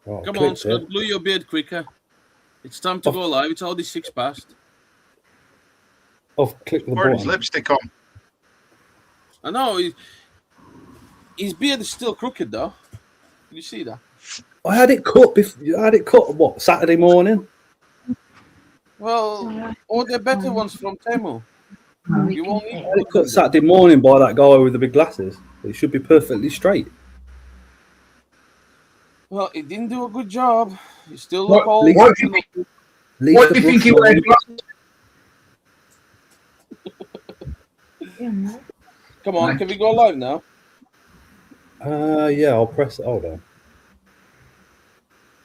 Oh, Come on, Scott, glue your beard quicker. It's time to go live. It's already 6 past. I've clicked the Poured his button. lipstick on. I know. His beard is still crooked, though. Can you see that? I had it cut. I had it cut. What, Saturday morning? Well, all the better ones from Temu. You won't need I had it cut Saturday morning by that guy with the big glasses. It should be perfectly straight. Well, he didn't do a good job. You still look old. What do you think he wears glasses? Come on, can we go live now? Yeah, I'll press it. Hold on.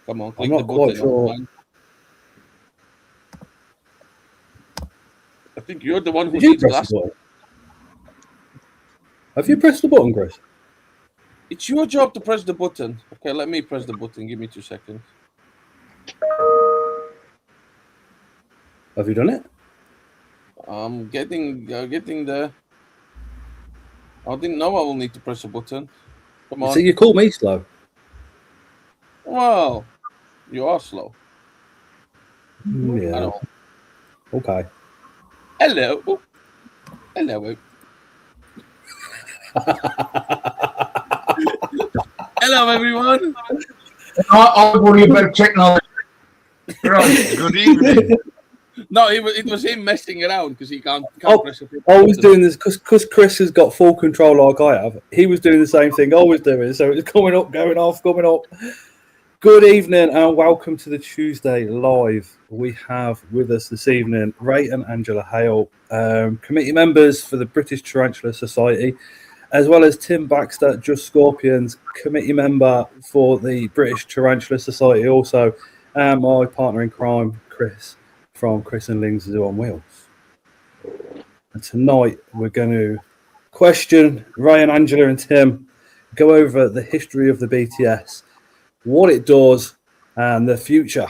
Come on, click I'm the not quite button. sure. I think you're the one who Did you needs press glasses. the button? Have you pressed the button, Chris? It's your job to press the button. Okay, let me press the button. Give me 2 seconds. Have you done it? I'm getting there. I didn't know I will need to press a button. Come on. So you call me slow? Well, you are slow. Yeah. Okay. Hello. Oh. Hello. Hello, everyone. I worry about technology. Right. Good evening. No, it was him messing around because he can't press a button. I was doing this because Chris has got full control like I have. He was doing the same thing I was doing. So it's coming up, going off, coming up. Good evening and welcome to the Tuesday Live. We have with us this evening Ray and Angela Hale, committee members for the British Tarantula Society, as well as Tim Baxter, Just Scorpions, committee member for the British Tarantula Society also, and my partner in crime, Chris, from Chris and Ling's Zoo on Wheels. And tonight we're going to question Ray and Angela and Tim, go over the history of the BTS, what it does, and the future.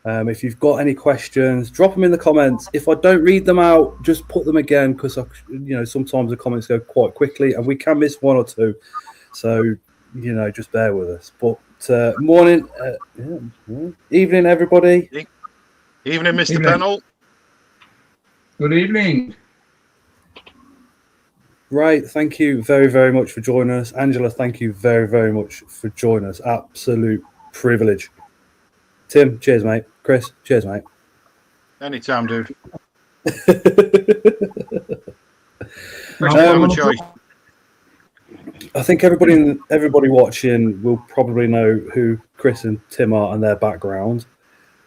If you've got any questions, drop them in the comments. If I don't read them out, just put them again because sometimes the comments go quite quickly and we can miss one or two. So just bear with us. But evening, everybody. Evening, Mr. Pennell. Good evening. Ray, thank you very, very much for joining us. Angela, thank you very, very much for joining us. Absolute privilege. Tim, cheers, mate. Chris, cheers, mate. Anytime, dude. I think everybody watching will probably know who Chris and Tim are and their background.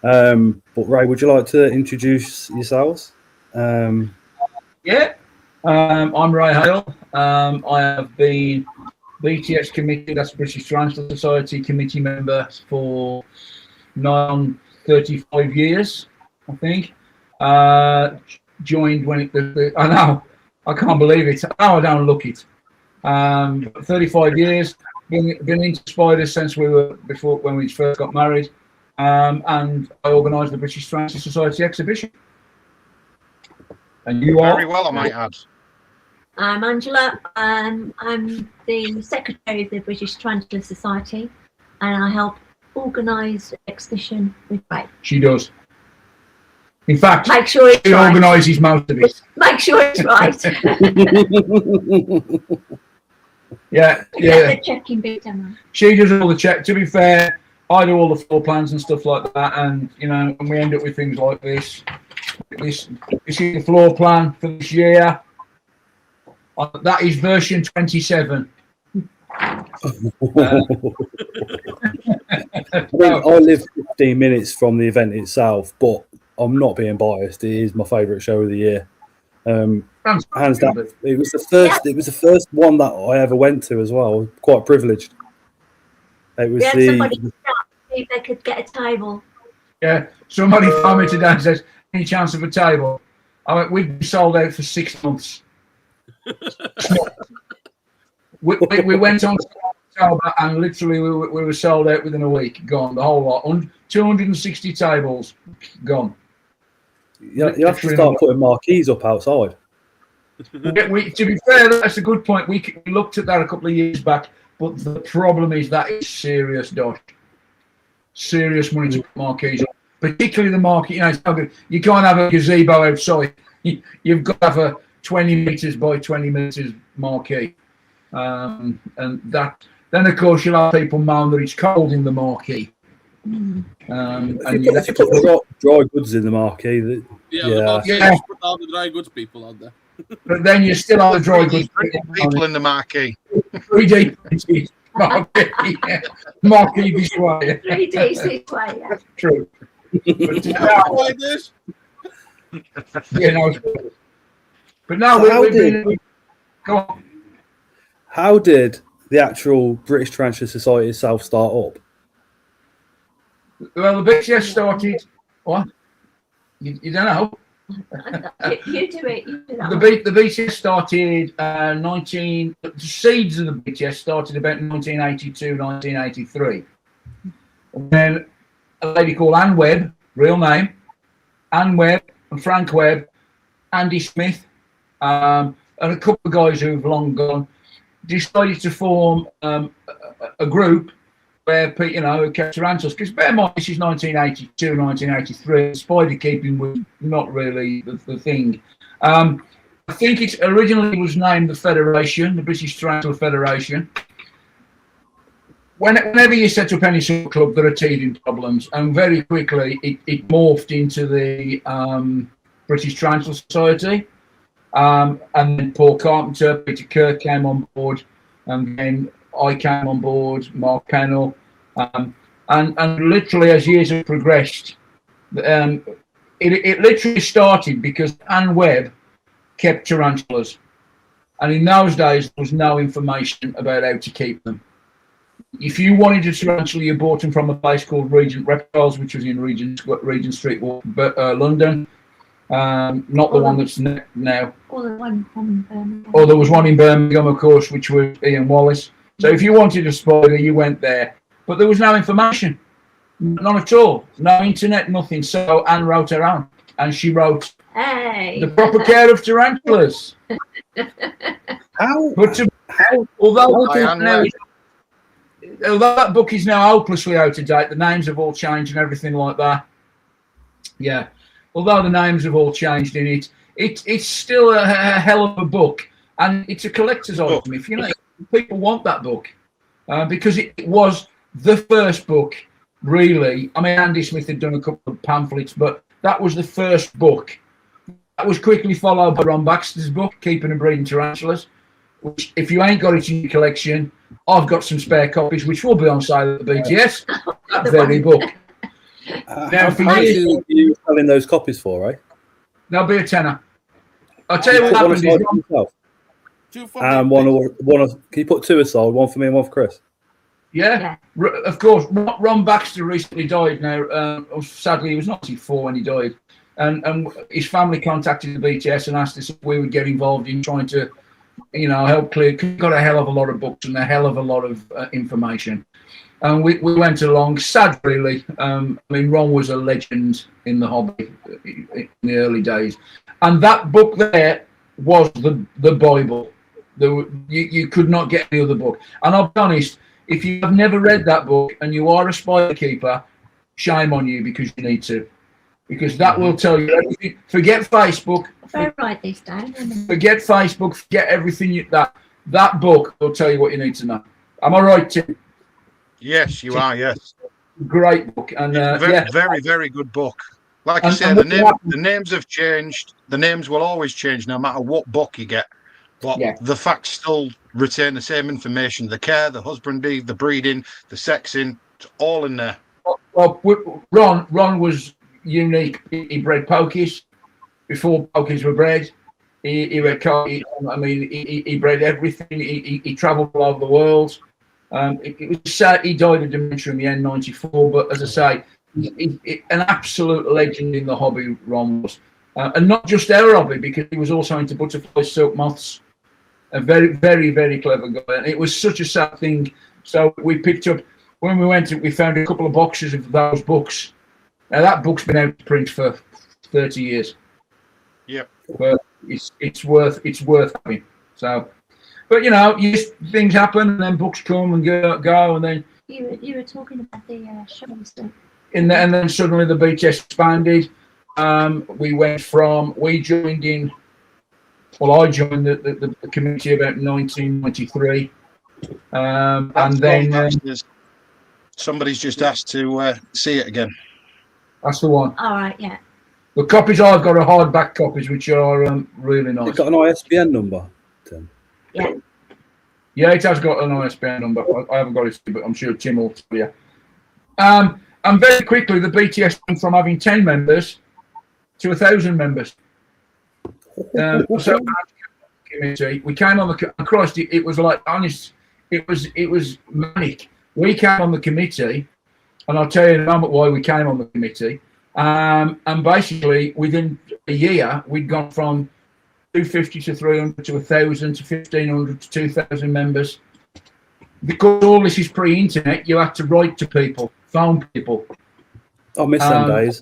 But Ray, would you like to introduce yourselves? Yeah. I'm Ray Hale. I have been BTS committee, that's British Tarantula Society committee member for 35 years, I think. Joined when I know, I can't believe it. I don't look it. 35 years, been into spiders since when we first got married, and I organised the British Tarantula Society exhibition. And you are? Very well, I might add. I'm Angela. I'm the secretary of the British Tarantula Society, and I help organise the exhibition with Ray. She does. In fact, make sure it's she right. organises most of it. Make sure it's right. Yeah. The checking bit, am I? She does all the check. To be fair, I do all the floor plans and stuff like that, and and we end up with things like this. This is the floor plan for this year. That is version 27. I live 15 minutes from the event itself, but I'm not being biased. It is my favourite show of the year. Hands down. It was the first one that I ever went to as well. Quite privileged. It was somebody see if they could get a table. Yeah, somebody phoned me today and says, "Any chance of a table?" I went, "We'd be sold out for 6 months." we went on October and literally we were sold out within a week. Gone, the whole lot. 260 tables gone. You have to start putting marquees up outside. To be fair, that's a good point. We looked at that a couple of years back. But the problem is that it's serious, Dosh. Serious money to put marquees on. Particularly the marquee. It's no good. You can't have a gazebo outside. You've got to have a 20 metres by 20 metres marquee. And that, then of course you'll have people moan that it's cold in the marquee. If you put the dry goods in the marquee, put all the dry goods people out there. But then you still have the dry goods people in the marquee. 3D marquee this way. 3D this way, yeah. True. But now go on. How did the actual British Tarantula Society itself start up? Well, the BTS started. What? You don't know? You do it. You do that. The BTS started the seeds of the BTS started about 1982, 1983. And then a lady called Anne Webb, real name, Anne Webb and Frank Webb, Andy Smith, and a couple of guys who've long gone, decided to form a group where who kept tarantulas. Because bear in mind, this is 1982, 1983. Spider keeping was not really the thing. I think it originally was named the Federation, the British Tarantula Federation. Whenever you set up any sort of club, there are teething problems, and very quickly it morphed into the British Tarantula Society. And then Paul Carpenter, Peter Kirk came on board, and then I came on board, Mark Pennell, and literally as years have progressed, it literally started because Anne Webb kept tarantulas, and in those days there was no information about how to keep them. If you wanted a tarantula, you bought them from a place called Regent Reptiles, which was in Regent Street, London. Not the one that's now. Or the one from Birmingham. Or there was one in Birmingham, of course, which was Ian Wallace. So if you wanted a spider, you went there. But there was no information. None at all. No internet, nothing. So Anne wrote her own. And she wrote The Proper Care of Tarantulas. Although that book is now hopelessly out of date, the names have all changed and everything like that. Yeah. Although the names have all changed in it, it's still a hell of a book, and it's a collector's item. If people want that book, because it was the first book, really. I mean, Andy Smith had done a couple of pamphlets, but that was the first book. That was quickly followed by Ron Baxter's book, Keeping and Breeding Tarantulas, which, if you ain't got it in your collection, I've got some spare copies, which will be on sale at the BTS. That very book. Now, for you selling those copies for, right? There'll be a tenner. I'll tell you what happened. And one of, can you put two aside? One for me and one for Chris. Yeah. Of course. Ron Baxter recently died. Now, sadly, he was 94 when he died, and his family contacted the BTS and asked us if we would get involved in trying to, help clear. Got a hell of a lot of books and a hell of a lot of information. And we went along, sad really. I mean, Ron was a legend in the hobby in the early days. And that book there was the Bible. You could not get any other book. And I'll be honest, if you have never read that book and you are a spider keeper, shame on you, because you need to. Because that will tell you everything. Forget Facebook. I'll write this down. Forget Facebook, forget everything. That book will tell you what you need to know. Am I right, Tim? Yes, you are. Yes, great book, and very, very good book. Like I say, the names have changed. The names will always change, no matter what book you get. But the facts still retain the same information: the care, the husbandry, the breeding, the sexing. It's all in there. Well, Ron was unique. He bred pokies before pokies were bred. He bred everything. He travelled all over the world. It was sad he died of dementia in the end, 94, but as I say, an absolute legend in the hobby, Ron was. And not just our hobby, because he was also into butterfly silk moths. A very, very, very clever guy. And it was such a sad thing. So we picked up, when we went, we found a couple of boxes of those books. Now that book's been out of print for 30 years. Yep. But it's worth having. So But things happen, and then books come and go, and then you were talking about the shows. and then suddenly the BTS expanded. We joined in. Well, I joined the committee about 1993, and then somebody's just asked to see it again. That's the one. All right, yeah. The copies I've got are hardback copies, which are really nice. It's got an ISBN number, Tim. Yeah. Yeah, it has got an ISBN number. I haven't got it, but I'm sure Tim will tell you. And very quickly, the BTS went from having 10 members to 1,000 members. So we came on the Christ. It was like honest. It was manic. We came on the committee, and I'll tell you in a moment why we came on the committee. And basically, within a year, we'd gone from 250 to 300 to 1,000 to 1,500 to 2,000 members. Because all this is pre-internet, you had to write to people, phone people. I miss them days.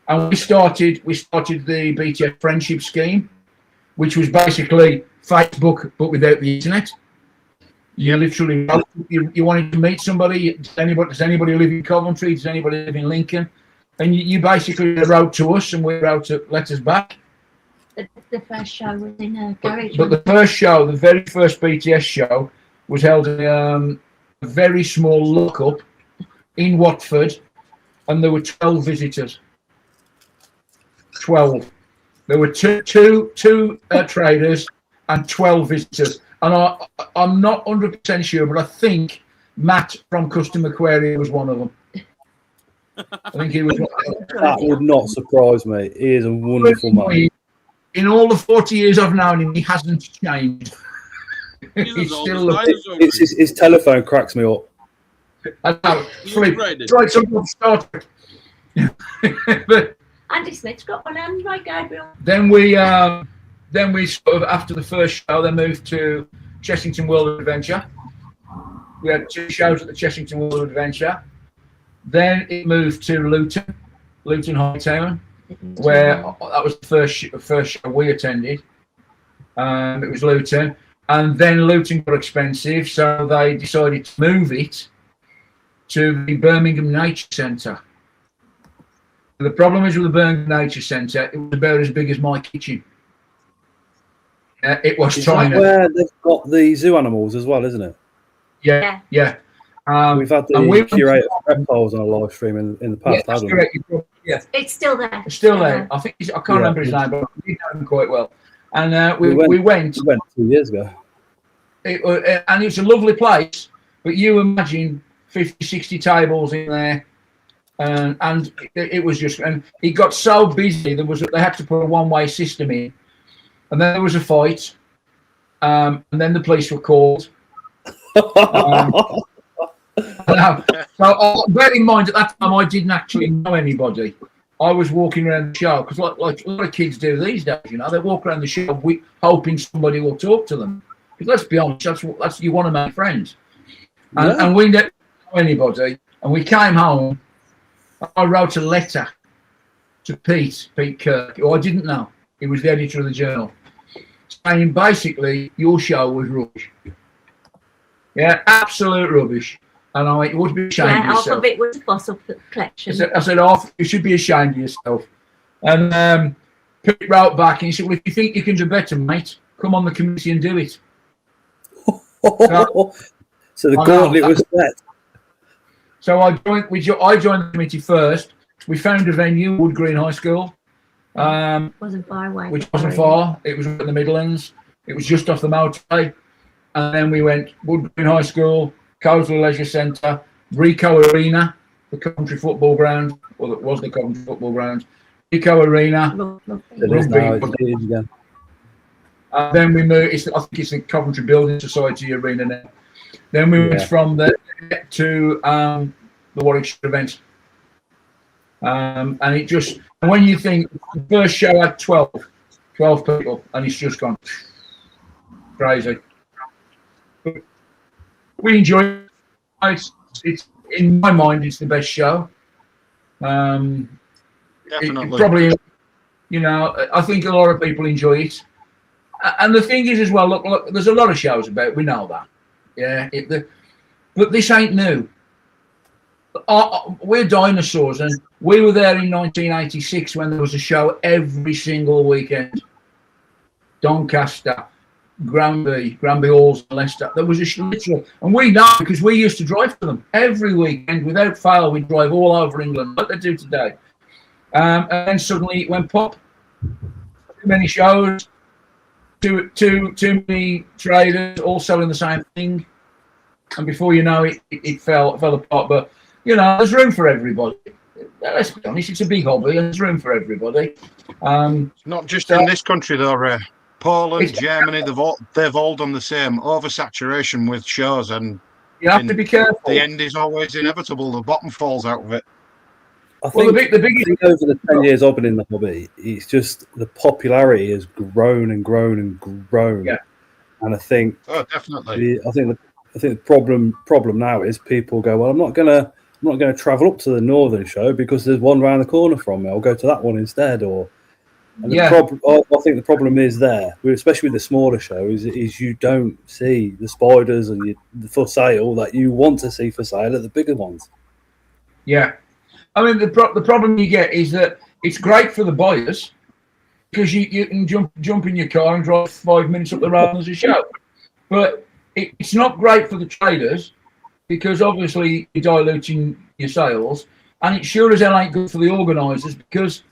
And we started the BTS Friendship Scheme, which was basically Facebook but without the internet. You literally you wanted to meet somebody. Does anybody live in Coventry? Does anybody live in Lincoln? And you basically wrote to us, and we wrote letters back. The first show was in a garage. But the first show, the very first BTS show, was held in a very small lockup in Watford, and there were 12 visitors. 12. There were two traders and 12 visitors. And I'm not 100% sure, but I think Matt from Custom Aquarium was one of them. I think he was. That would not surprise me. He is a wonderful man. In all the 40 years I've known him, he hasn't changed. He's still. His telephone cracks me up. I know. It's like some Star Trek. But Andy Smith's got one hand, right, Gabriel? then we sort of, after the first show, they moved to Chessington World of Adventure. We had 2 shows at the Chessington World of Adventure. Then it moved to Luton Hightown, where that was the first show we attended. It was Luton. And then Luton got expensive, so they decided to move it to the Birmingham Nature Centre. The problem is with the Birmingham Nature Centre, it was about as big as my kitchen. It was tiny. That where they've got the zoo animals as well, isn't it? Yeah. We've had the curator of reptiles on a live stream in the past, haven't we? Yeah. It's still there. It's still there. I think I can't remember his name, but we know him quite well. And we went 2 years ago. And it's a lovely place, but you imagine 50, 60 tables in there. And it was just, and it got so busy. They had to put a one-way system in, and then there was a fight, and then the police were called. So bear in mind at that time I didn't actually know anybody. I was walking around the show because like a lot of kids do these days, they walk around the show hoping somebody will talk to them. Because let's be honest, that's you want to make friends, and we didn't know anybody, and we came home. I wrote a letter to Pete Kirk, who I didn't know. He was the editor of the journal, saying basically your show was rubbish. Yeah, absolute rubbish. And I went, you ought to be ashamed of yourself. Half of it was a fossil collection. I said, you should be ashamed of yourself. And Pete wrote back and he said, well, if you think you can do better, mate, come on the committee and do it. So the gauntlet was set. So I joined the committee first. We found a venue, Wood Green High School. Wasn't far away. Which wasn't far. It was in the Midlands. It was just off the motorway. And then we went Wood Green High School, Coastal Leisure Centre, Rico Arena, the Coventry football ground, or it was the Coventry football ground, Rico Arena. Then we moved, I think it's the Coventry Building Society Arena now. Then we went from there to the Warwickshire event. And it just, when you think the first show had 12 people, and it's just gone crazy. But we enjoy it. It's in my mind, it's the best show. Definitely. Probably, I think a lot of people enjoy it. And the thing is as well, look, there's a lot of shows about it, we know that. Yeah, but this ain't new. We're dinosaurs, and we were there in 1986 when there was a show every single weekend. Doncaster, Granby Halls, and Leicester. There was a literal, and we know because we used to drive for them every weekend without fail. We'd drive all over England like they do today. And then suddenly it went pop. Too many shows, too many traders all selling the same thing, and before you know it, it fell apart. But you know, there's room for everybody. Let's be honest, it's a big hobby, and there's room for everybody. Not just in this country, though, Ray. Poland, Germany, they've all done the same. Oversaturation with shows, and you have to be careful. The end is always inevitable. The bottom falls out of it. I think, the biggest over the 10 years I've been in the hobby, it's just the popularity has grown and grown and grown. Yeah. And I think, definitely. I think the problem now is people go, well, I'm not gonna travel up to the northern show because there's one round the corner from me. I'll go to that one instead. I think the problem is there, especially with the smaller shows, is you don't see the spiders and the for sale that you want to see for sale at the bigger ones. Yeah. I mean, the problem you get is that it's great for the buyers because you can jump in your car and drive 5 minutes up the road and there's a show. But it's not great for the traders because obviously you're diluting your sales, and it sure as hell ain't good for the organisers because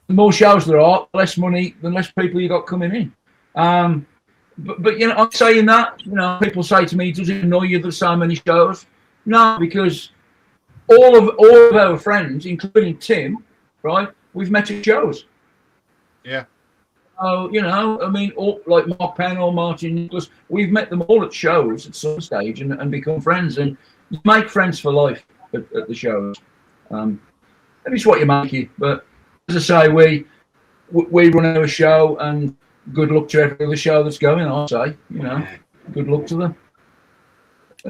the more shows there are, the less money, the less people you got coming in. But you know, I'm saying that, you know, people say to me, does it annoy you there's so many shows? No, because all of our friends, including Tim, right, we've met at shows. Yeah. You know, I mean, like Mark Penn or Martin Nicholas, we've met them all at shows at some stage and become friends. And you make friends for life at the shows. And it's what you make it. But as I say, we run our show, and good luck to every other show that's going, I'll say. You know, good luck to them.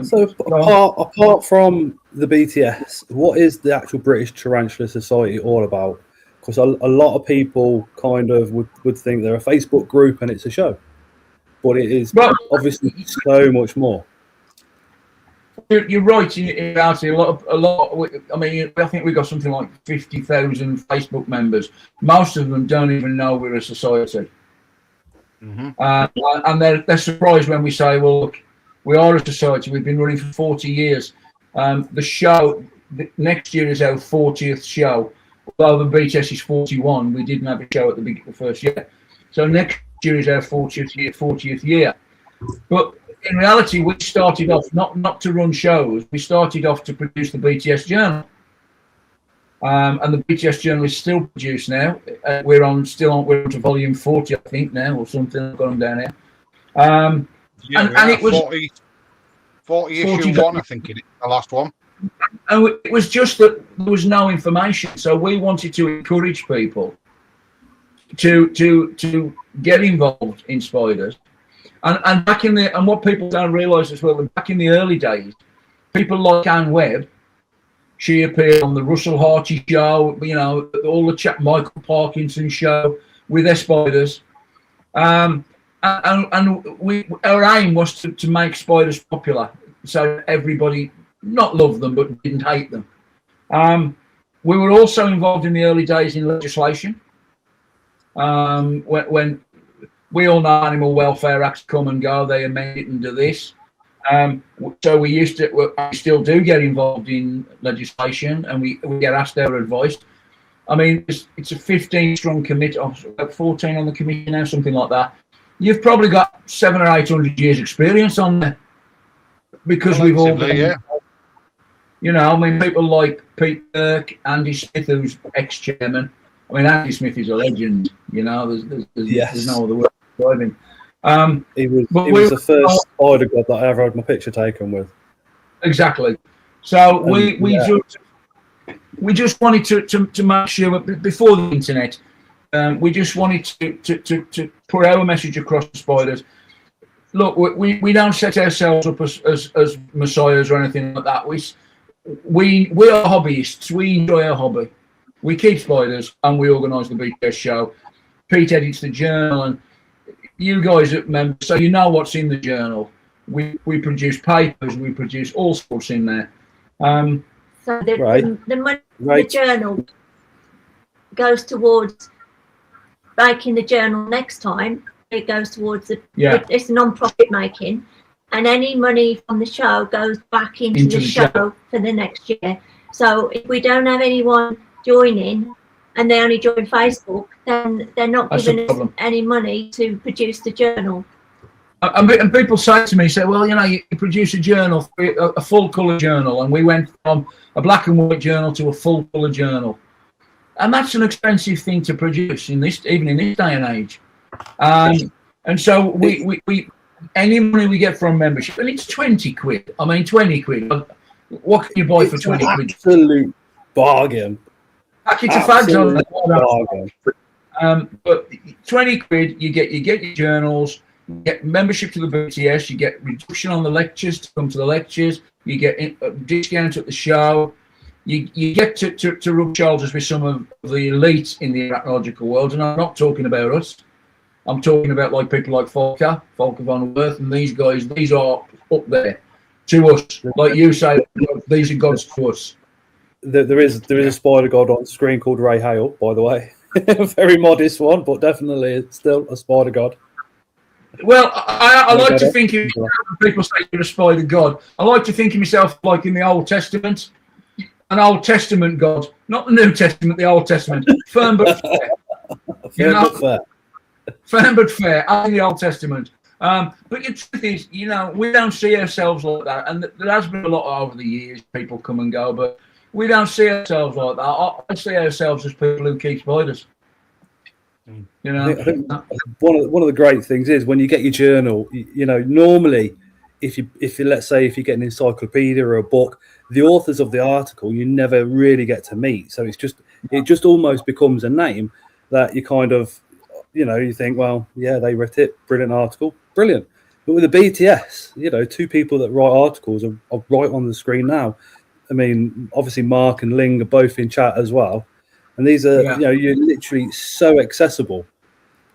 So apart from the BTS, what is the actual British Tarantula Society all about? Because a lot of people kind of would think they're a Facebook group and it's a show, but it is obviously so much more. You're right in reality. A lot. I mean, I think we've got something like 50,000 Facebook members. Most of them don't even know we're a society, and they're surprised when we say, "Well, look, we are a society. We've been running for 40 years. The show next year is our 40th show. Although the BTS is 41, we didn't have a show at the first year. So next year is our 40th year. But in reality, we started off not to run shows. We started off to produce the BTS Journal. And the BTS Journal is still produced now. We're on to volume 40, I think, now, or something. I've got them down here. And it was 40 issue 1, I think it is, the last one. And it was just that there was no information, so we wanted to encourage people to get involved in spiders. And back in and what people don't realise as well, back in the early days, people like Anne Webb, she appeared on the Russell Harty show, you know, all the Michael Parkinson show with their spiders. And our aim was to make spiders popular, so everybody not love them, but didn't hate them. We were also involved in the early days in legislation. When we all know Animal Welfare Acts come and go, they amend it and do this. So we still do get involved in legislation, and we get asked our advice. I mean, it's a 15-strong committee, about 14 on the committee now, something like that. You've probably got 700 or 800 years experience on there because we've all been, you know, I mean, people like Pete Burke, Andy Smith, who's ex-chairman. I mean, Andy Smith is a legend, you know, there's no other way of describing. He was the first spider god that I ever had my picture taken with. Exactly. So we just wanted to make sure, before the internet, we just wanted to put our message across the spiders. Look, we don't set ourselves up as messiahs or anything like that. We are hobbyists. We enjoy our hobby. We keep spiders and we organise the BTS show. Pete edits the journal, and you guys are members, so you know what's in the journal. We produce papers, we produce all sorts in there. So the money in the journal goes towards making the journal next time. It goes towards it's non-profit making, and any money from the show goes back into the show for the next year. So if we don't have anyone joining and they only join Facebook, then they're not giving us any money to produce the journal. And people say to me, well, you know, you produce a journal, a full colour journal, and we went from a black and white journal to a full colour journal, and that's an expensive thing to produce even in this day and age. And so we any money we get from membership, and it's 20 quid. I mean, 20 quid. What can you buy for 20 quid? Absolute bargain. Package of fags on. But 20 quid, you get your journals. You get membership to the BTS, you get reduction on the lectures to come to the lectures, you get a discount at the show, you get to rub shoulders with some of the elite in the arachnological world, and I'm not talking about us. I'm talking about like people like Volker von Werth, and these guys, these are up there to us. Like you say, these are gods to us. There is a spider god on screen called Ray Hale, by the way. Very modest one, but definitely it's still a spider god. Well, I like to think of people say you're a spider god. I like to think of myself like in the Old Testament, an Old Testament god, not the New Testament, the Old Testament. Firm but fair. Firm but fair, as in the Old Testament. But the truth is, you know, we don't see ourselves like that, and there has been a lot over the years. People come and go, but we don't see ourselves like that. I see ourselves as people who keep spiders. You know, I think one of the great things is when you get your journal, you know, normally if you let's say if you get an encyclopedia or a book, the authors of the article you never really get to meet. So it just almost becomes a name that you kind of, you know, you think, well, yeah, they wrote it, brilliant article, brilliant. But with the BTS, you know, two people that write articles are right on the screen now. I mean, obviously Mark and Ling are both in chat as well. And these are, you know, you're literally so accessible.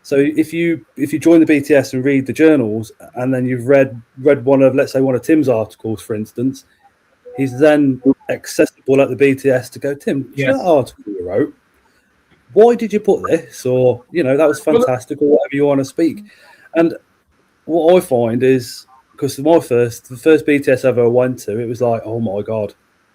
So if you join the BTS and read the journals, and then you've read one of, let's say, one of Tim's articles, for instance, he's then accessible at the BTS to go, Tim, that article you wrote, why did you put this? Or, you know, that was fantastic, or whatever you want to speak. And what I find is, because the first BTS ever I went to, it was like, oh my God,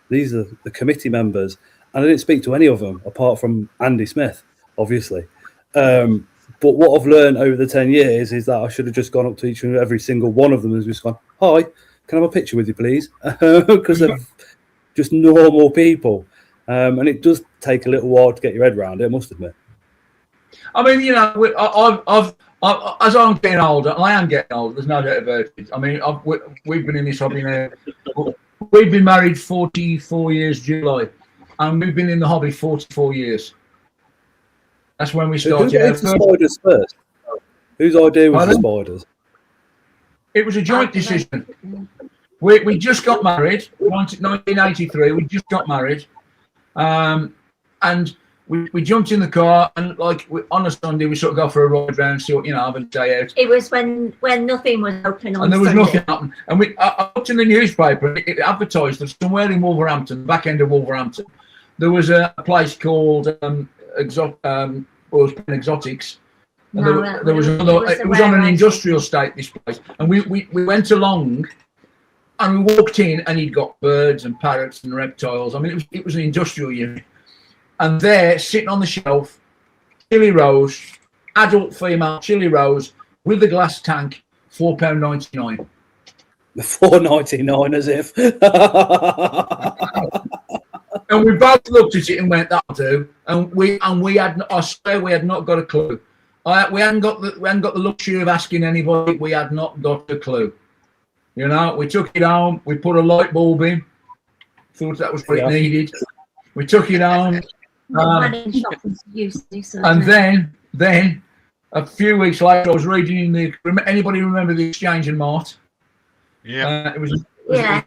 these are the committee members. And I didn't speak to any of them apart from Andy Smith, obviously. But what I've learned over the 10 years is that I should have just gone up to each and every single one of them and just gone, hi, can I have a picture with you, please? Because they're just normal people. And it does take a little while to get your head around it, I must admit. I mean, you know, as I'm getting older, I am getting older, there's no doubt about it. I mean, we've been in this hobby now. We've been married 44 years, July. And we've been in the hobby 44 years. That's when we started. Who got into spiders first? Whose idea was the spiders? It was a joint decision. We just got married, 1983. We just got married, and we jumped in the car, and like on a Sunday we sort of go for a ride around, see what, you know, have a day out. It was when nothing was open on and there was Sunday. Nothing happening. And I looked in the newspaper. It advertised that somewhere in Wolverhampton, back end of Wolverhampton, there was a place called Exotics. And there was another. It was on an industrial estate, this place, and we went along, and we walked in, and he'd got birds and parrots and reptiles. I mean, it was an industrial unit, and there, sitting on the shelf, chili rose, adult female chili rose with the glass tank, £4.99. $4.99, as if. And we both looked at it and went, "That'll do." And we had, I swear, we had not got a clue. We hadn't got the luxury of asking anybody. We had not got a clue. You know, we took it home. We put a light bulb in. Thought that was what it needed. We took it home. And then a few weeks later, I was reading in anybody remember the Exchange and Mart? Yeah. It was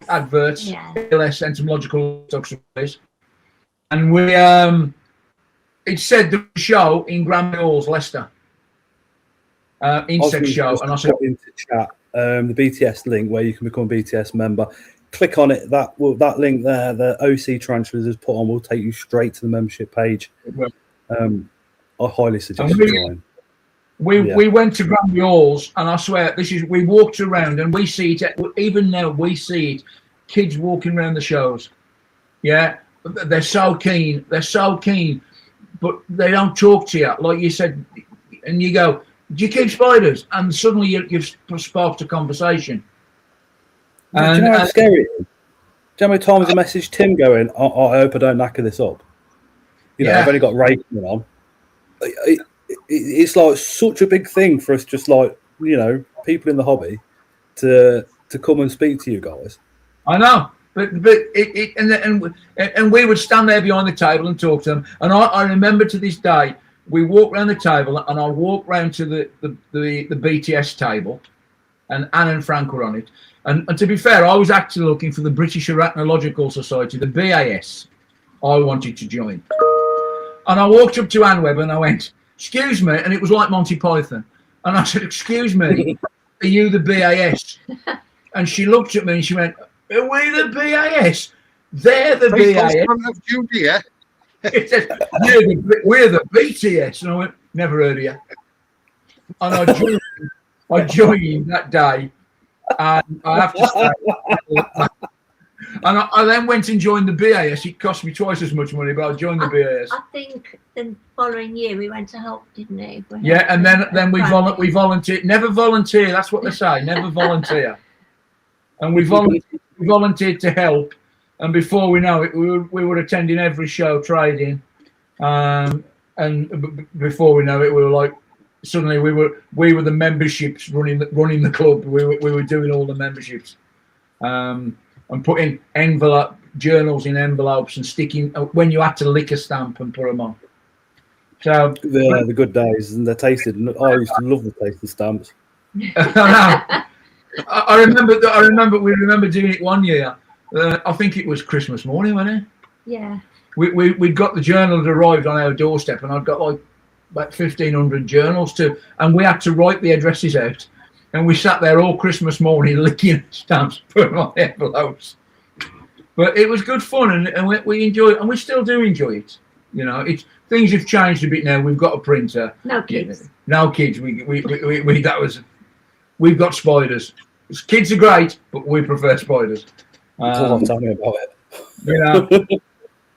adverts. LS entomological supplies. And we it said the show in Granby Halls, Leicester. insect show, and I said into chat the BTS link where you can become a BTS member. Click on it. That link there, the OC transfers is put on, will take you straight to the membership page. I highly suggest you join. We went to Granby Halls, and I swear we walked around and we see it. Even now we see it. Kids walking around the shows. Yeah, they're so keen. They're so keen, but they don't talk to you like you said. And you go, "Do you keep spiders?" And suddenly you've sparked a conversation. Do you know how scary it is? Do you know how many times I messaged Tim going, I hope I don't knacker this up. I've only got Ray coming on. It's like such a big thing for us, just like, people in the hobby to come and speak to you guys. I know, but and we would stand there behind the table and talk to them. And I remember to this day, we walked around the table, and I walked round to the BTS table, and Anne and Frank were on it. And to be fair, I was actually looking for the British Arachnological Society, the BAS. I wanted to join. And I walked up to Anne Webb and I went, "Excuse me," and it was like Monty Python. And I said, "Excuse me, are you the BAS?" And she looked at me and she went, "Are we the BAS?" "They're the BAS." It says, we're the BTS. And I went, "Never heard of you." And I joined that day. And I have to say, and I then went and joined the BAS. It cost me twice as much money, but I joined the BAS. I think the following year we went to help, didn't we? And then we volunteered. Never volunteer. That's what they say. Never volunteer. And we volunteered to help. And before we know it, we were attending every show, trading. And before we know it, we were like, suddenly we were the memberships running the club. We were doing all the memberships. And putting journals in envelopes and sticking when you had to lick a stamp and put them on. So the good days, and they're tasted. I used to love the taste of stamps. I remember. We remember doing it one year. I think it was Christmas morning, wasn't it? Yeah. We got the journal that arrived on our doorstep, and I'd got like about 1,500 journals and we had to write the addresses out. And we sat there all Christmas morning licking stamps, putting on envelopes. But it was good fun, and we enjoyed it, and we still do enjoy it. Things have changed a bit now. We've got a printer. No kids. No kids. We've got spiders. Kids are great, but we prefer spiders. Tell me about it.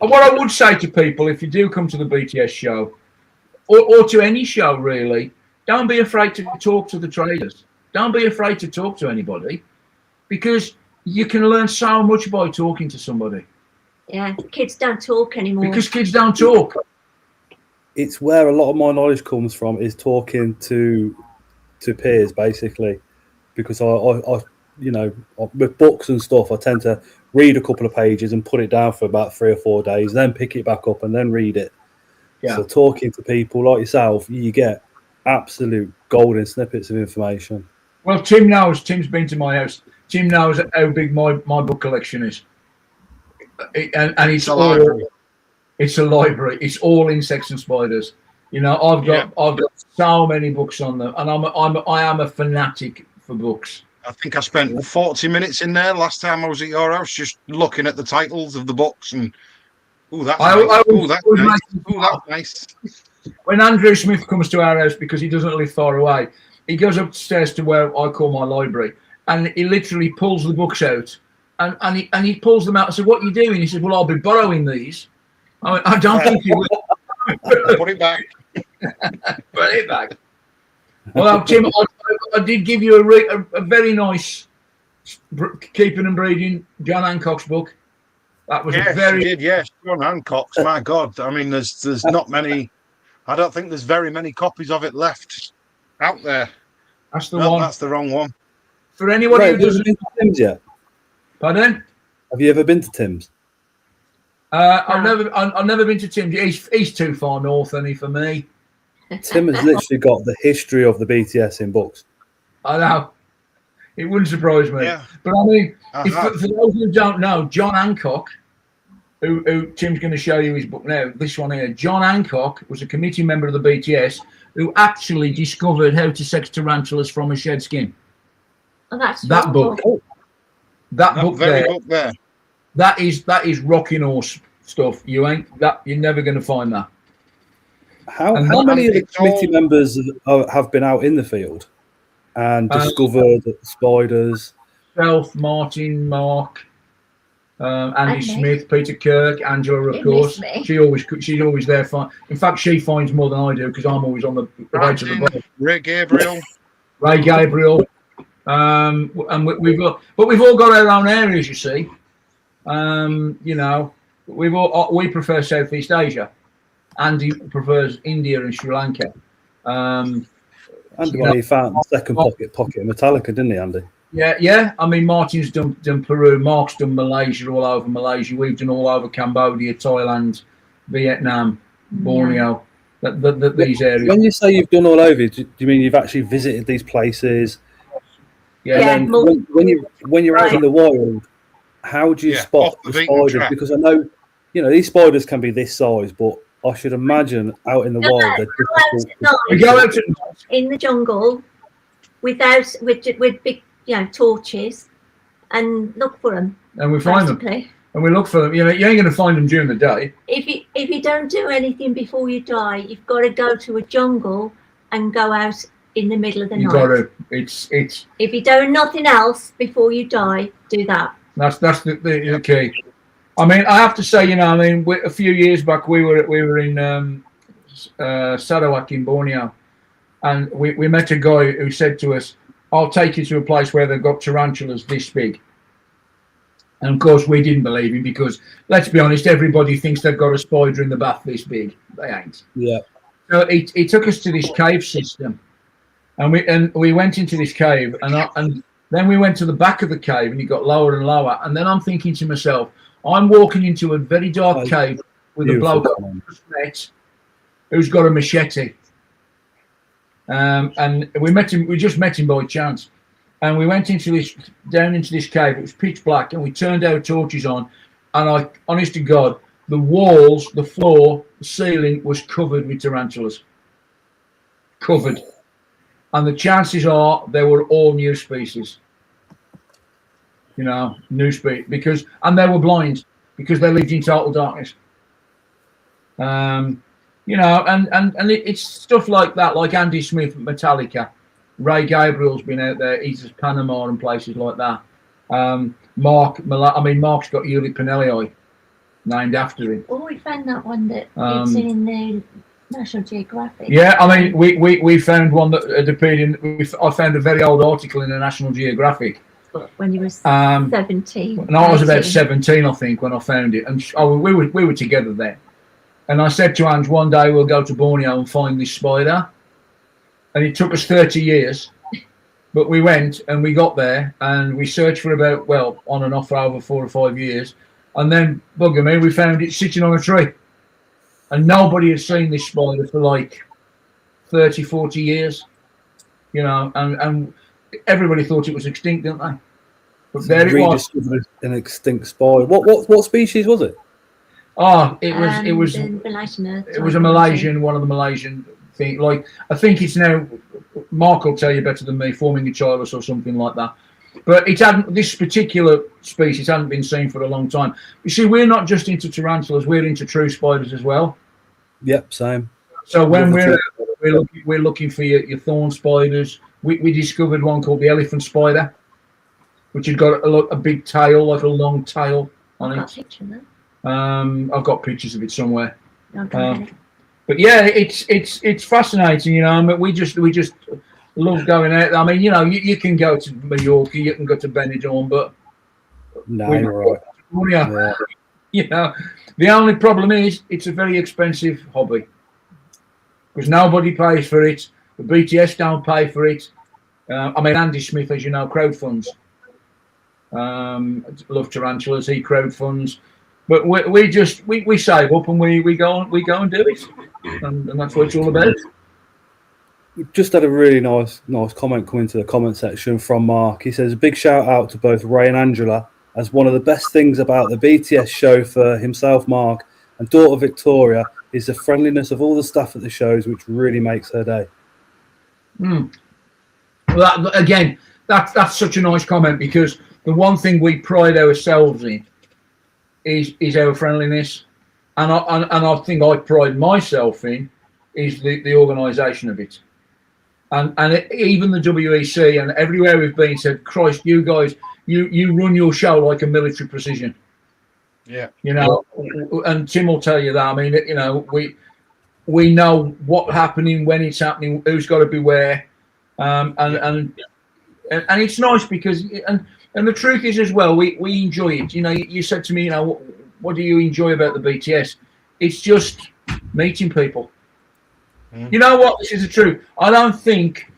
What I would say to people, if you do come to the BTS show, or to any show really, don't be afraid to talk to the traders. Don't be afraid to talk to anybody, because you can learn so much by talking to somebody. Yeah, kids don't talk anymore. Because kids don't talk. It's where a lot of my knowledge comes from, is talking to peers, basically. Because I with books and stuff, I tend to read a couple of pages and put it down for about 3 or 4 days, then pick it back up and then read it. Yeah. So talking to people like yourself, you get absolute golden snippets of information. Well, Tim knows. Tim's been to my house. Tim knows how big my book collection is, and it's a library. It's a library. It's all insects and spiders. I've got so many books on them, and I am a fanatic for books. I think I spent 40 minutes in there last time I was at your house, just looking at the titles of the books and. That's nice. When Andrew Smith comes to our house, because he doesn't live far away, he goes upstairs to where I call my library, and he literally pulls the books out, and he pulls them out. I said, "What are you doing?" He said, "Well, I'll be borrowing these." I went, "I don't think you will." Put it back. Put it back. Well, Tim, I did give you a very nice Keeping and Breeding, John Hancock's book. That was John Hancock's. My God, I mean, there's not many. I don't think there's very many copies of it left out there. That's the one. That's the wrong one. For anyone who doesn't been to Tim's yet? Pardon? Have you ever been to Tim's? I've never been to Tim's. He's too far north, isn't he, for me? Tim has literally got the history of the BTS in books. I know. It wouldn't surprise me. Yeah. But I mean, for those who don't know, John Hancock who Tim's going to show you his book now. This one here, John Hancock, was a committee member of the BTS who actually discovered how to sex tarantulas from a shed skin. Oh, that's that book. That book there. That is rocking horse stuff. You're never going to find that. How many of the committee members have been out in the field and discovered spiders? Self, Martin, Mark, Andy Smith, Peter Kirk, Angela, of course. She's always there. In fact, she finds more than I do because I'm always on the edge of the boat. Ray Gabriel. And we've all got our own areas, you see. You know, we prefer Southeast Asia. Andy prefers India and Sri Lanka. Andy, he found the second pocket of Metallica, didn't he, Andy? Yeah. I mean, Martin's done Peru. Mark's done Malaysia, all over Malaysia. We've done all over Cambodia, Thailand, Vietnam, Borneo. These areas. When you say you've done all over, do you mean you've actually visited these places? Yeah. When you're out in the wild, how do you spot the spiders? Because I know, you know, these spiders can be this size, but I should imagine out in the wild they're difficult. We go out in the jungle with big, torches and look for them. And we find them. And we look for them. You know, you ain't going to find them during the day. If you don't do anything before you die, you've got to go to a jungle and go out in the middle of the night. You've got to. It's. If you do nothing else before you die, do that. That's the key. I mean, I have to say, a few years back we were in Sarawak in Borneo, and we met a guy who said to us, "I'll take you to a place where they've got tarantulas this big." And of course, we didn't believe him because, let's be honest, everybody thinks they've got a spider in the bath this big. They ain't. Yeah. So he took us to this cave system, and we went into this cave, and then we went to the back of the cave, and it got lower and lower. And then I'm thinking to myself, I'm walking into a very dark cave with a bloke who's got a machete. And we met him. We just met him by chance, and we went down into this cave. It was pitch black, and we turned our torches on. And honest to God, the walls, the floor, the ceiling was covered with tarantulas. Covered, and the chances are they were all new species. New species and they were blind because they lived in total darkness. And it's stuff like that, like Andy Smith, Metallica, Ray Gabriel's been out there, he's at Panama and places like that. Mark's got Uli Pinelli named after him. Oh, we found that one that it's in the National Geographic. Yeah, I mean, we found one that had appeared in. I found a very old article in the National Geographic. When you were 17. And I was about 17, I think, when I found it. And we were together then. And I said to Ange, one day we'll go to Borneo and find this spider. And it took us 30 years. But we went and we got there and we searched for about, on and off for over 4 or 5 years. And then, bugger me, we found it sitting on a tree. And nobody had seen this spider for like 30, 40 years. And everybody thought it was extinct, didn't they? But there it was. An extinct spider. What species was it? Oh, it was a Malaysian, one of the Malaysian thing. Like, I think it's now, Mark will tell you better than me, forming a chilus or something like that. But this particular species hadn't been seen for a long time. You see, we're not just into tarantulas, we're into true spiders as well. Yep, same. So when we're looking for your thorn spiders, we discovered one called the elephant spider, which had got a big tail, like a long tail on it. I've got pictures of it somewhere. But yeah, it's fascinating, But we just love going out. I mean, you can go to Mallorca, you can go to Benidorm, but no, you're right. Yeah. The only problem is it's a very expensive hobby because nobody pays for it. The BTS don't pay for it. Andy Smith, as you know, crowdfunds. Love tarantulas. He crowdfunds, but we save up and we go and do it, and that's what it's all about. We just had a really nice comment come into the comment section from Mark. He says, "A big shout out to both Ray and Angela as one of the best things about the BTS show for himself, Mark, and daughter Victoria is the friendliness of all the staff at the shows, which really makes her day. Well, that's such a nice comment, because the one thing we pride ourselves in is our friendliness, and I think I pride myself in is the organisation of it, and even the WEC and everywhere we've been said, Christ, you guys, you run your show like a military precision. Yeah, you know, and Tim will tell you that. I mean, you know, we know what's happening, when it's happening, who's got to be where, and it's nice because and the truth is as well, we enjoy it. You know, you said to me, you know, what do you enjoy about the BTS? It's just meeting people. You know what? This is the truth. I don't think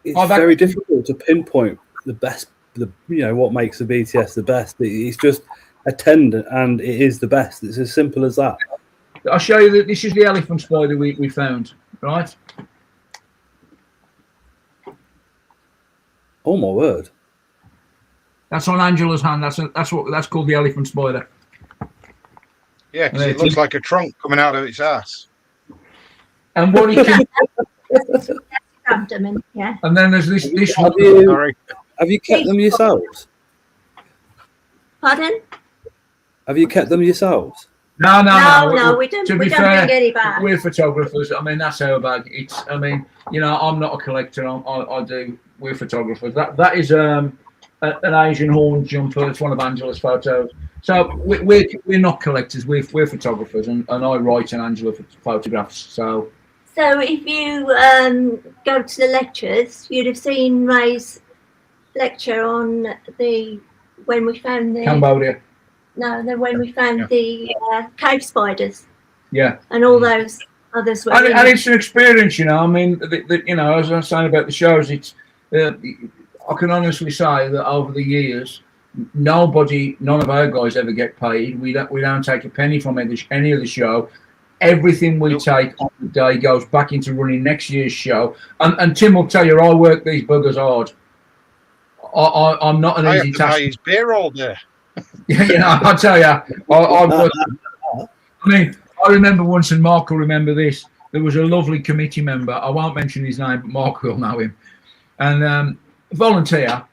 it's very difficult to pinpoint the best. What makes the BTS the best? It's just attend, and it is the best. It's as simple as that. I'll show you that this is the elephant spider we found, right? Oh my word! That's on Angela's hand. That's called the elephant spider. Yeah, because it looks like a trunk coming out of its ass. And what he can. Abdomen, yeah. And then there's this Have you kept them yourselves? Pardon? Have you kept them yourselves? No, we don't. We don't bring any back. We're photographers. I mean, that's our bag. It's. I mean, you know, I'm not a collector. I do. We're photographers. That is an Asian horn jumper. It's one of Angela's photos. So we're not collectors. We're photographers, and I write and Angela photographs. So if you go to the lectures, you'd have seen Ray's lecture on when we found the Cambodia. When we found the cave spiders. Yeah. And all those others were. And it's an experience, you know. I mean, you know, as I was saying about the shows, it's. I can honestly say that over the years, none of our guys ever get paid. We don't take a penny from any of the show. Everything we take on the day goes back into running next year's show. And Tim will tell you, I work these buggers hard. I'm not an easy task. I have to buy his beer all day. You know, I tell you, I mean, I remember once, and Mark will remember this. There was a lovely committee member. I won't mention his name, but Mark will know him. And volunteer,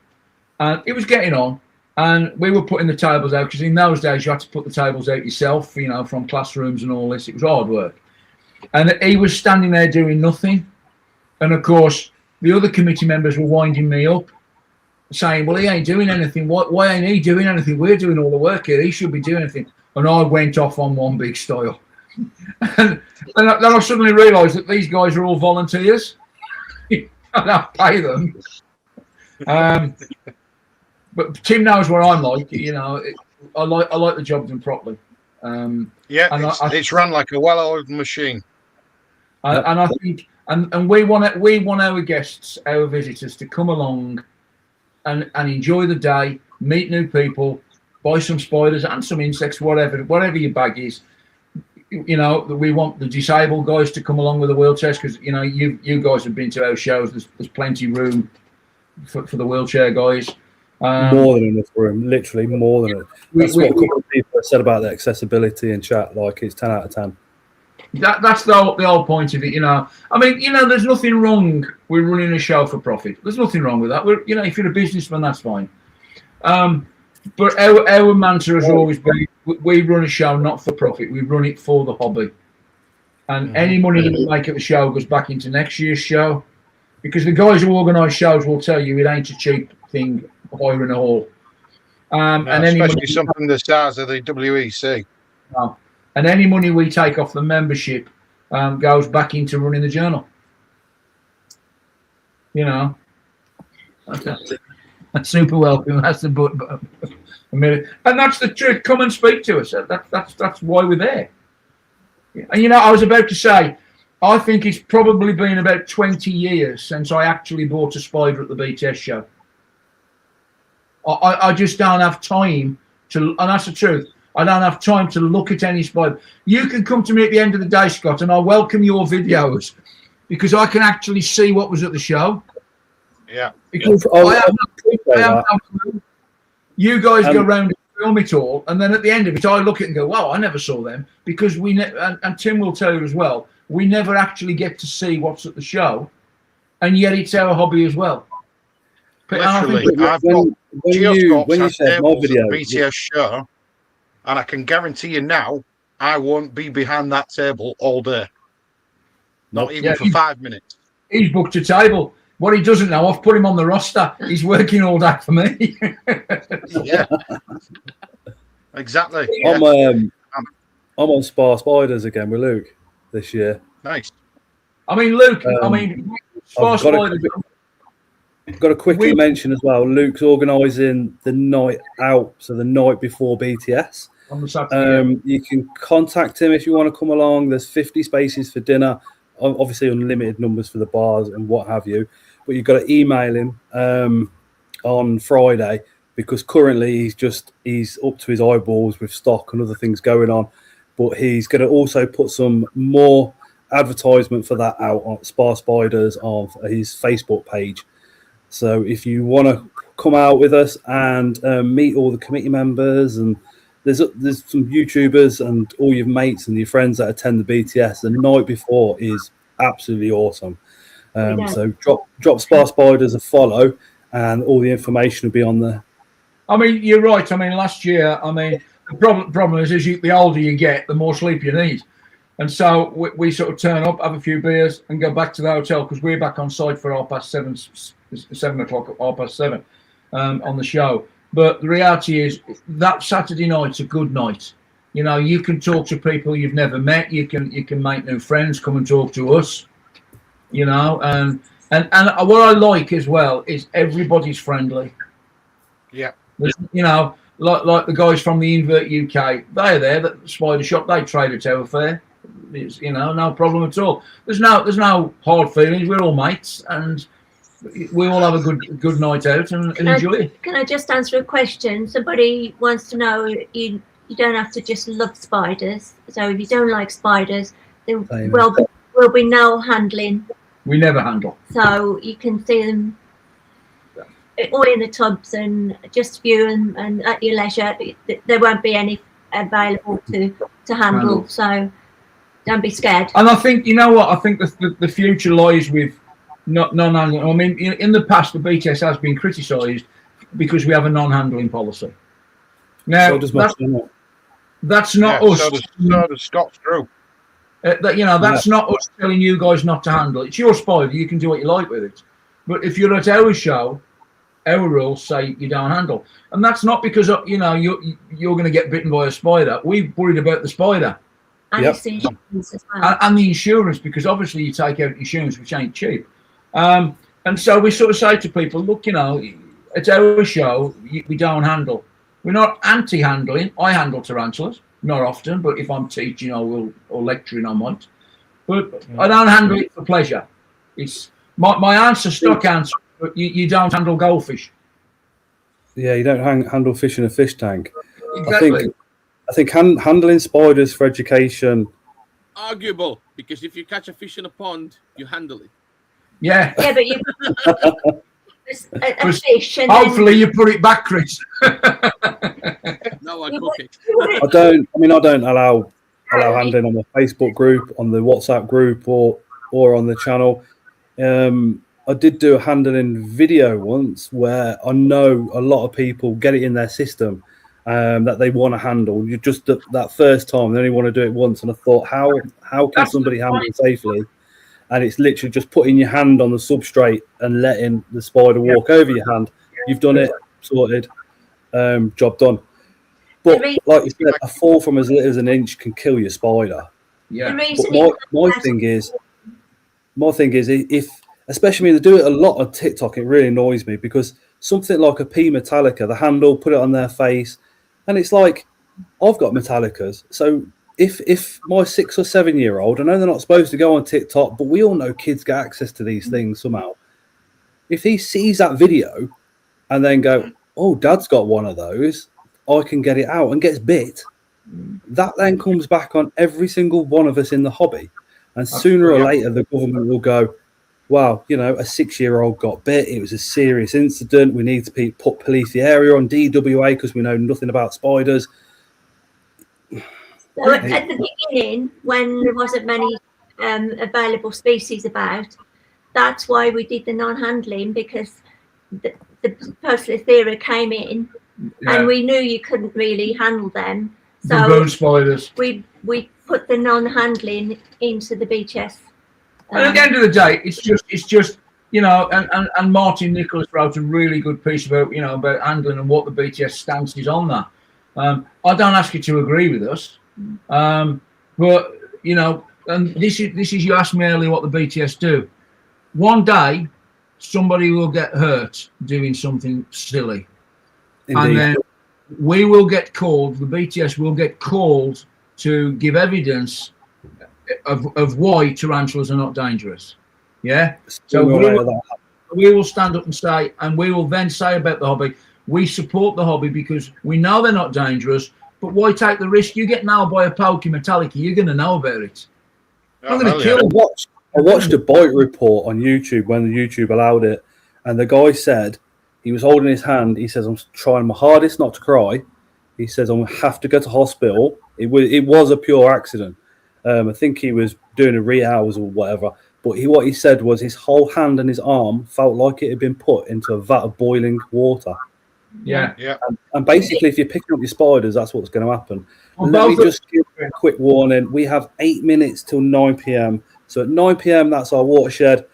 and it was getting on, and we were putting the tables out, because in those days you had to put the tables out yourself, you know, from classrooms and all this. It was hard work, and he was standing there doing nothing. And of course, the other committee members were winding me up, saying, "Well, he ain't doing anything. Why ain't he doing anything? We're doing all the work here. He should be doing anything." And I went off on one big style, and then I suddenly realised that these guys are all volunteers. I don't pay them. But Tim knows what I'm like. You know, I like the job done properly. It's run like a well-oiled machine. And I think, and we want our guests, our visitors, to come along and enjoy the day, meet new people, buy some spiders and some insects, whatever your bag is. You know, we want the disabled guys to come along with the wheelchairs, because you know you guys have been to our shows. There's plenty of room for the wheelchair guys. More than enough room, literally more than enough. That's what a couple of people have said about the accessibility in chat. Like, it's 10 out of 10. That's the whole point of it. You know, I mean, you know, there's nothing wrong with running a show for profit. There's nothing wrong with that. You know, if you're a businessman, that's fine. But our mantra has always been, we run a show not for profit. We run it for the hobby. And any money that we make at the show goes back into next year's show. Because the guys who organise shows will tell you it ain't a cheap thing, hiring a hall. And especially something the size of the WEC. No. And any money we take off the membership goes back into running the journal. You know. That's super welcome. That's the but. And that's the truth. Come and speak to us. That's why we're there. And you know, I was about to say, I think it's probably been about 20 years since I actually bought a spider at the BTS show. I just don't have time to, and that's the truth. I don't have time to look at any spider. You can come to me at the end of the day, Scott, and I welcome your videos, because I can actually see what was at the show. Yeah. Because I have no clue. You guys go around film it all, and then at the end of it, I look at it and go, "Wow, I never saw them," because and Tim will tell you as well. We never actually get to see what's at the show, and yet it's our hobby as well. Literally, I've got geoscopes and tables at the BTS show, and I can guarantee you now, I won't be behind that table all day. Not even for 5 minutes. He's booked a table. What he doesn't know, I've put him on the roster. He's working all day for me. Yeah, exactly. I'm on Spar Spiders again with Luke this year. Nice. I mean, Luke. Spar Spiders. I've got to quickly mention as well, Luke's organising the night out, so the night before BTS. On the Saturday. You can contact him if you want to come along. There's 50 spaces for dinner, obviously unlimited numbers for the bars and what have you. But you've got to email him on Friday, because currently he's up to his eyeballs with stock and other things going on. But he's going to also put some more advertisement for that out on Spar Spiders on his Facebook page. So if you want to come out with us and meet all the committee members, and there's some YouTubers and all your mates and your friends that attend the BTS, the night before is absolutely awesome. So drop Spar Spiders a follow, and all the information will be on there. I mean, you're right. I mean, last year, the problem is the older you get, the more sleep you need. And so we sort of turn up, have a few beers, and go back to the hotel, because we're back on site for 7 o'clock, 7:30 on the show. But the reality is that Saturday night's a good night. You know, you can talk to people you've never met. You can make new friends. Come and talk to us. You know, and what I like as well is everybody's friendly. Yeah. You know, like the guys from the Invert UK, they're there. The Spider Shop, they trade at our fair. It's, you know, no problem at all. There's no hard feelings. We're all mates, and we all have a good night out and enjoy it. Can I just answer a question? Somebody wants to know, you don't have to just love spiders. So if you don't like spiders, then will be no handling. We never handle. So you can see them all in the tubs and just view them, and at your leisure. There won't be any available to handle. So don't be scared. And I think, you know what, I think the future lies with non-handling. I mean, in the past, the BTS has been criticised because we have a non-handling policy. Now, that's not us. So does Scott's Drew. That's not us telling you guys not to handle it. It's your spider. You can do what you like with it. But if you're at our show, our rules say you don't handle. And that's not because, you're going to get bitten by a spider. We're worried about the spider. And the insurance as well. And the insurance, because obviously you take out insurance, which ain't cheap. And so we sort of say to people, look, it's our show, we don't handle. We're not anti-handling. I handle tarantulas, not often, but if I'm teaching or lecturing, I might. But I don't handle it for pleasure. It's my answer, stock answer, but you don't handle goldfish. Yeah, you don't handle fish in a fish tank. Exactly. I think handling spiders for education. Arguable, because if you catch a fish in a pond, you handle it. Yeah. Yeah, but you a fish, and hopefully you put it back, Chris. No, I cook it. I don't allow handling on the Facebook group, on the WhatsApp group, or on the channel. I did do a handling video once where I know a lot of people get it in their system that they want to handle. You just that first time they only want to do it once, and I thought, how can somebody handle it safely? And it's literally just putting your hand on the substrate and letting the spider walk over your hand. You've done it, sorted, job done. But like you said, a fall from as little as an inch can kill your spider. Yeah. But my thing is, if especially when they do it a lot on TikTok, it really annoys me, because something like a P Metallica, the handle, put it on their face, and it's like, I've got Metallicas, so if my 6 or 7 year old, I know they're not supposed to go on TikTok, but we all know kids get access to these things somehow. If he sees that video and then go, oh, Dad's got one of those, I can get it out, and gets bit, that then comes back on every single one of us in the hobby. And sooner or later, the government will go, well, you know, a 6-year-old got bit. It was a serious incident. We need to put police the area on DWA because we know nothing about spiders. So at the beginning, when there wasn't many available species about, that's why we did the non-handling, because the Postlethera came in, and we knew you couldn't really handle them. So the bone spiders. We put the non-handling into the BTS. And at the end of the day, it's just you know, and Martin Nicholas wrote a really good piece about, you know, about handling and what the BTS stance is on that. I don't ask you to agree with us, but you know, and this is you asked me earlier what the BTS do. One day, somebody will get hurt doing something silly. Indeed. And then we will get called, the BTS will get called to give evidence of why tarantulas are not dangerous. Yeah? So we will stand up and say, and we will then say about the hobby, we support the hobby because we know they're not dangerous, but why take the risk? You get nailed by a Pokey Metallica, you're going to know about it. I'm going to kill them. I watched a bite report on YouTube when the YouTube allowed it, and the guy said, he was holding his hand. He says, I'm trying my hardest not to cry. He says, I'm going to have to go to hospital. It was a pure accident. I think he was doing a rehouse or whatever. But what he said was his whole hand and his arm felt like it had been put into a vat of boiling water. Yeah. And basically, if you're picking up your spiders, that's what's going to happen. Let me just give a quick warning. We have 8 minutes till 9 p.m. So at 9 p.m., that's our watershed.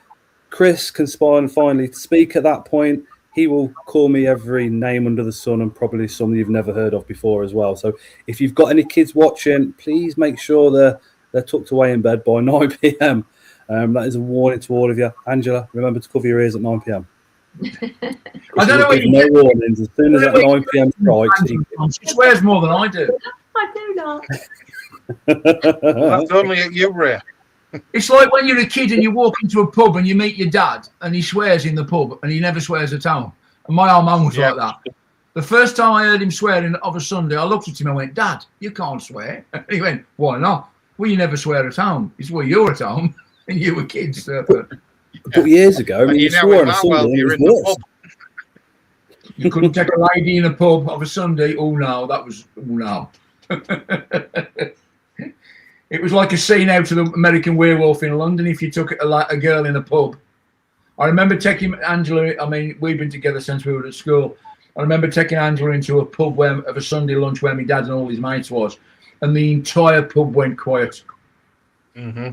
Chris can finally speak at that point. He will call me every name under the sun and probably some you've never heard of before as well. So if you've got any kids watching, please make sure they're tucked away in bed by 9 p.m. That is a warning to all of you. Angela, remember to cover your ears at 9 p.m. I don't know what no warnings. As soon as that 9 p.m. strikes, she swears more than I do. I do not. That's only at you, Ray. It's like when you're a kid and you walk into a pub and you meet your dad and he swears in the pub and he never swears at home. And my old man was like that. The first time I heard him swearing of a Sunday, I looked at him and went, Dad, you can't swear. And he went, why not? Well, you never swear at home. It's where you're at home and you were kids. But years ago, you swore on a Sunday. You're in the pub. You couldn't take a lady in a pub of a Sunday. Oh, no, that was, oh, no. It was like a scene out of the American Werewolf in London if you took a girl in a pub. I remember taking Angela, I mean, we've been together since we were at school. I remember taking Angela into a pub of a Sunday lunch where my dad and all his mates was, and the entire pub went quiet. Mm-hmm.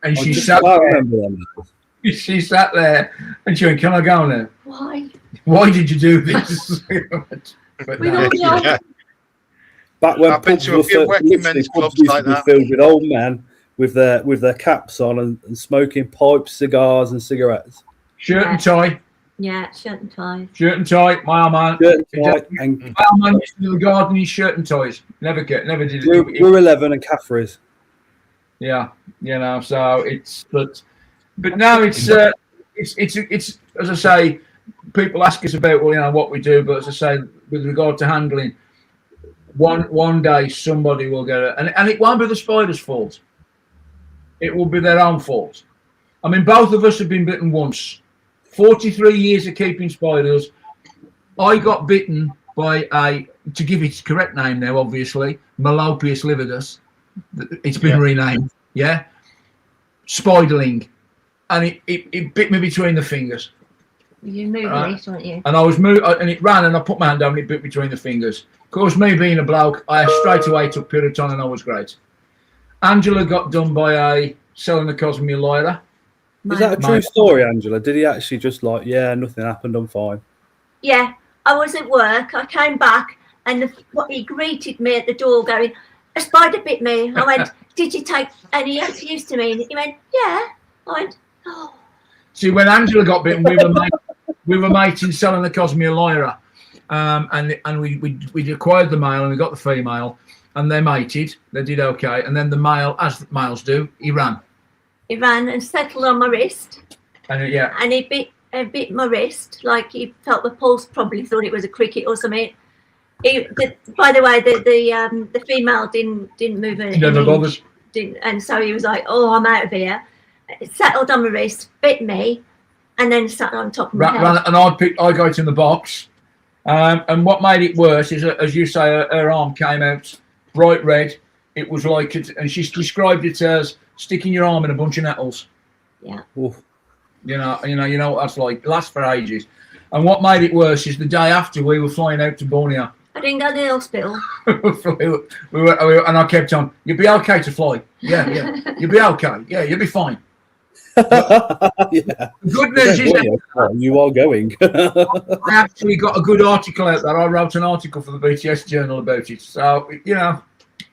And she sat there. She sat there and she went, can I go now? Why? Why did you do this? But Yeah. Back when I've been to a few working men's clubs like that, filled with old men with their caps on and smoking pipes, cigars, and cigarettes. Shirt and tie. Yeah, shirt and tie. Shirt and tie. My old man. Shirt and tie. And my old man used to do the garden in shirt and ties. Never did it. We're 11 and Caffrey's. Yeah, you know. So it's but now it's as I say, people ask us about what we do, but as I say, with regard to handling. One day somebody will get it, and it won't be the spider's fault. It will be their own fault. I mean, both of us have been bitten once. 43 years of keeping spiders. I got bitten by to give its correct name now, obviously, Melopius lividus. It's been renamed, spiderling, and it bit me between the fingers. You moved it, weren't you? And I was and it ran, and I put my hand down, and it bit between the fingers. Of course, me being a bloke, I straight away took Piriton, and I was great. Angela got done by a Selenocosmia lyra. Is that a true story, Angela? Did he actually just nothing happened, I'm fine? Yeah, I was at work. I came back, and he greeted me at the door going, a spider bit me. I went, did you take any antihistamine? He went, yeah. I went, oh. See, when Angela got bitten, we were mating Selenocosmia lyra. And we acquired the male and we got the female, and they mated. They did okay, and then the male, as males do, he ran. He ran and settled on my wrist. And and he bit my wrist, like he felt the pulse. Probably thought it was a cricket or something. By the way, the female didn't move an never bothered. And so he was like, "Oh, I'm out of here." It settled on my wrist, bit me, and then sat on top of my head. And I got it in the box. And what made it worse is, as you say, her arm came out bright red. It was like, and she described it as sticking your arm in a bunch of nettles. Yeah. Oof. You know what that's like. It lasts for ages. And what made it worse is the day after we were flying out to Borneo. I didn't go to the hospital. And I kept on. You'll be okay to fly. Yeah. You'll be okay. Yeah, you'll be fine. Yeah. The good news is that you are going. I actually got a good article out there. I wrote an article for the BTS journal about it. So,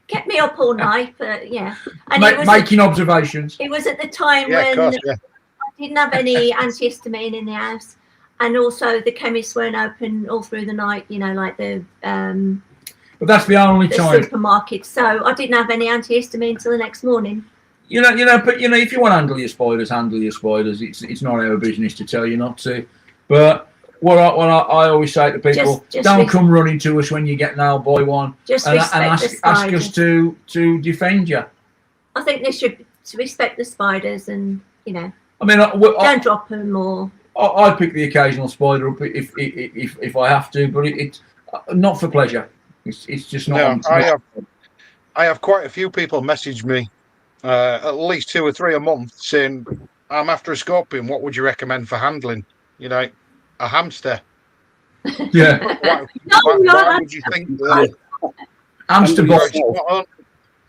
kept me up all night, but yeah. And making observations. It was at the time when I didn't have any antihistamine in the house. And also the chemists weren't open all through the night, like the but that's the only time. Supermarket. So I didn't have any antihistamine until the next morning. But if you want to handle your spiders, handle your spiders. It's not our business to tell you not to. But what I always say to people, don't come running to us when you get nailed by one. Just and ask us to defend you. I think they should respect the spiders, and don't drop them or. I pick the occasional spider up if I have to, but it's not for pleasure. It's just not. No, I have quite a few people message me, at least 2 or 3 a month, saying, "I'm after a scorpion. What would you recommend for handling? A hamster." Yeah. Why would you think that? Hamster box.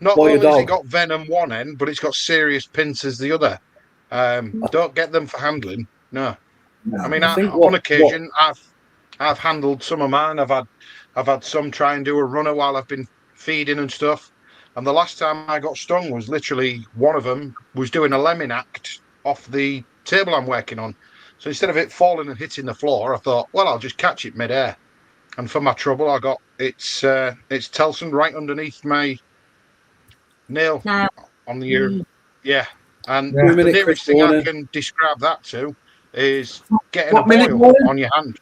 Not only has it got venom one end, but it's got serious pincers the other. Don't get them for handling. No. I mean, on occasion, I've handled some of mine. I've had some try and do a runner while I've been feeding and stuff. And the last time I got stung was literally one of them was doing a lemming act off the table I'm working on. So instead of it falling and hitting the floor, I thought, well, I'll just catch it midair. And for my trouble, I got it's Telson right underneath my nail on the ear. Yeah. And the nearest thing I can describe that to is getting a boil on your hand.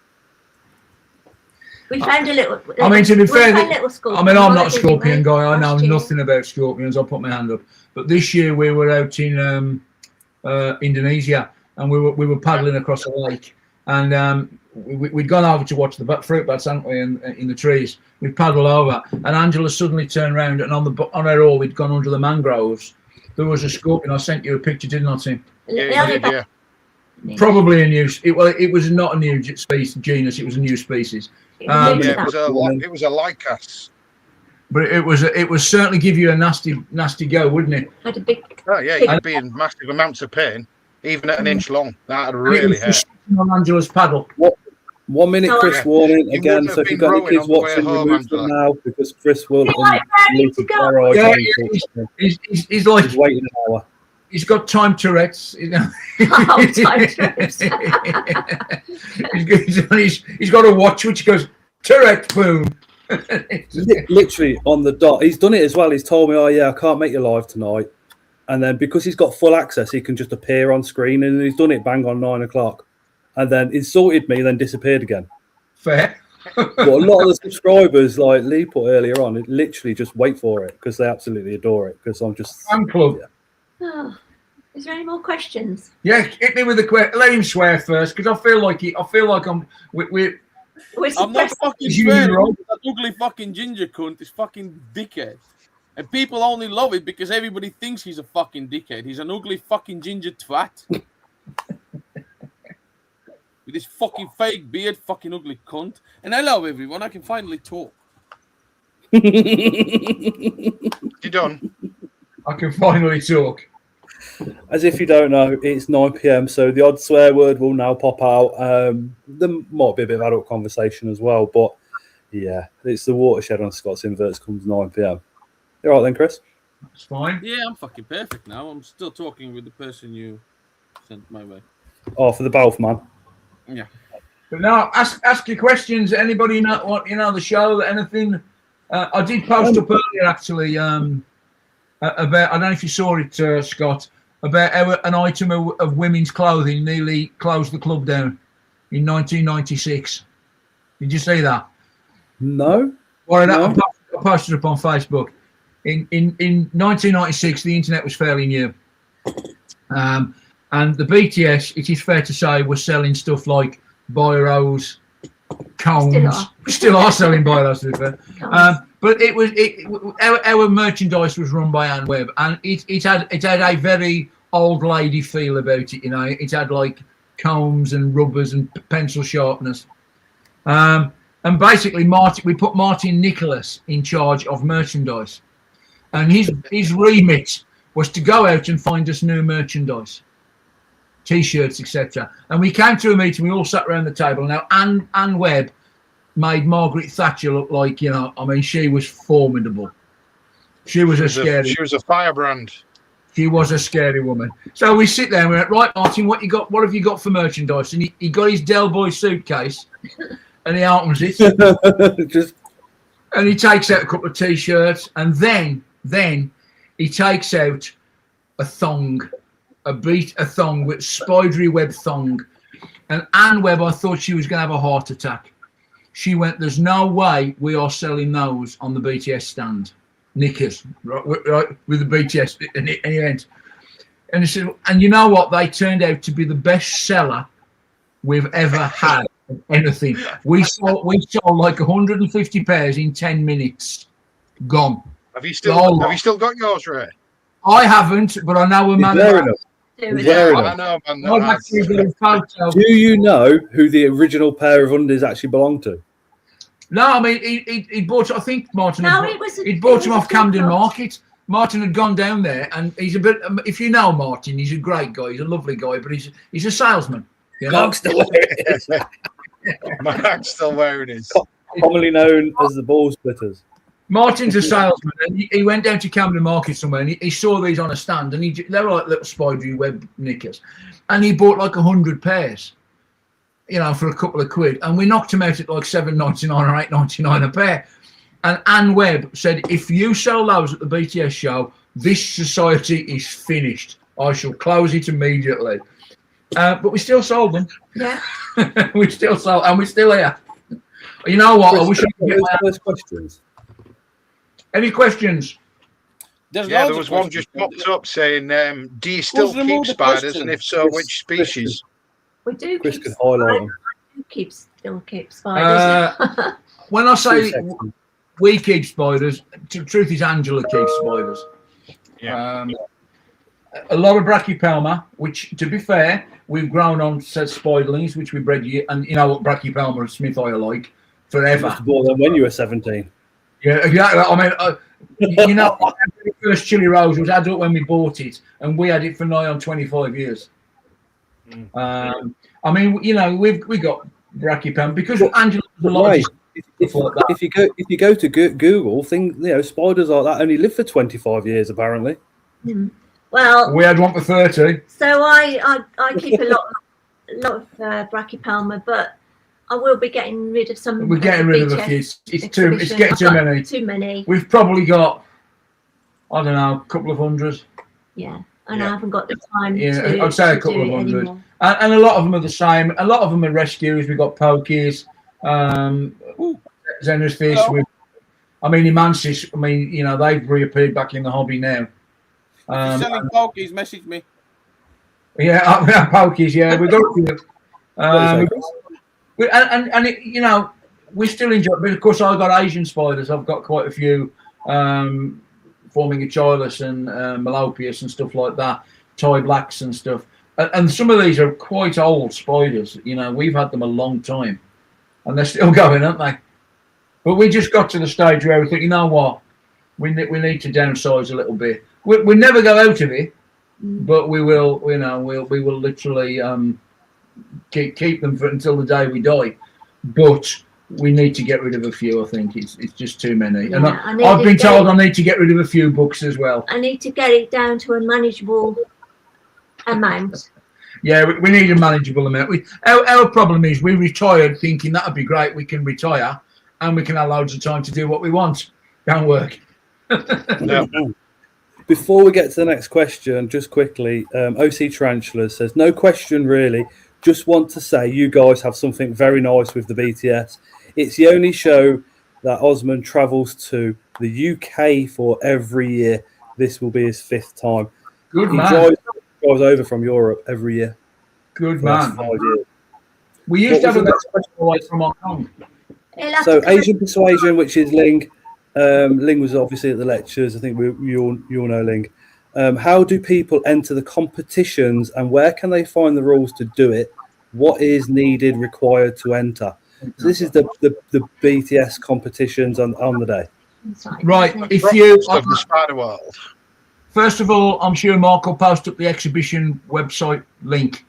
We found a little. I mean, to be fair, I'm not a scorpion guy. I know nothing about scorpions. I'll put my hand up. But this year we were out in Indonesia, and we were paddling across a lake, and we'd gone over to watch the fruit bats, hadn't we? In the trees, we paddled over, and Angela suddenly turned around, and on her oar, we'd gone under the mangroves. There was a scorpion. I sent you a picture, didn't I, Tim? Yeah. Probably a new. It was not a new genus. It was a new species. It was a lycas. But it was certainly give you a nasty go, wouldn't it? Had a big. Oh yeah, you'd be in massive amounts of pain, even at an inch long. That'd really hurt. On Angela's paddle. 1 minute, Chris. Warning again. So if you've got any kids watching, remove them now because Chris will. He's like waiting an hour. He's got time Tourette's. Time Tourette's. he's got a watch which goes Tourette, boom. Literally on the dot. He's done it as well. He's told me, "Oh yeah, I can't make you live tonight," and then because he's got full access, he can just appear on screen, and he's done it bang on 9 o'clock, and then insulted me, then disappeared again. Fair. But a lot of the subscribers, like Lee put earlier on, literally just wait for it because they absolutely adore it. Because I'm just fan club. Yeah. Oh, is there any more questions? Yeah, hit me with the question. Let him swear first, because I feel like I'm. I'm not fucking swearing. That ugly fucking ginger cunt is fucking dickhead, and people only love it because everybody thinks he's a fucking dickhead. He's an ugly fucking ginger twat with his fucking fake beard, fucking ugly cunt. And hello, everyone. I can finally talk. You done? I can finally talk. As if you don't know, it's 9 p.m, so the odd swear word will now pop out. There might be a bit of adult conversation as well, but yeah, it's the watershed on Scott's Inverts comes 9 p.m. You all right then, Chris? That's fine. Yeah, I'm fucking perfect now. I'm still talking with the person you sent my way. Oh, for the Balf man. Yeah. But now, ask your questions. Anybody know what the show? Anything? I did post up earlier actually. About, I don't know if you saw it, Scott, about how an item of women's clothing nearly closed the club down in 1996. Did you see that? No. Well, no. I posted it up on Facebook. In 1996, the internet was fairly new. And the BTS, it is fair to say, was selling stuff like biros, combs. Still are selling biros, to be fair. But our merchandise was run by Anne Webb, and it had a very old lady feel about it. You know, it had like combs and rubbers and pencil sharpeners. And basically, we put Martin Nicholas in charge of merchandise, and his remit was to go out and find us new merchandise, T-shirts, etc. And we came to a meeting. We all sat around the table. Now, Anne Webb made Margaret Thatcher look like, you know, I mean, she was formidable. She was a firebrand. She was a scary woman. So we sit there and we're like, right, Martin, what have you got for merchandise? And he got his Del Boy suitcase and he opens it. And he takes out a couple of T-shirts, and then he takes out a thong with spidery web thong. And Anne Webb, I thought she was going to have a heart attack. She went, there's no way we are selling those on the BTS stand. Knickers, right with the BTS. And he went, and he said, and you know what? They turned out to be the best seller we've ever had of anything. We sold like 150 pairs in 10 minutes. Gone. Have you still got yours, Ray? I haven't, but I know a man. Do you know who the original pair of undies actually belonged to? No, I mean he bought. I think Martin. He'd bought them off Camden Market. Martin had gone down there, and he's a bit. If you know Martin, he's a great guy. He's a lovely guy, but he's a salesman. You know? Mark's still wearing his. Mark's still wearing his. Commonly known as the ball splitters. Martin's a salesman, and he went down to Camden Market somewhere, and he saw these on a stand, and they were like little spidery web knickers, and he bought like 100 pairs, you know, for a couple of quid, and we knocked him out at like $7.99 or $8.99 a pair. And Anne Webb said, if you sell those at the BTS show, this society is finished. I shall close it immediately. But we still sold them. Yeah. We still sold, and we're still here. You know what? I wish I could get those questions. Any questions? There was one just popped up saying, do you still keep spiders, and if so, which species? We do. Chris could highlight them. Still keep spiders. When I say we keep spiders, the truth is Angela keeps spiders. Yeah. A lot of Brachypelma, which, to be fair, we've grown on said spiderlings, which we bred you, and you know what Brachypelma and Smith Oil like forever. You bought them when you were 17. Yeah, exactly. I mean, you know, the first chili rose was adult when we bought it, and we had it for nigh on 25 years. I mean, you know, we got Brachypelma because Angela was the largest. If you go to Google, things, you know, spiders like that only live for 25 years apparently. Well, we had one for 30. So I keep a lot of Brachypelma, but I will be getting rid of some. We're getting rid of a few. It's getting too many. Too many. We've probably got, I don't know, a couple of hundred. Yeah, and I haven't got the time. Yeah, I'd say a couple of hundred. And a lot of them are the same. A lot of them are rescues. We've got pokies, Xenos fish. I mean, Emansis. I mean, you know, they've reappeared back in the hobby now. Selling pokies, message me. Yeah, we have pokies. Yeah, we've got. And it, you know, we still enjoy. But of course, I've got Asian spiders. I've got quite a few, forming Achilles and Melopius and stuff like that. Thai blacks and stuff. And some of these are quite old spiders. You know, we've had them a long time, and they're still going, aren't they? But we just got to the stage where we think, you know what, we need to downsize a little bit. We never go out of it, but we will. You know, we will literally keep them until the day we die. But we need to get rid of a few. I think it's just too many. Yeah, and I've been told I need to get rid of a few books as well. I need to get it down to a manageable amount. Yeah, we need a manageable amount. Our problem is we retired thinking that'd be great. We can retire and we can have loads of time to do what we want. Don't work. No. Before we get to the next question, just quickly, OC Tarantula says, no question really. Just want to say you guys have something very nice with the BTS. It's the only show that Osman travels to the UK for every year. This will be his 5th time. Good man. drives over from Europe every year. Good man. 5 years. We used to have a away from Hong Kong. So Asian Persuasion, which is Ling. Ling was obviously at the lectures. I think you all know Ling. How do people enter the competitions, and where can they find the rules to do it? What is required to enter? So this is the BTS competitions on the day. Right. If you of the Spider World. First of all, I'm sure Mark will post up the exhibition website link.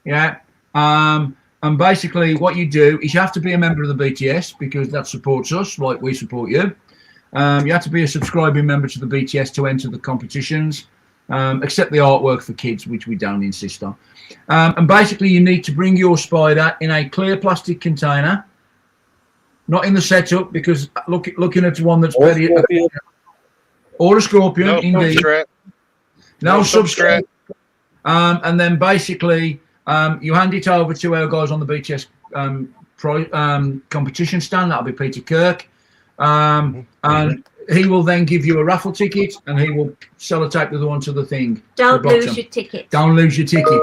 Yeah. And basically what you do is you have to be a member of the BTS because that supports us like we support you. You have to be a subscribing member to the BTS to enter the competitions, except the artwork for kids, which we don't insist on. And basically you need to bring your spider in a clear plastic container, not in the setup, because looking at one that's very... Or a scorpion, no indeed. Substrate. No substrate. And then basically you hand it over to our guys on the BTS competition stand. That'll be Peter Kirk. And he will then give you a raffle ticket, and he will sellotape the one to the thing. Don't lose your ticket. Don't lose your ticket.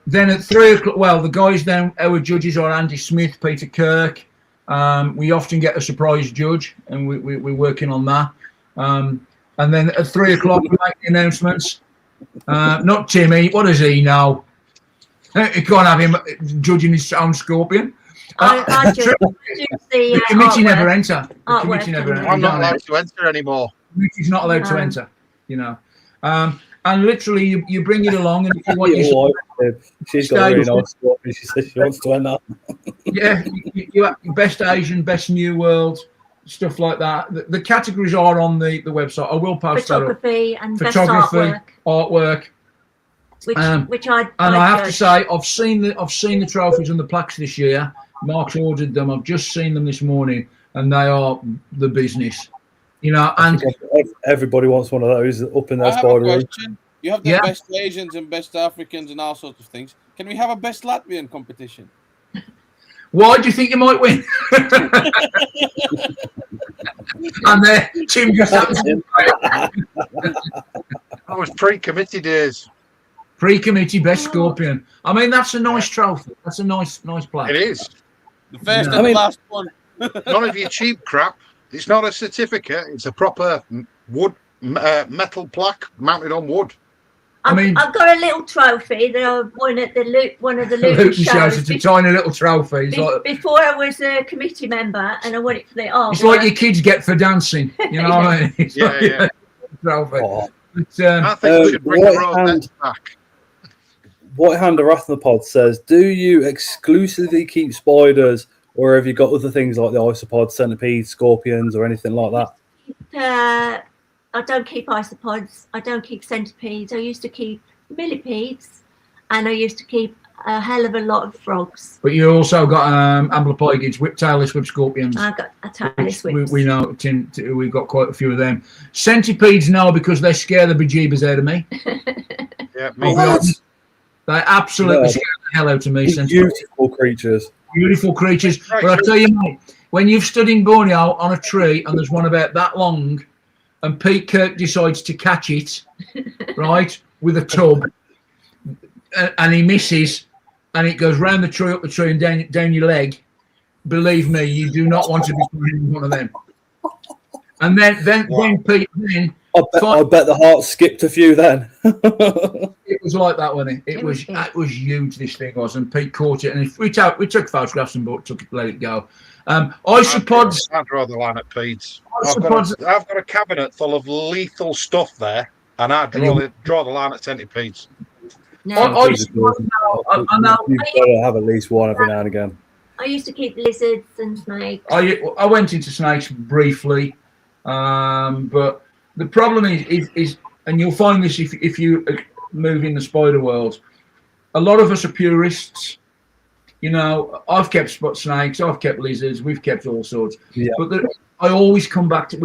Then at 3 o'clock, well, the guys then, our judges are Andy Smith, Peter Kirk. We often get a surprise judge, and we're working on that. And then at 3 o'clock, we make the announcements. Not Timmy. What does he know? You can't have him judging his own scorpion. I judge the committee never enter. The committee never enter. I'm not allowed to enter anymore. The committee's not allowed to enter, you know. And literally, you bring it along, and if you want she's got a really nice scorpion. She says she wants to enter. Yeah, you have best Asian, best New World, stuff like that. The categories are on the website. I will post photography that up. And photography, best artwork. Which I have to say, I've seen the trophies and the plaques this year. Mark's ordered them. I've just seen them this morning, and they are the business. You know, and everybody wants one of those up in their spider room. You have the best Asians and best Africans and all sorts of things. Can we have a best Latvian competition? Why do you think you might win? And there, Tim just happened. That was pre-committee days. Pre-committee best scorpion. I mean, that's a nice trophy. That's a nice plaque. It is. The first and the last one. None of your cheap crap. It's not a certificate. It's a proper wood metal plaque mounted on wood. I've got a little trophy that I won at one of the Luton shows. It's a tiny little trophy. Before I was a committee member, and I won it for the art. It's like your kids get for dancing. You know what I mean? It's yeah. Trophy. Oh. But, I think we should bring the road back. Whitehand Arachnopod says, do you exclusively keep spiders, or have you got other things like the isopods, centipedes, scorpions, or anything like that? I don't keep isopods. I don't keep centipedes. I used to keep millipedes, and I used to keep a hell of a lot of frogs. But you also got amblypoigids, whip-tailless whip scorpions. I got a tailless whips. We know, we've got quite a few of them. Centipedes, no, because they scare the bejeebers out of me. Yeah, me. They absolutely scare the hell out of me. Beautiful creatures. Beautiful creatures. But I tell you, mate, when you've stood in Borneo on a tree and there's one about that long, and Pete Kirk decides to catch it, right, with a tub, and he misses, and it goes round the tree, up the tree, and down your leg, believe me, you do not want to be in one of them. And then Pete, I bet the heart skipped a few then. It was like that, wasn't it? It was huge, this thing was, and Pete caught it, and we took photographs and let it go. Isopods. I'd draw the line at Pete's. I've got a cabinet full of lethal stuff there, and I'd draw the line at centipedes. No. You've got to have at least one every now and again. I used to keep lizards and snakes. I went into snakes briefly, but the problem is, and you'll find this if you move in the spider world, a lot of us are purists. You know, I've kept spot snakes, I've kept lizards, we've kept all sorts. Yeah. But we always come back to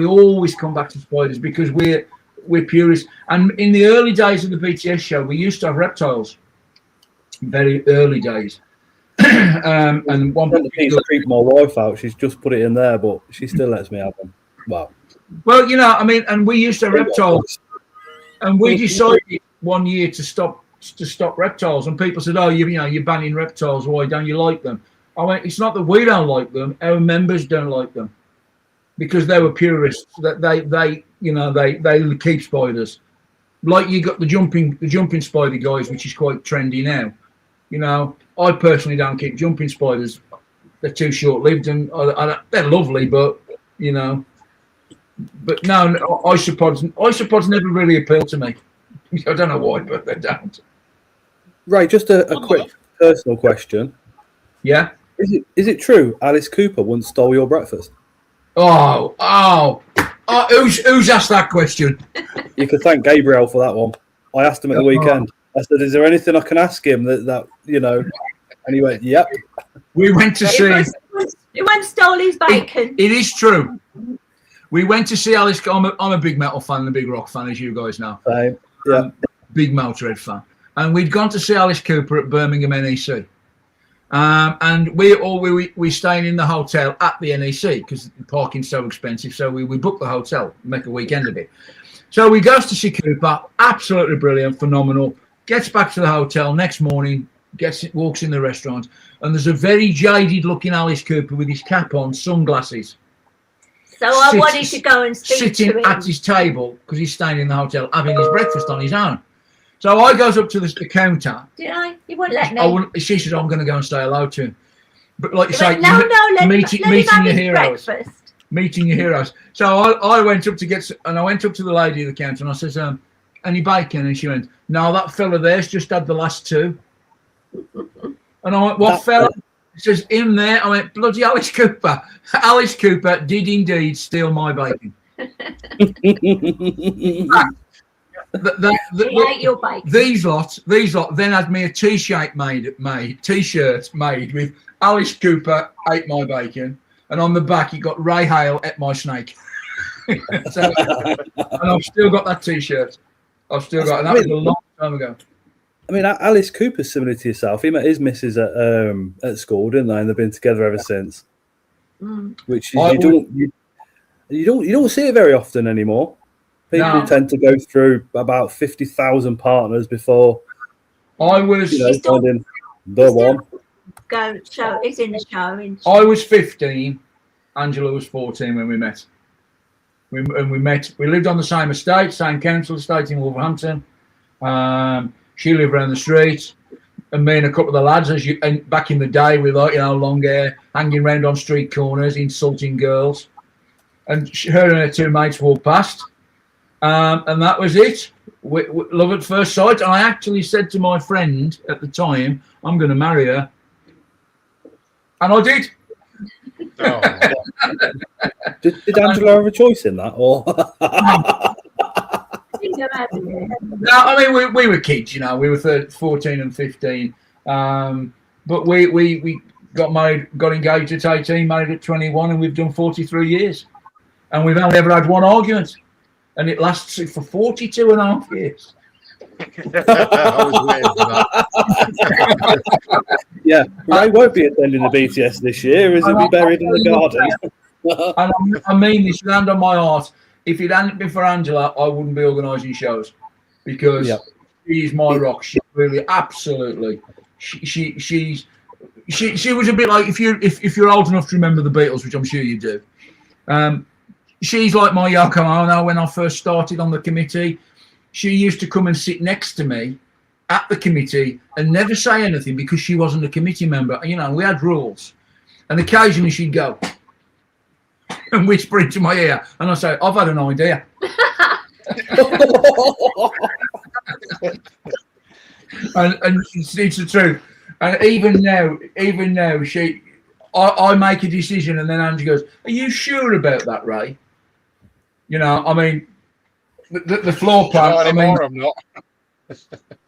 spiders because we're purists. And in the early days of the BTS show, we used to have reptiles. Very early days. And one to creep my wife out. She's just put it in there, but she still lets me have them. Wow. Well, you know, I mean, and we used to have reptiles, and we 1 year to stop reptiles, and people said, "Oh, you're banning reptiles. Why don't you like them?" I went, "It's not that we don't like them. Our members don't like them because they were purists. That they keep spiders. Like you got the jumping spider guys, which is quite trendy now. I personally don't keep jumping spiders. They're too short-lived, and they're lovely, but But no, isopods never really appealed to me. I don't know why, but they don't. Ray, just a quick personal question. Yeah? Is it true Alice Cooper once stole your breakfast? Oh, who's asked that question? You can thank Gabriel for that one. I asked him at the weekend. I said, "Is there anything I can ask him that And he went, "Yep." We went to see. He went and stole his bacon. It is true. We went to see Alice. I'm a big metal fan and a big rock fan, as you guys know. Same. Yeah. Big Motorhead fan. And we'd gone to see Alice Cooper at Birmingham NEC. And we staying in the hotel at the NEC because parking's so expensive. So we booked the hotel, make a weekend of it. So we goes to see Cooper, absolutely brilliant, phenomenal. Gets back to the hotel next morning, walks in the restaurant, and there's a very jaded-looking Alice Cooper with his cap on, sunglasses. So I wanted to go and speak to him. Sitting at his table, because he's staying in the hotel, having his breakfast on his own. So I goes up to the counter. Did I? You wouldn't let me. She says, "I'm going to go and say hello to him." But like you say, meeting your heroes. Meeting your heroes. So I went up to the lady at the counter and I says, "Any bacon?" And she went, "No, that fella there's just had the last two." And I went, "What fella?" She says, "In there." I went, "Bloody Alice Cooper." Alice Cooper did indeed steal my bacon. He ate your bacon. These lot then had me a t-shirt made with Alice Cooper ate my bacon, and on the back it got Ray Hale ate my snake. And I've still got that t-shirt. And that was a long time ago. I mean, Alice Cooper's similar to yourself. He met his missus at school, didn't they? And they've been together ever since. Which you don't see it very often anymore. People tend to go through about 50,000 partners before finding the one. It's in the show. I was 15. Angela was 14 when we met. We lived on the same estate, same council estate in Wolverhampton. She lived around the street, and me and a couple of the lads, and back in the day, with long hair, hanging around on street corners, insulting girls. And her and her two mates walked past, and that was it. Love at first sight. And I actually said to my friend at the time, "I'm going to marry her," and I did. Oh. Did Angela have a choice in that, or? No, I mean we were kids, we were 14 and 15, but we got married, got engaged at 18, married at 21, and we've done 43 years, and we've only ever had one argument, and it lasts for 42 and a half years. Yeah, Ray won't be attending the BTS this year, as he'll be buried in the garden. And I mean this, hand on my heart. If it hadn't been for Angela, I wouldn't be organising shows, because she is my rock. She really, absolutely, she was a bit like, if you're old enough to remember the Beatles, which I'm sure you do. She's like my Yoko Ono. When I first started on the committee, she used to come and sit next to me at the committee and never say anything because she wasn't a committee member. We had rules, and occasionally she'd go and whisper into my ear, and I say, "I've had an idea." and it's the truth. And even now, I make a decision, and then Angie goes, "Are you sure about that, Ray?" I mean, the floor plan. I'm not.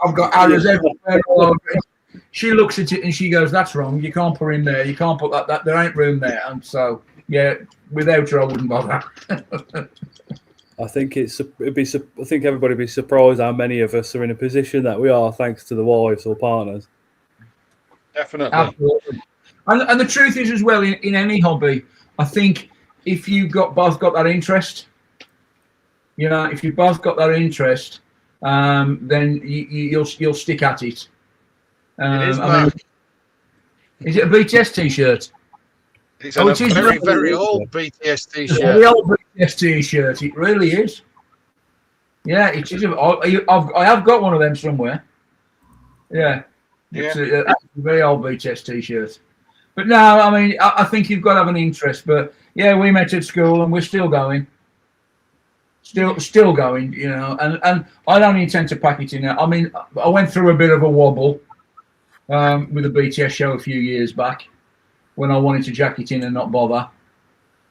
I've got arrows everywhere all over it. She looks at it and she goes, "That's wrong. You can't put in there. You can't put that. There ain't room there." And so, without her, I wouldn't bother. I think I think everybody would be surprised how many of us are in a position that we are, thanks to the wives or partners. Definitely. Absolutely. And the truth is, as well, in any hobby, I think if you've both got that interest, if you've both got that interest, then you'll stick at it. Is it a BTS t-shirt? It's a very, very old BTS t-shirt. Very old BTS t-shirt. It really is. Yeah, it is. I have got one of them somewhere. Yeah. It's a very old BTS t-shirt. But no, I mean, I think you've got to have an interest. But yeah, we met at school and we're still going. Still going, you know. And I don't intend to pack it in now. I mean, I went through a bit of a wobble with a BTS show a few years back when I wanted to jack it in and not bother.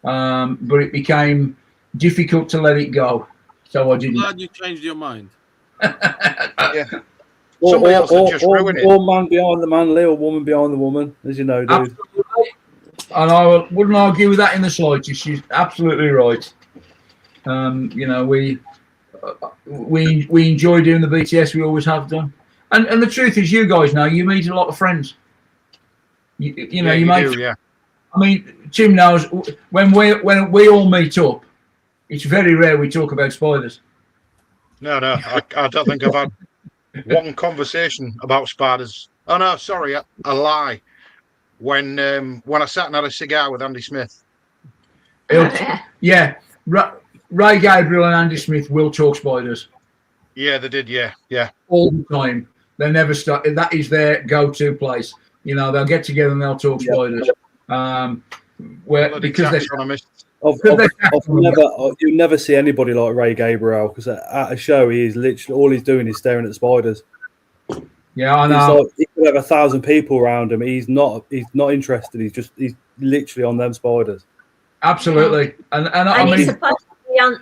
But it became difficult to let it go. So I didn't. I'm glad you changed your mind. Yeah. Or man behind the man, or woman behind the woman, as you know, dude. Absolutely. And I wouldn't argue with that in the slightest. She's absolutely right. You know, we enjoy doing the BTS. We always have done. And the truth is, you guys know you meet a lot of friends. You know, you make. Yeah. I mean, Tim knows when we all meet up. It's very rare we talk about spiders. No, I don't think I've had one conversation about spiders. Oh no, sorry, I lie. When I sat and had a cigar with Andy Smith. Yeah, Ray Gabriel and Andy Smith will talk spiders. Yeah, they did. Yeah. All the time. They never stop. That is their go-to place. You know, they'll get together and they'll talk spiders. You never see anybody like Ray Gabriel, because at a show he is literally all he's doing is staring at spiders. Yeah, I know. He could have 1,000 people around him. He's not interested. He's literally on them spiders. Absolutely, and I mean, he's supposed to be on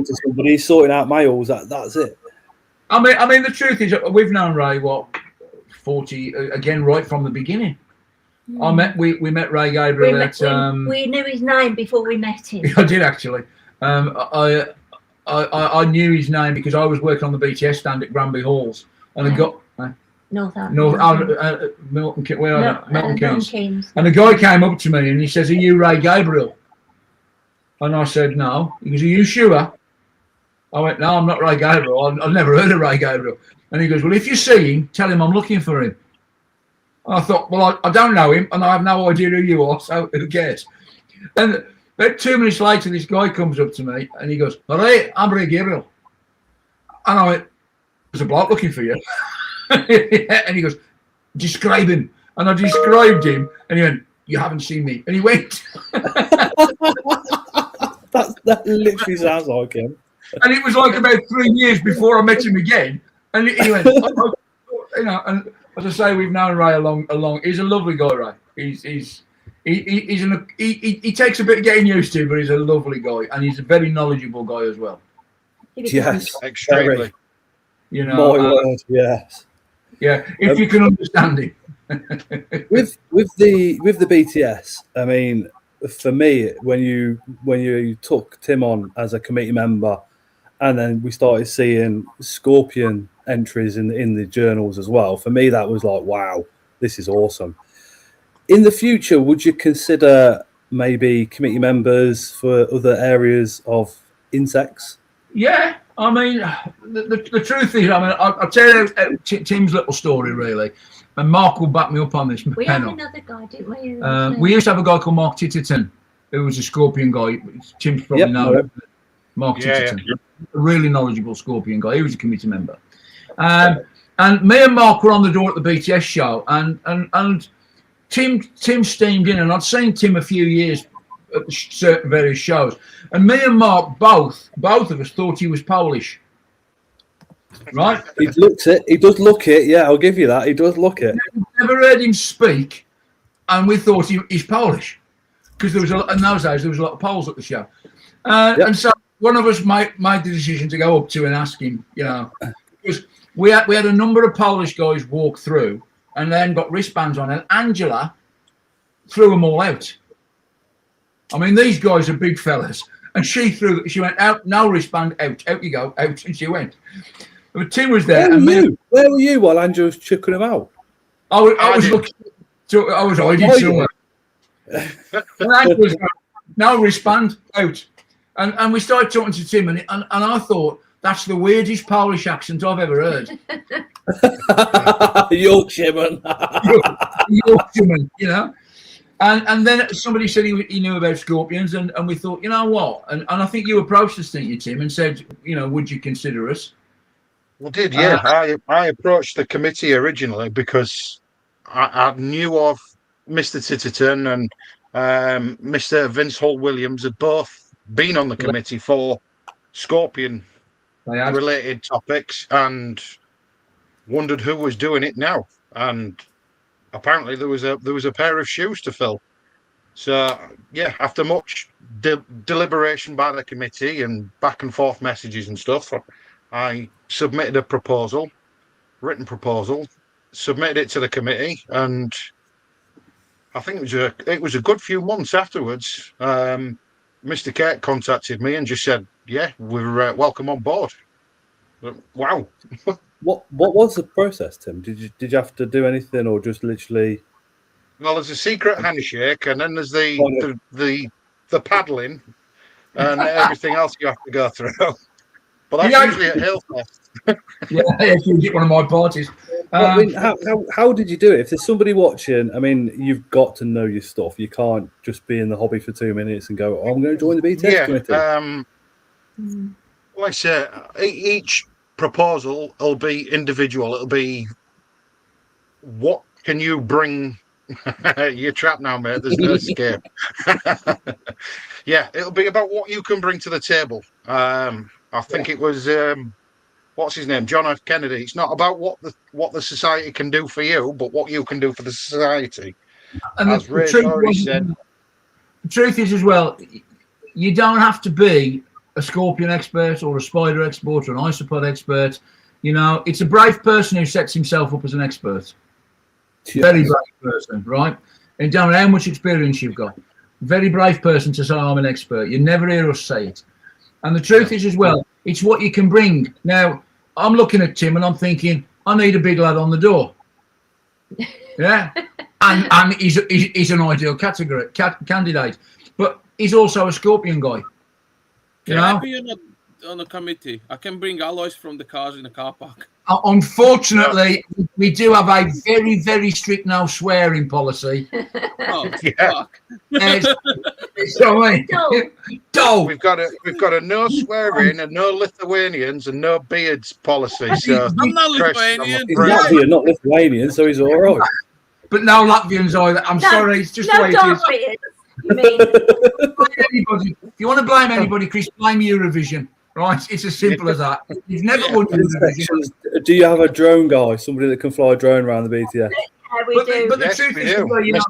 to somebody. He's sorting out mails. That's it. I mean, the truth is, we've known Ray 40 again right from the beginning. We met Ray Gabriel we knew his name before we met him. I did actually. I knew his name because I was working on the BTS stand at Granby Halls, and I got Milton Keynes. And a guy came up to me and he says, "Are you Ray Gabriel?" And I said, "No." He goes, "Are you sure?" I went, "No, I'm not Ray Gabriel. I've never heard of Ray Gabriel." And he goes, "Well, if you see him, tell him I'm looking for him." And I thought, well, I don't know him, and I have no idea who you are, so who cares? And about 2 minutes later, this guy comes up to me, and he goes, "Ray, I'm Ray Gabriel." And I went, "There's a bloke looking for you." And he goes, "Describe him." And I described him, and he went, "You haven't seen me." And he went. That literally sounds like him. And it was like about 3 years before I met him again. And he went, "Oh," you know, and as I say, we've known Ray along. He's a lovely guy, Ray. He takes a bit of getting used to, but he's a lovely guy, and he's a very knowledgeable guy as well. Yes, extremely. You know, my word, yes. Yeah, if you can understand him. with the BTS, I mean, for me, when you took Tim on as a committee member, and then we started seeing Scorpion entries in the journals as well, for me that was like, wow, this is awesome. In the future, would you consider maybe committee members for other areas of insects? Yeah, I mean, the truth is, I mean, I'll tell you Tim's little story, really, and Mark will back me up on this. We had another guy, didn't we? We used to have a guy called Mark Titterton, who was a Scorpion guy. Tim's probably know Mark Titterton. Yeah. A really knowledgeable Scorpion guy. He was a committee member. And me and Mark were on the door at the BTS show, and Tim steamed in, and I'd seen Tim a few years at certain various shows, and me and Mark both of us thought he was Polish, right? He does look it. Yeah, I'll give you that. He does look it. Never heard him speak, and we thought he's Polish because in those days there was a lot of Poles at the show, and so one of us made the decision to go up to and ask him, you know, because we had a number of Polish guys walk through and then got wristbands on, and Angela threw them all out. I mean, these guys are big fellas, and she went out, no wristband, out you go, out, and she went. But Tim was there. Where were you while Angela was chucking them out? I was looking. I was hiding somewhere. And Angela was no wristband, out. And we started talking to Tim, and I thought That's the weirdest Polish accent I've ever heard. Yorkshireman. Yorkshireman, you know. And then somebody said he knew about scorpions, and we thought, you know what? And I think you approached us, didn't you, Tim, and said, you know, would you consider us? Well, did, yeah. I approached the committee originally because I knew of Mr. Titterton and Mr. Vince Hull-Williams had both been on the committee for scorpion-related topics and wondered who was doing it now. And apparently there was a pair of shoes to fill. So yeah, after much deliberation by the committee and back and forth messages and stuff, I submitted a written proposal, submitted it to the committee, and I think it was a good few months afterwards. Mr. Kate contacted me and just said, "Yeah, we're welcome on board." Wow. What was the process, Tim? Did you have to do anything, or just literally? Well, there's a secret handshake, and then there's the paddling, and everything else you have to go through. But that's usually at Halefest. Yeah, it's usually one of my parties. I mean, how did you do it? If there's somebody watching, I mean, you've got to know your stuff. You can't just be in the hobby for 2 minutes and go, "Oh, I'm going to join the BTS committee." Like I say, each proposal will be individual. It'll be, what can you bring? You're trapped now, mate. There's no escape. Yeah, it'll be about what you can bring to the table. I think it was what's his name, John F. Kennedy. It's not about what the society can do for you, but what you can do for the society. And as Ray already said. The truth is as well, you don't have to be a scorpion expert or a spider expert or an isopod expert. You know, it's a brave person who sets himself up as an expert. Yes. Very brave person, right? And don't know how much experience you've got. Very brave person to say, I'm an expert. You never hear us say it. And the truth is as well, it's what you can bring. Now, I'm looking at Tim and I'm thinking, I need a big lad on the door. Yeah. and he's an ideal candidate. But he's also a scorpion guy. Can I be on a committee? I can bring alloys from the cars in the car park. Unfortunately, we do have a very, very strict no swearing policy. Oh, yeah. So, we've got a no swearing and no Lithuanians and no beards policy. So I'm not Lithuanian. He's Latvian, not Lithuanian, so he's all right. But no Latvians either. I'm sorry, it's just the way it is. You mean? If you want to blame anybody, Chris, blame Eurovision. Right, it's as simple as that. You've never won Eurovision. Do you have a drone guy, somebody that can fly a drone around the BTS? Yeah, we do. But the truth is, you know,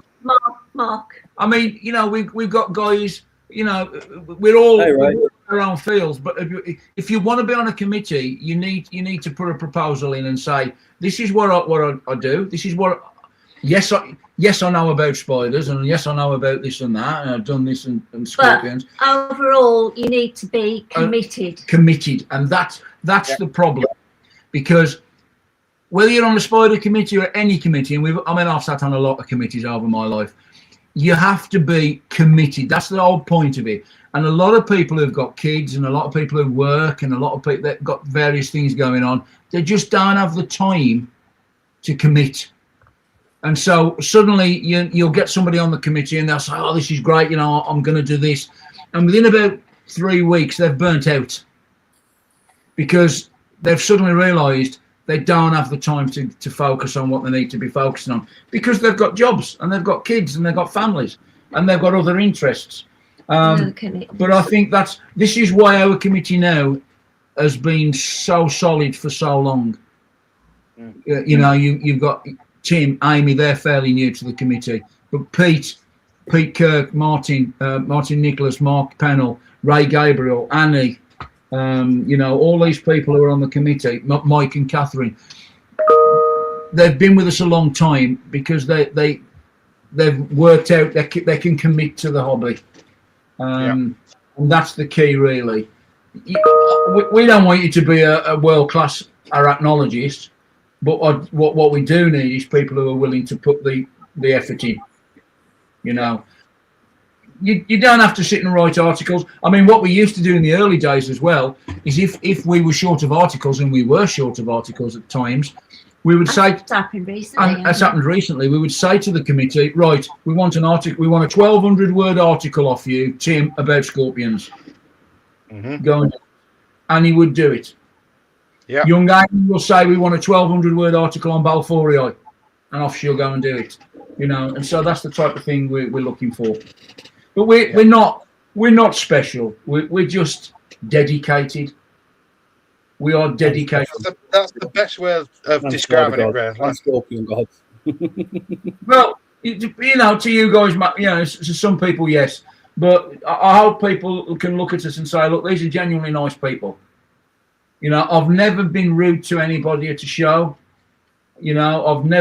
Mark. I mean, you know, we've got guys. You know, we're all our own fields. But if you want to be on a committee, you need to put a proposal in and say, this is what I do. This is what. Yes, I know about spiders, and yes, I know about this and that, and I've done this and scorpions. But overall, you need to be committed. And that's the problem, because whether you're on a spider committee or any committee, and I've sat on a lot of committees over my life, you have to be committed. That's the whole point of it. And a lot of people who've got kids, and a lot of people who work, and a lot of people that got various things going on, they just don't have the time to commit. And so suddenly you'll get somebody on the committee and they'll say, oh, this is great, you know, I'm going to do this. And within about 3 weeks, they've burnt out because they've suddenly realised they don't have the time to focus on what they need to be focusing on, because they've got jobs and they've got kids and they've got families and they've got other interests. But I think this is why our committee now has been so solid for so long. You know, you've got Tim, Amy, they're fairly new to the committee, but Pete Kirk, Martin Nicholas, Mark Pennell, Ray Gabriel, Annie, you know, all these people who are on the committee, Mike and Catherine, they've been with us a long time because they've worked out they can commit to the hobby, and that's the key, really. We don't want you to be a world-class arachnologist. But what we do need is people who are willing to put the effort in. You know, you don't have to sit and write articles. I mean, what we used to do in the early days as well is if we were short of articles, and we were short of articles at times, we would say, that's happened recently. And that's happened recently. We would say to the committee, right, we want an article. We want a 1,200 word article off you, Tim, about scorpions. Go and he would do it. Yeah. Young Amy will say, we want a 1,200 word article on Balfouri, and off she'll go and do it. You know, and so that's the type of thing we're looking for. But we're not special. We're just dedicated. We are dedicated. That's the best way of describing it, Ray. Like, scorpion gods. Well, you know, to you guys, you know, to some people, yes. But I hope people can look at us and say, look, these are genuinely nice people. You know, I've never been rude to anybody at a show. You know, we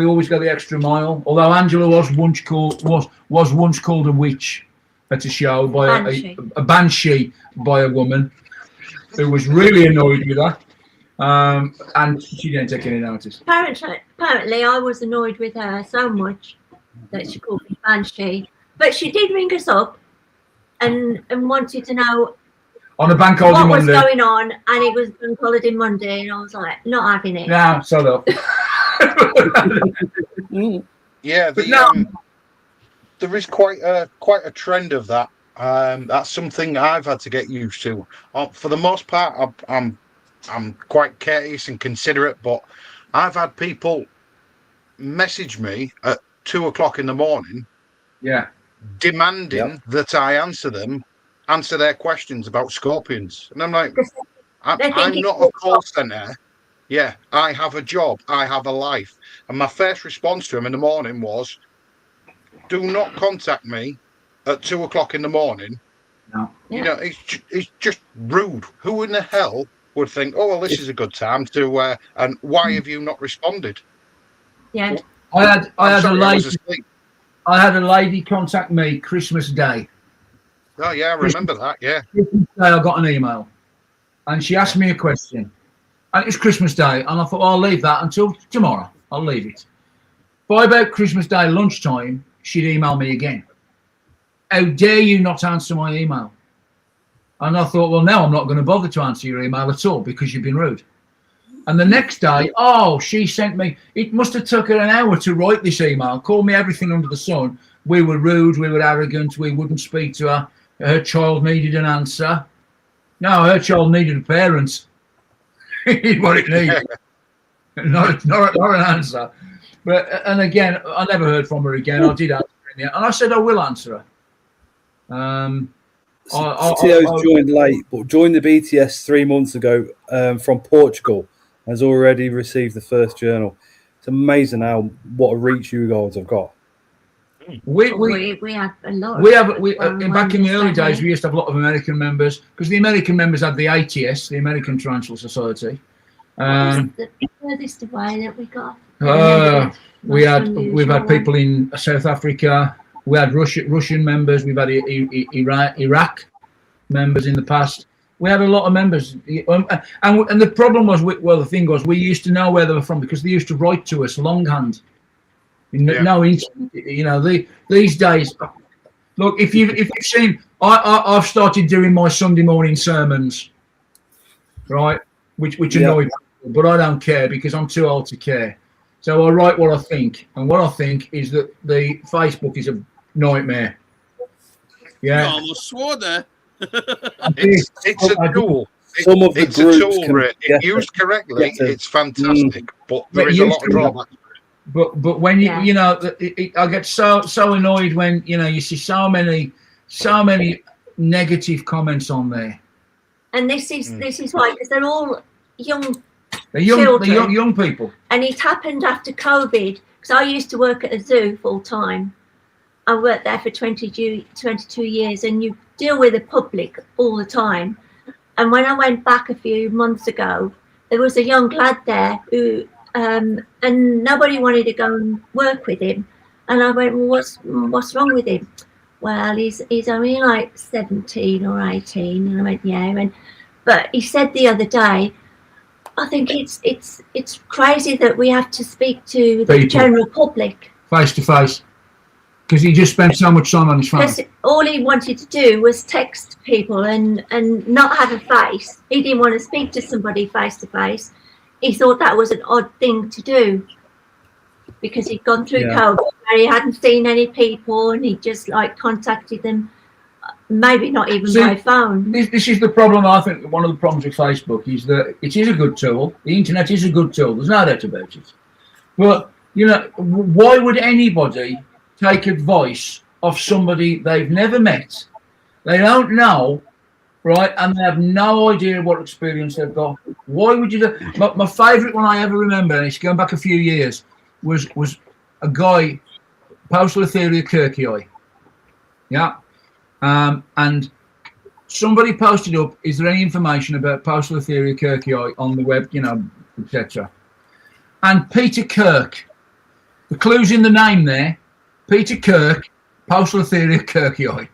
always go the extra mile. Although Angela was once called a witch at a show by a banshee by a woman who was really annoyed with her. And she didn't take any notice. Apparently, I was annoyed with her so much that she called me banshee. But she did ring us up and wanted to know on a bank holiday what was Monday. going on, and it was bank holiday Monday, and I was like, not having it. No, shut up. Yeah, there is quite a trend of that. That's something I've had to get used to. For the most part, I'm quite courteous and considerate, but I've had people message me at 2 o'clock in the morning, demanding that I answer their questions about scorpions, and I'm like, I'm not a call center. Yeah, I have a job, I have a life, and my first response to him in the morning was, "Do not contact me at 2 o'clock in the morning." No. You know, it's just rude. Who in the hell would think, "Oh, well, this is a good time to," and why have you not responded? Yeah, I had a lady contact me Christmas Day. Oh yeah, I remember that. Yeah. Christmas Day, I got an email, and she asked me a question, and it's Christmas Day, and I thought, well, I'll leave that until tomorrow. I'll leave it. By about Christmas Day lunchtime, she'd email me again. How dare you not answer my email? And I thought, well, now I'm not going to bother to answer your email at all because you've been rude. And the next day, she sent me, it must have took her an hour to write this email, called me everything under the sun. We were rude, we were arrogant, we wouldn't speak to her. Her child needed an answer. No, her child needed a parent. What it needed. not an answer. But, and again, I never heard from her again. I did answer her in the end. And I said I will answer her. Tio's joined late, but joined the BTS 3 months ago from Portugal. Has already received the first journal. It's amazing what a reach you guys have got. We have a lot. Back in the early days, we used to have a lot of American members because the American members had the ATS, the American Tarantula Society. The furthest away that we got. We've had people in South Africa. We had Russian members. We've had Iraq members in the past. We had a lot of members, and the problem was, the thing was, we used to know where they were from because they used to write to us longhand. No, you know, these days. Look, if you've seen, I've started doing my Sunday morning sermons, right? Which annoy people, but I don't care because I'm too old to care. So I write what I think, and what I think is that the Facebook is a nightmare. Yeah, I almost swore there. It's a tool. It's a tool, Ray. If used correctly, it's fantastic. But there is a lot of drawbacks. But when you know, I get so annoyed when you see so many negative comments on there. And this is why, because they're all young. They're young people. And it happened after COVID, because I used to work at a zoo full time. I worked there for 22 years, and you deal with the public all the time. And when I went back a few months ago, there was a young lad there who, and nobody wanted to go and work with him. And I went, well, what's wrong with him? Well, he's only like 17 or 18. And I went, yeah. But he said the other day, I think it's crazy that we have to speak to the general public face to face. Because he just spent so much time on his phone. All he wanted to do was text people and not have a face. He didn't want to speak to somebody face to face. He thought that was an odd thing to do because he'd gone through COVID where he hadn't seen any people and he just like contacted them, maybe not even by phone. This is the problem. I think one of the problems with Facebook is that it is a good tool. The internet is a good tool. There's no doubt about it. But, you know, why would anybody take advice of somebody they've never met, they don't know, right, and they have no idea what experience they've got? Why would you do? My favourite one I ever remember, and it's going back a few years, was a guy, Postal Theory of Kirkey. Yeah, and somebody posted up, is there any information about Postal Theory of Kirkey on the web, you know, etc. And Peter Kirk, the clue's in the name there. Peter Kirk, Postal Theory of Kirkey, who had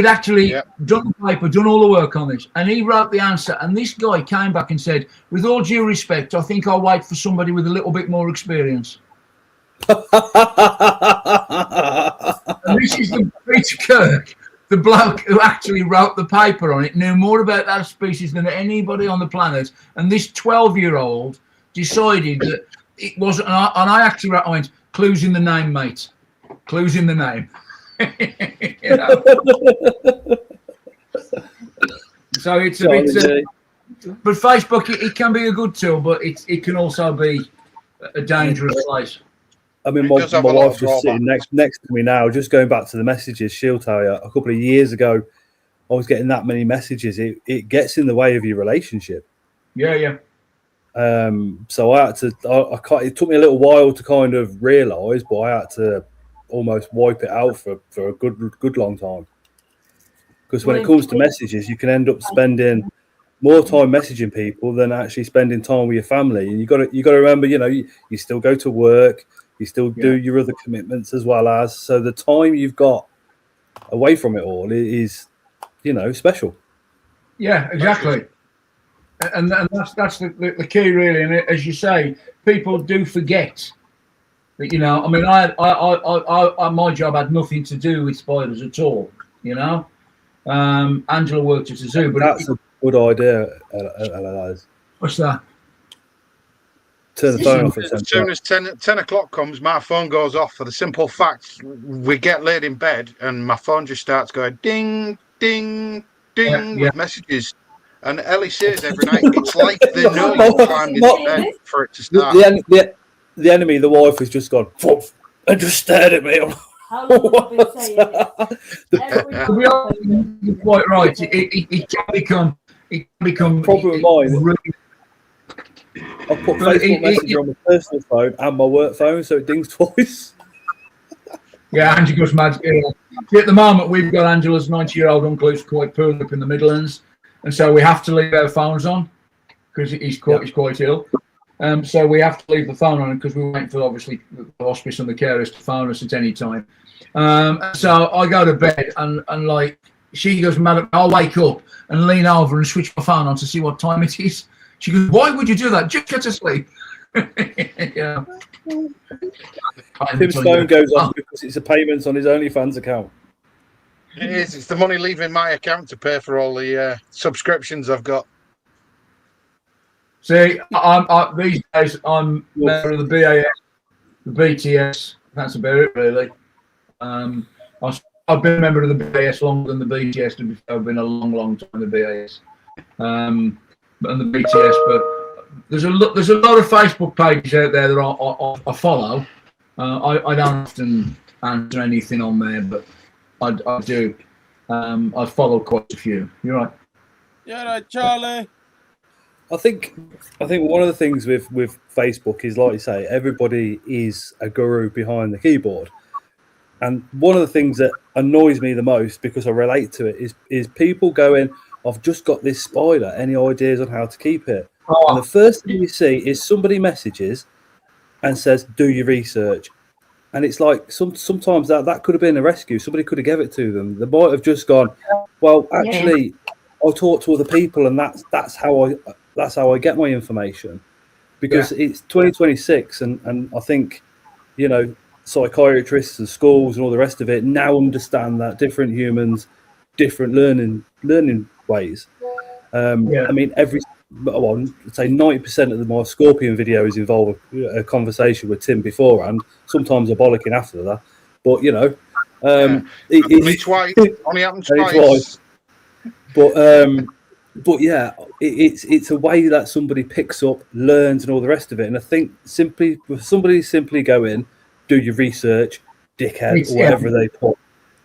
actually done the paper, done all the work on this, and he wrote the answer. And this guy came back and said, with all due respect, I think I'll wait for somebody with a little bit more experience. And this is the Peter Kirk, the bloke who actually wrote the paper on it, knew more about that species than anybody on the planet. And this 12-year-old decided that it wasn't, and I actually went, clues in the name, mate. Clues in the name. You know? So it's a bit. But Facebook, it can be a good tool, but it can also be a dangerous place. I mean, my wife's just sitting next to me now, just going back to the messages. She'll tell you, a couple of years ago, I was getting that many messages. It gets in the way of your relationship. Yeah. So I had to. It took me a little while to kind of realise, but I had to almost wipe it out for a good long time. Because when it comes to messages, you can end up spending more time messaging people than actually spending time with your family. And you got to remember, you know, you still go to work, you still do your other commitments as well as. So the time you've got away from it all is, you know, special. Yeah, exactly. And that's the key, really. And as you say, people do forget that, you know. I mean, I my job had nothing to do with spiders at all. You know, Angela worked at a zoo, but that's a good idea. What's that? Turn the phone off. As soon as 10 o'clock comes, my phone goes off for the simple fact we get laid in bed and my phone just starts going ding, ding, ding with messages. And Ellie says every night, it's like they know you're climbing into bed for it to start. The enemy, the wife, has just gone and just stared at me. How long have I been saying it? You're quite right. It can become. Problem of mine. I put Facebook Messenger on my personal phone and my work phone, so it dings twice. Yeah, Angie goes mad. Yeah. At the moment, we've got Angela's 90-year-old uncle who's quite poor up in the Midlands. And so we have to leave our phones on because he's quite ill. So we have to leave the phone on because we're waiting for, obviously, the hospice and the carers to phone us at any time. So I go to bed and like, she goes mad at me. I'll wake up and lean over and switch my phone on to see what time it is. She goes, why would you do that? Just get to sleep. Yeah. Tim's phone goes off because it's a payment on his OnlyFans account. It is. It's the money leaving my account to pay for all the subscriptions I've got. See, these days I'm member of the BAS, the BTS. That's about it, really. I've been a member of the BAS longer than the BTS. To be fair, I've been a long time in the BAS, and the BTS. But there's a lot of Facebook pages out there that I follow. I don't often answer anything on there, but I do. I follow quite a few. You're right. Yeah, right, Charlie. I think one of the things with Facebook is, like you say, everybody is a guru behind the keyboard. And one of the things that annoys me the most, because I relate to it, is people going, I've just got this spider. Any ideas on how to keep it? Oh. And the first thing you see is somebody messages and says, do your research. And it's like sometimes that could have been a rescue. Somebody could have given it to them. They might have just gone, well, actually, I talk to other people, and that's how I get my information. Because it's 2026, and I think, you know, psychiatrists and schools and all the rest of it now understand that different humans, different learning ways. I mean, I'd say 90% of my Scorpion videos involve a conversation with Tim beforehand. Sometimes a bollocking after that, but you know, only twice. Only happened twice. But yeah, it's a way that somebody picks up, learns, and all the rest of it. And I think somebody simply go in, do your research, dickhead, or whatever they put.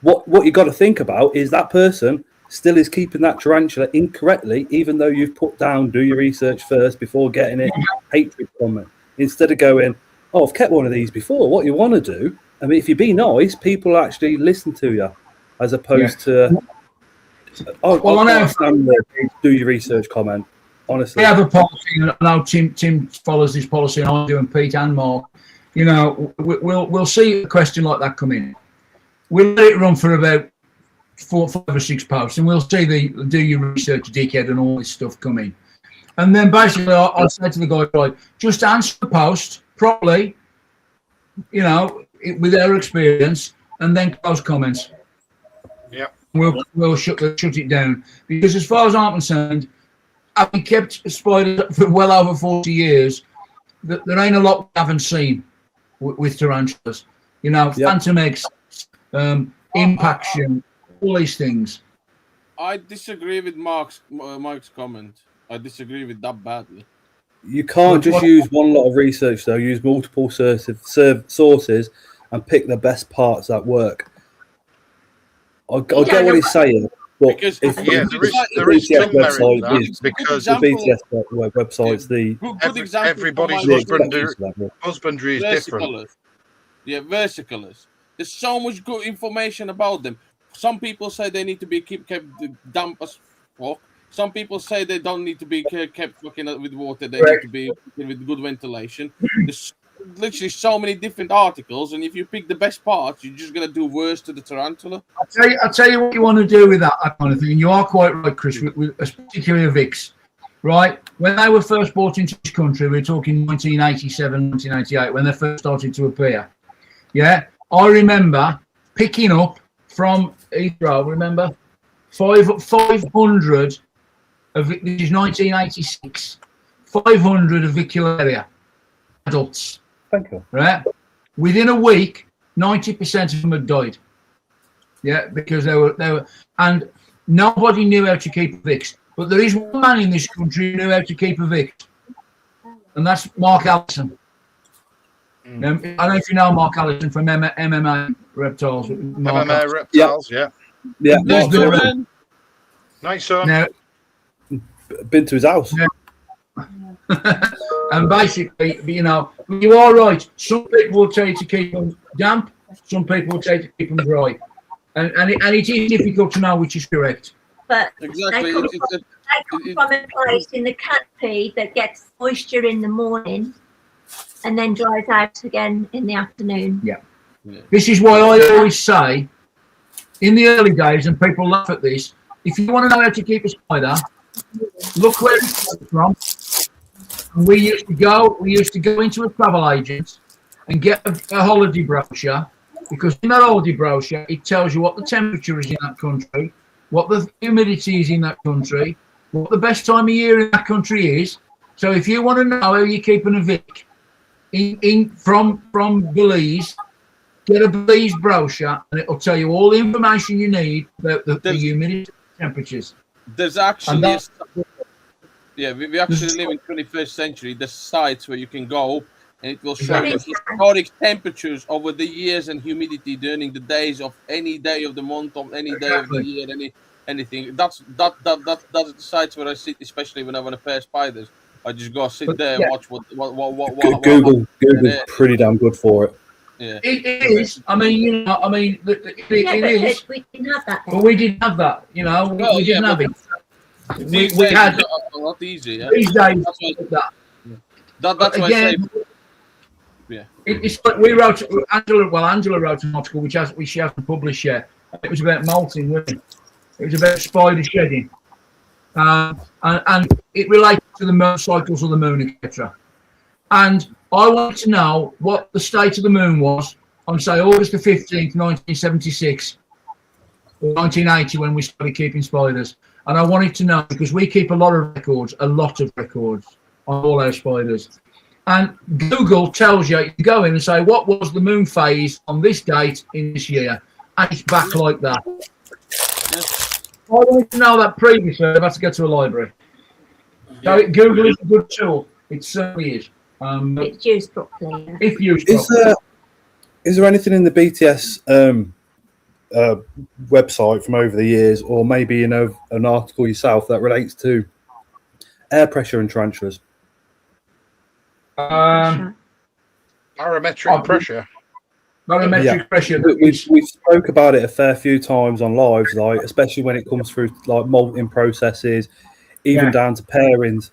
What you got to think about is that person still is keeping that tarantula incorrectly, even though you've put down, do your research first before getting it, hatred comment. Instead of going, oh, I've kept one of these before. What you want to do? I mean, if you be nice, people actually listen to you, as opposed to. Do your research comment. Honestly, we have a policy. I know Tim follows this policy, and I do, and Pete and Mark. You know, we'll see a question like that come in. We'll let it run for about 4, 5 or 6 posts, and we'll see the do your research, dickhead, and all this stuff come in. And then basically, I'll say to the guy, right, just answer the post properly. You know, with their experience, and then close comments. Yeah. We'll shut it down, because as far as I'm concerned, having kept spiders for well over 40 years, there ain't a lot we haven't seen with tarantulas. You know, phantom eggs, impaction, all these things. I disagree with Mike's comment. I disagree with that badly. You can't just use one lot of research, though. Use multiple sources and pick the best parts that work. I get what he's saying, but there is some merit because the BTS website's everybody's husbandry is different. Yeah, versicolors. There's so much good information about them. Some people say they need to be kept damp as fuck. Some people say they don't need to be kept fucking with water. They need to be with good ventilation. There's literally so many different articles, and if you pick the best parts, you're just gonna do worse to the tarantula. I'll tell you what you want to do with that kind of thing. And you are quite right, Chris, with particularly VIX, right? When they were first brought into this country, we were talking 1987, 1988, when they first started to appear. Yeah, I remember picking up from Heathrow. Remember, 500 of this is 1986. 500 avicularia adults. Thank you. Right. Within a week, 90% of them had died. Yeah, because they were, and nobody knew how to keep a VIX. But there is one man in this country who knew how to keep a VIX, and that's Mark Allison. I don't know if you know Mark Allison from MMA Reptiles. MMA Reptiles, yeah. Nice son. Now, been to his house. Yeah. And basically, you know, you are right. Some people will tell you to keep them damp. Some people will tell you to keep them dry, and it is difficult to know which is correct. But exactly, they come from a place in the cat pee that gets moisture in the morning and then dries out again in the afternoon. Yeah. This is why I always say, in the early days, and people laugh at this, if you want to know how to keep a spider, look where it comes from. We used to go into a travel agent and get a holiday brochure, because in that holiday brochure it tells you what the temperature is in that country, what the humidity is in that country, what the best time of year in that country is. So if you want to know how you're keeping a Vic from Belize, get a Belize brochure and it'll tell you all the information you need about the humidity temperatures. There's actually we actually live in 21st century. There's sites where you can go and it will show you historic temperatures over the years and humidity during the days of any day of the month, of any day of the year, anything. That's the sites where I sit, especially when I want to pair spiders. I just go sit there and watch what Google's pretty damn good for it. Yeah. It is. I mean, it is. We didn't have that then. But we didn't have that. You know, we didn't have it. We had a lot easier. Yeah? These days, that's why again, I say. Yeah. It's like we wrote. Angela wrote an article which she hasn't published yet. It was about molting, wasn't it? It was about spider shedding, and it related to the moon cycles of the moon, etc. And I wanted to know what the state of the moon was on say August the 15th, 1976, or 1980 when we started keeping spiders. And I wanted to know, because we keep a lot of records on all our spiders. And Google tells you, you go in and say, what was the moon phase on this date in this year? And it's back like that. I wanted to know that previously. I've had to go to a library. So Google is a good tool. It certainly is. It's used properly. Yeah. If used properly. Is there anything in the BTS website from over the years, or maybe an article yourself that relates to air pressure and tarantulas? Barometric pressure. Barometric pressure. We spoke about it a fair few times on lives, like especially when it comes through like molting processes, even down to pairings.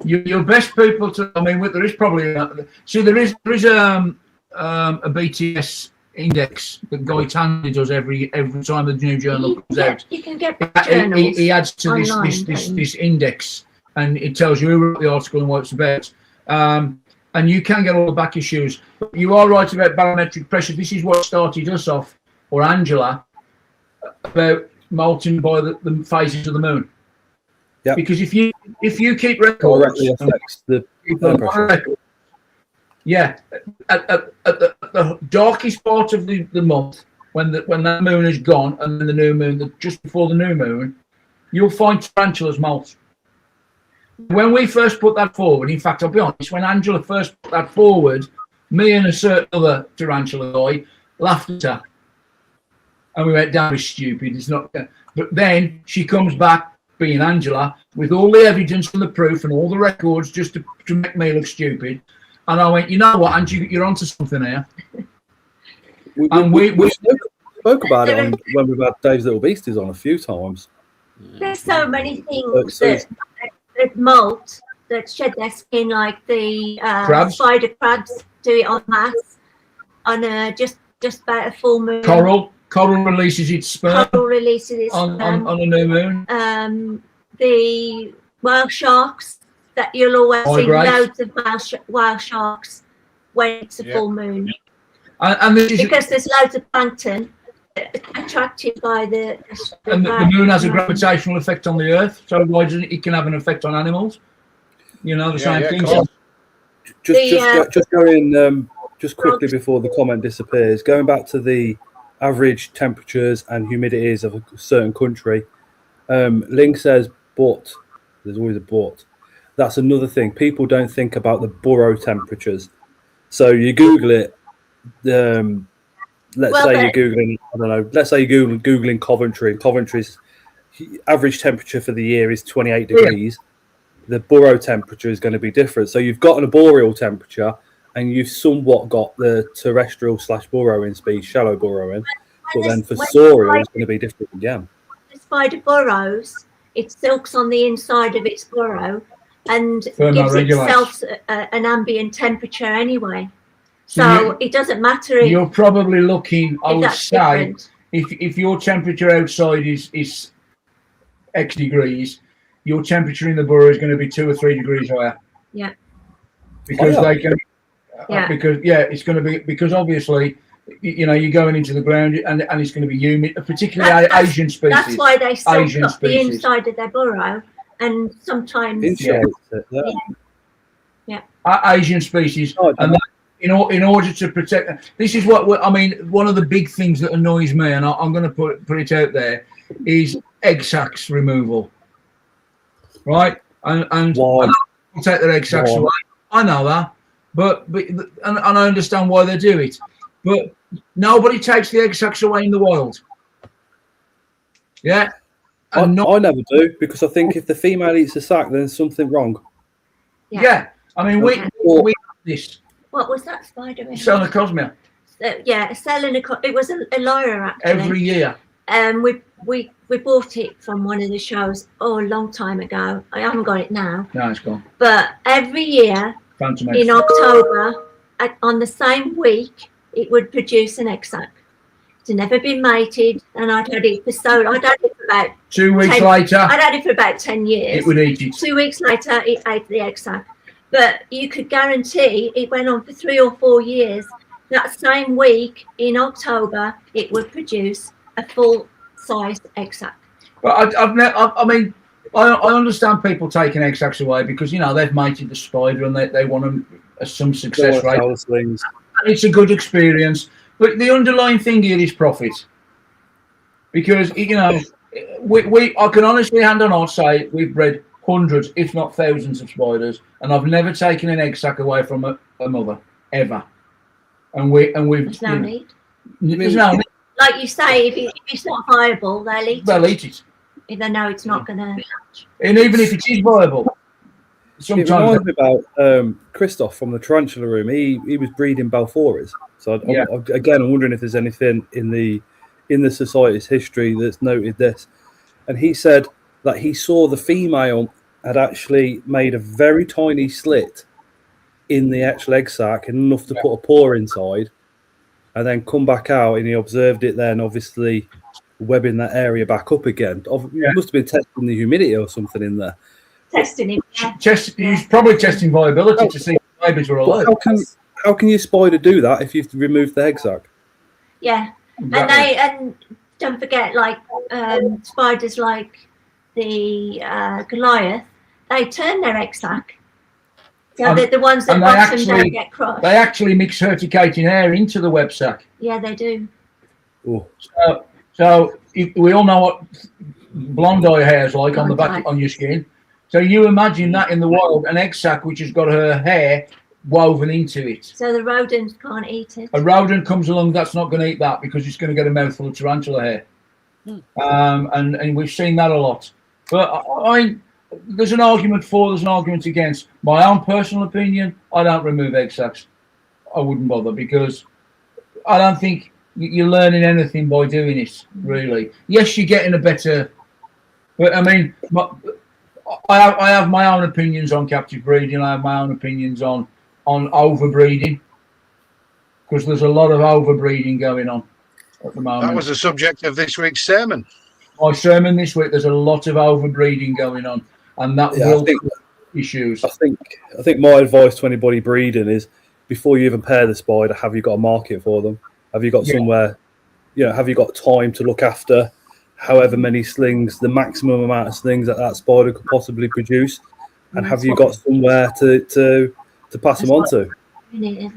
Your best people to. I mean, there is probably there is a BTS index that Guy Tandy does every time the new journal comes out. You can get journals. He adds to this index, and it tells you who wrote the article and what it's about. And you can get all the back issues. But you are right about barometric pressure. This is what started us off, or Angela, about molting by the phases of the moon. Yeah. Because if you keep records, directly affects the pressure. Yeah, at the darkest part of the month, when that moon is gone, and then the new moon, just before the new moon, you'll find tarantulas molt. When we first put that forward, in fact, I'll be honest, when Angela first put that forward, me and a certain other tarantula guy laughed at her, and we went, "That was stupid. It's not." But then she comes back, being Angela, with all the evidence and the proof and all the records, just to make me look stupid. And I went, you know what, Angie, you're onto something here. We spoke about it when we've had Dave's Little Beasties on a few times. There's so many things that molt, that shed their skin, like the spider crabs do it en masse on just about a full moon. Coral releases its sperm. Coral releases its sperm on a new moon. The whale sharks. That you'll always see loads of whale sharks when it's a full moon. And because there's loads of plankton attracted by the moon has a gravitational effect on the Earth, so why doesn't it can have an effect on animals? You know, the same thing. Just going just quickly before the comment disappears, going back to the average temperatures and humidities of a certain country, Ling says, but there's always a but. That's another thing. People don't think about the borough temperatures. So you Google it. Let's say you're Googling, I don't know, let's say you're Googling Coventry. Coventry's average temperature for the year is 28 degrees. The borough temperature is going to be different. So you've got an arboreal temperature and you've somewhat got the terrestrial / burrowing speed, shallow burrowing. But then for soaring, it's going to be different again. The spider burrows, it silks on the inside of its burrow and gives itself an ambient temperature anyway. So it doesn't matter. You're probably looking, I would say, if your temperature outside is X degrees, your temperature in the burrow is going to be 2 or 3 degrees higher. Yeah. Because they can. It's going to be, because obviously, you know, you're going into the ground and it's going to be humid, particularly Asian species. That's why they silk up the inside of their burrow, and sometimes Asian species, and in order to protect. This is what I mean. One of the big things that annoys me, and I'm going to put it out there, is egg sacs removal. Right, and people take their egg sacs away. I know that, but and I understand why they do it, but nobody takes the egg sacs away in the wild. Yeah. I never do, because I think if the female eats a sac, then there's something wrong. Yeah. I mean, we have this. What was that spider? Selenocosmia. It was a lyra, actually. Every year. We bought it from one of the shows a long time ago. I haven't got it now. No, it's gone. But every year in October, on the same week, it would produce an egg sac. It's never been mated, and I'd had it for about 2 weeks later. I'd had it for about 10 years. It would eat it. 2 weeks later, it ate the egg sac. But you could guarantee it went on for 3 or 4 years, that same week in October, it would produce a full-size egg sac. But I mean, I understand people taking egg sacs away because, they've mated the spider and they want some success rate. It's a good experience. But the underlying thing here is profit. Because, I can honestly hand on heart say we've bred hundreds, if not thousands of spiders, and I've never taken an egg sac away from a mother, ever. And we've... There's no need. There's no need. Like you say, if it's not viable, they'll eat it. They'll eat it. If they know it's not going to hatch. And even if it is viable, sometimes... It reminds me about Christoph from the Tarantula Room. He was breeding Balfouras. So again, I'm wondering if there's anything in the society's history that's noted this. And he said that he saw the female had actually made a very tiny slit in the actual egg sac, enough to put a paw inside, and then come back out, and he observed it then, obviously webbing that area back up again. It must have been testing the humidity or something in there. Testing it. He's probably testing viability to see if the babies were alive. How can your spider do that if you've removed the egg sac? Yeah, Exactly. and don't forget, like spiders like the Goliath, they turn their egg sac. So they're the ones that bottom don't get crushed. They actually mix herticating air into the web sac. Yeah, they do. Oh. So we all know what blonde eye hair is like on the back on your skin. So you imagine that in the wild, an egg sac which has got her hair woven into it. So the rodents can't eat it. A rodent comes along, that's not going to eat that because it's going to get a mouthful of tarantula hair. And we've seen that a lot. But there's an argument for, there's an argument against. My own personal opinion, I don't remove egg sacs. I wouldn't bother because I don't think you're learning anything by doing it, really. Yes, you're getting a better... But, I mean, I have my own opinions on captive breeding. I have my own opinions on overbreeding because there's a lot of overbreeding going on at the moment. That was the subject of this week's sermon. My sermon this week, there's a lot of overbreeding going on, and that will issues. I think my advice to anybody breeding is before you even pair the spider, have you got a market for them? Have you got somewhere, have you got time to look after however many slings, the maximum amount of slings that spider could possibly produce? And have you got somewhere to pass them on to?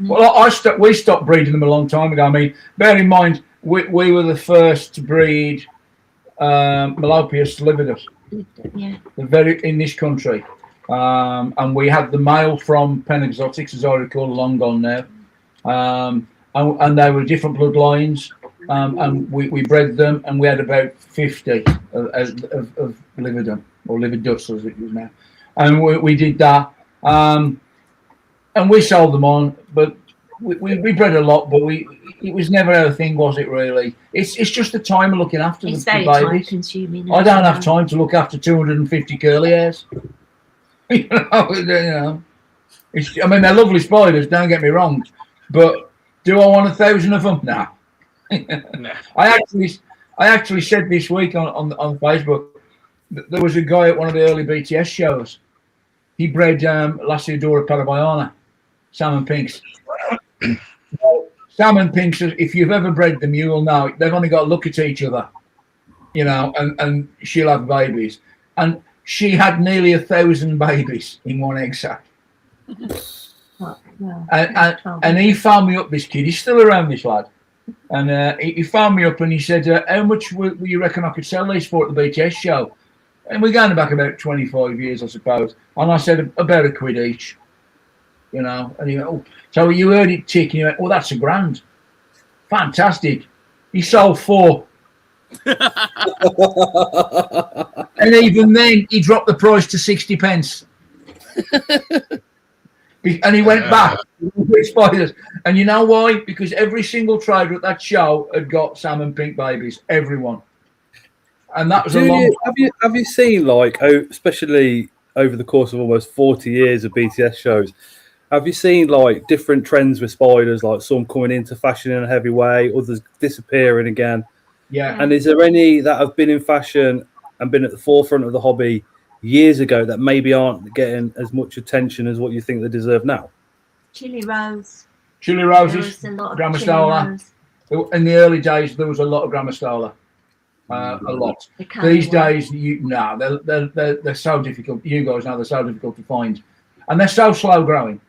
Well, we stopped breeding them a long time ago. I mean, bear in mind, we were the first to breed Melopius lividus in this country. And we had the male from Penn Exotics, as I recall, long gone now. And they were different bloodlines. And we bred them, and we had about 50 of lividum, or lividus as it is now. And we did that. And we sold them on, but we bred a lot, but it was never our thing, was it really? It's just the time of looking after the babies. Time consuming. I don't have time to look after 250 curly hairs. I mean, they're lovely spiders, don't get me wrong, but do I want 1,000 of them? No. I actually said this week on Facebook that there was a guy at one of the early BTS shows. He bred Lasiodora parabiana, salmon pinks. Salmon pinks, if you've ever bred them, you will know they've only got to look at each other, and she'll have babies. And she had nearly 1,000 babies in one egg sac. And he found me up, this kid, he's still around, this lad. And he found me up and he said, how much will you reckon I could sell these for at the BTS show? And we're going back about 25 years, I suppose. And I said, about £1 each. And he went, oh, so you heard it tick, and he went, oh, that's £1,000. Fantastic. He sold 4. And even then, he dropped the price to 60 pence. And he went back with spiders. And you know why? Because every single trader at that show had got salmon pink babies. Everyone. And that was have you seen, like, especially over the course of almost 40 years of BTS shows, have you seen like different trends with spiders, like some coming into fashion in a heavy way, others disappearing again? Yeah. And is there any that have been in fashion and been at the forefront of the hobby years ago that maybe aren't getting as much attention as what you think they deserve now? Chili Rose. Chili roses, Grammostola. In the early days, there was a lot of Grammostola. A lot. These days, they're so difficult. You guys know they're so difficult to find, and they're so slow growing.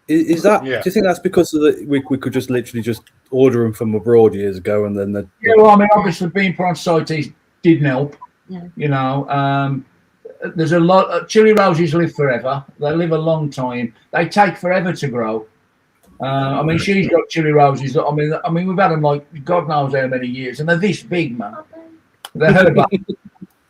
Is that? Yeah. Do you think that's because of we could just literally just order them from abroad years ago, and then yeah. Well, I mean, obviously, being put on CITES didn't help. Yeah. You know, there's a lot. Chili roses live forever. They live a long time. They take forever to grow. I mean, she's got chili roses. I mean, we've had them like God knows how many years, and they're this big, man. They're hella big.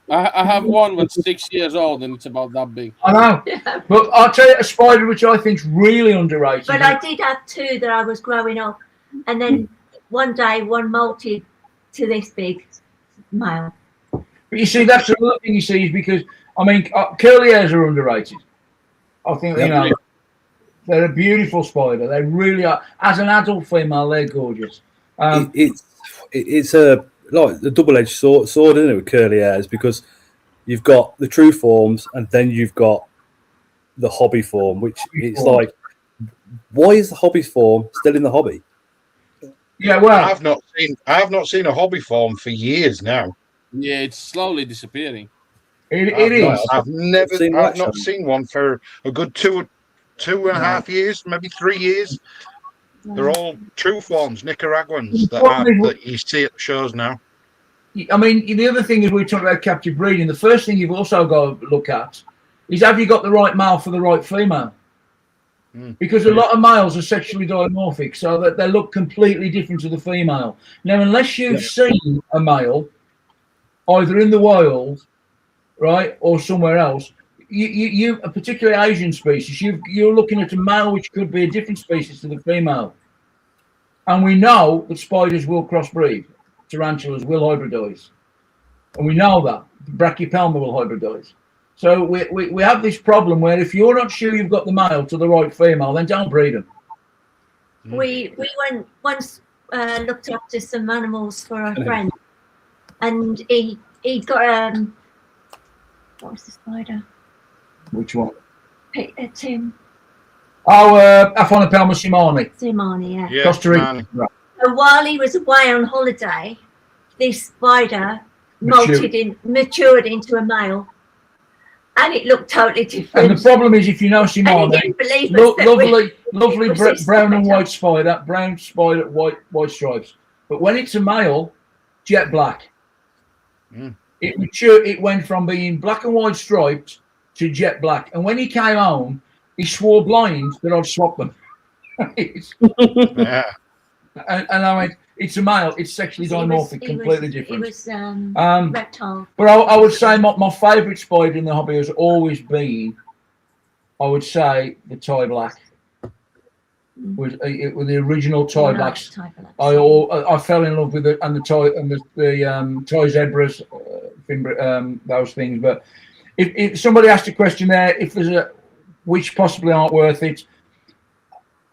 I have one that's 6 years old, and it's about that big. I know, yeah. But I'll tell you a spider which I think's really underrated. But I did have two that I was growing up, and then one day one molted to this big male. But you see, that's the other thing you see is because I mean, curly hairs are underrated. I think you know they're a beautiful spider. They really are. As an adult female, they're gorgeous. It's a like the double-edged sword, isn't it, with curly hairs? Because you've got the true forms, and then you've got the hobby form, which it's like, why is the hobby form still in the hobby? Yeah, well, I have not seen a hobby form for years now. Yeah, it's slowly disappearing. It is. I've not seen one for a good two and a half years, maybe 3 years. They're all true forms, Nicaraguans that you see at the shows now. I mean, the other thing is we talk about captive breeding. The first thing you've also got to look at is have you got the right male for the right female? Because a lot of males are sexually dimorphic, so that they look completely different to the female. Now, unless you've seen a male, either in the wild, right, or somewhere else, you a particular Asian species, you're looking at a male which could be a different species to the female. And we know that spiders will crossbreed. Tarantulas will hybridize. And we know that. Brachypelma will hybridize. So we have this problem where if you're not sure you've got the male to the right female, then don't breed them. We went once looked after some animals for a friend, and he got what was the spider? Which one? Tim. Oh, Aphonopelma simani. Simani, yeah. Costa Rica. Right. So while he was away on holiday, this spider matured into a male, and it looked totally different. And the problem is, if you know simani, lovely brown and white spider, white stripes. But when it's a male, jet black. It matured. It went from being black and white striped to jet black. And when he came home, he swore blind that I'd swap them. Yeah. And I went, it's a male. It's sexually dimorphic, completely different. It was reptile. But I would say my favourite spider in the hobby has always been, I would say, the tie black. With the original tie blacks. I fell in love with it, and the tie zebras, those things. But if somebody asked a question there, if there's which possibly aren't worth it,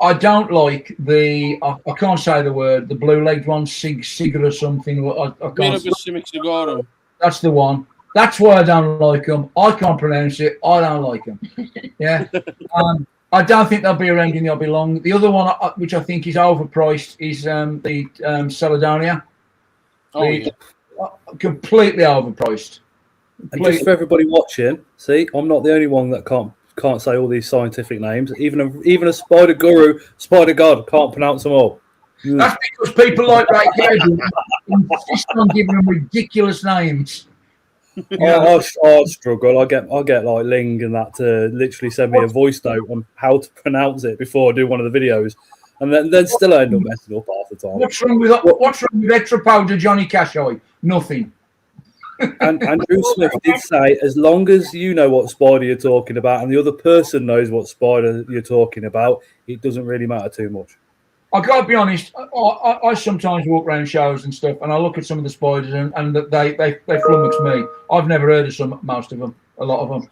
I don't like I can't say the word, the blue-legged one, Sigur or something. I can't. That's the one. That's why I don't like them. I can't pronounce it. I don't like them. Yeah. I don't think they'll be around in the hobby long. The other one, which I think is overpriced, is the Celedonia. Completely overpriced. And just for everybody watching, see, I'm not the only one that can't say all these scientific names. Even a spider guru, spider god, can't pronounce them all. That's because people like Ray Hale insist on giving them ridiculous names. I struggle. I get like Ling and that to literally send me a voice note on how to pronounce it before I do one of the videos, and then still end up messing up half the time. What's wrong with extra powder, Johnny Cash-Eye? Nothing. And Andrew Smith did say, as long as you know what spider you're talking about and the other person knows what spider you're talking about, it doesn't really matter too much. I gotta be honest. I sometimes walk around shows and stuff, and I look at some of the spiders, and they flummox me. I've never heard of most of them, a lot of them.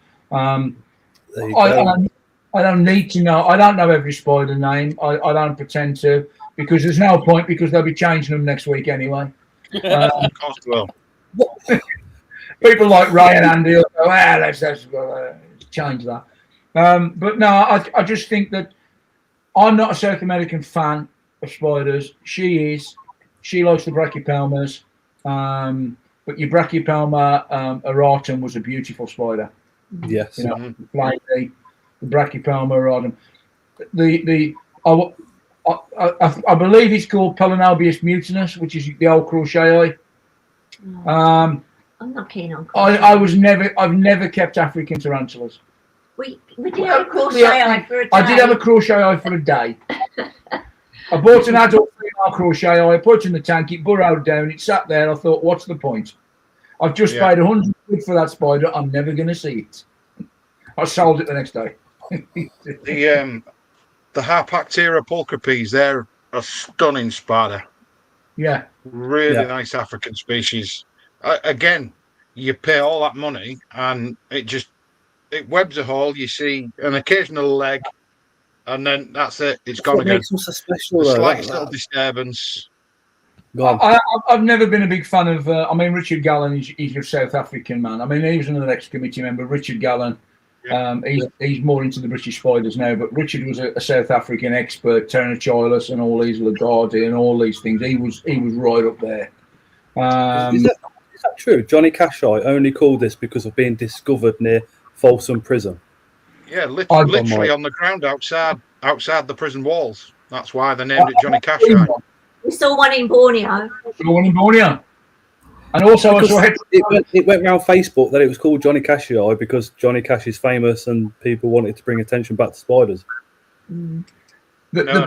I don't need to know. I don't know every spider name. I don't pretend to, because there's no point, because they'll be changing them next week anyway. Of course they will. People like Ray and Andy will go, let's change that. But no, I just think that I'm not a South American fan of spiders. She is. She likes the Brachypelmas. But your Brachypelma auratum was a beautiful spider. Yes. You know, the Brachypelma auratum. I believe it's called Pelanobius mutinus, which is the old crochet. I'm not keen on crochet. I've never kept African tarantulas. We did have a crochet eye for a day. I did have a crochet eye for a day. I bought an adult female crochet eye, put it in the tank, it burrowed down, it sat there. I thought, what's the point? I've just paid £100 for that spider. I'm never going to see it. I sold it the next day. The Harpactira pulchripes, they're a stunning spider. Yeah. Really nice African species. Again, you pay all that money and it webs a hole. You see an occasional leg, and then that's it. It's gone again. Makes them so special, the slightest little disturbance. I've never been a big fan of. Richard Gallen is your South African man. He was another ex-committee member. Richard Gallen. Yeah. He's more into the British spiders now, but Richard was a South African expert, Tarantula and all these Lagarde and all these things. He was right up there. Is that true? Johnny Casheye only called this because of being discovered near Folsom Prison. Yeah, literally on the ground outside the prison walls. That's why they named it Johnny Casheye. We saw one in Borneo. And also, it went around Facebook that it was called Johnny Casheye because Johnny Cash is famous and people wanted to bring attention back to spiders. The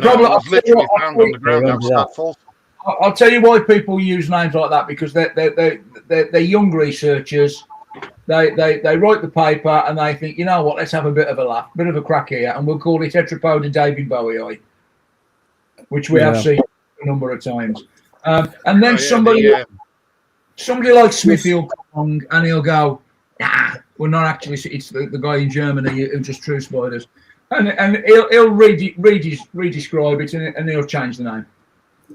problem was literally found on the ground outside Folsom. I'll tell you why people use names like that, because they're young researchers. They write the paper and they think, you know what, let's have a bit of a laugh, bit of a crack here, and we'll call it Tetrapoda David Bowie eye, which we have seen a number of times. And then somebody like Smith will come along and he'll go, nah, we're not actually. It's the guy in Germany who just true spiders, and he'll redescribe it and he'll change the name.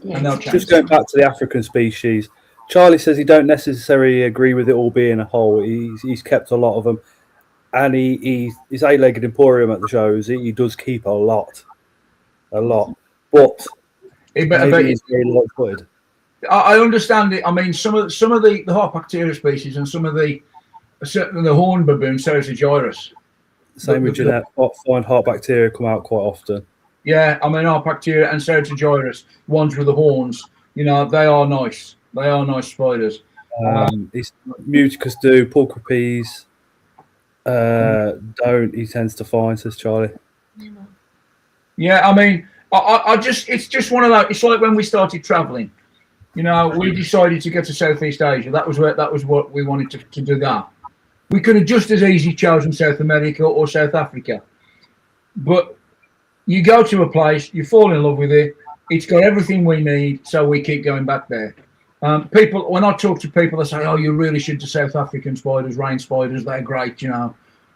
Yeah. Just going back to the African species, Charlie says he don't necessarily agree with it all being a whole. He's kept a lot of them, and his eight-legged emporium at the shows. He does keep a lot, but maybe he's very light-footed. I understand it. Some of the Harpactira species and some of the horn baboon, Ceratogyros. Same with Jeanette. I find Harpactira come out quite often. Yeah, Harpactira and Ceratogyros, ones with the horns. They are nice. They are nice spiders. Muticus do, pulchripes don't. He tends to find, says Charlie. Yeah, it's just one of those. It's like when we started travelling. We decided to go to Southeast Asia. That was what we wanted to do. That we could have just as easily chosen South America or South Africa, but you go to a place, you fall in love with it. It's got everything we need, so we keep going back there. When I talk to people, they say, "Oh, you really should do South African spiders, rain spiders. They're great,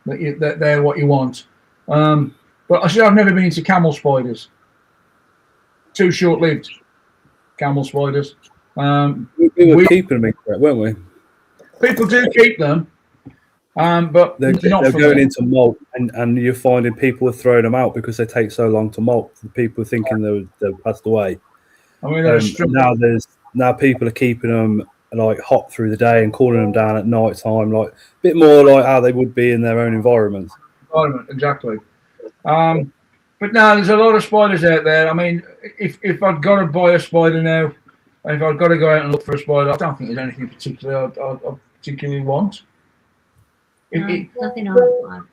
they're what you want." But I said, I've never been into camel spiders. Too short-lived. Camel spiders. We were keeping them, weren't we? People do keep them, but they're going into molt, and you're finding people are throwing them out because they take so long to molt. People thinking they've passed away. Now people are keeping them like hot through the day and cooling them down at night time, like a bit more like how they would be in their own environment. Exactly. But now there's a lot of spiders out there. If I've got to buy a spider now, if I've got to go out and look for a spider, I don't think there's anything particular I particularly want. Nothing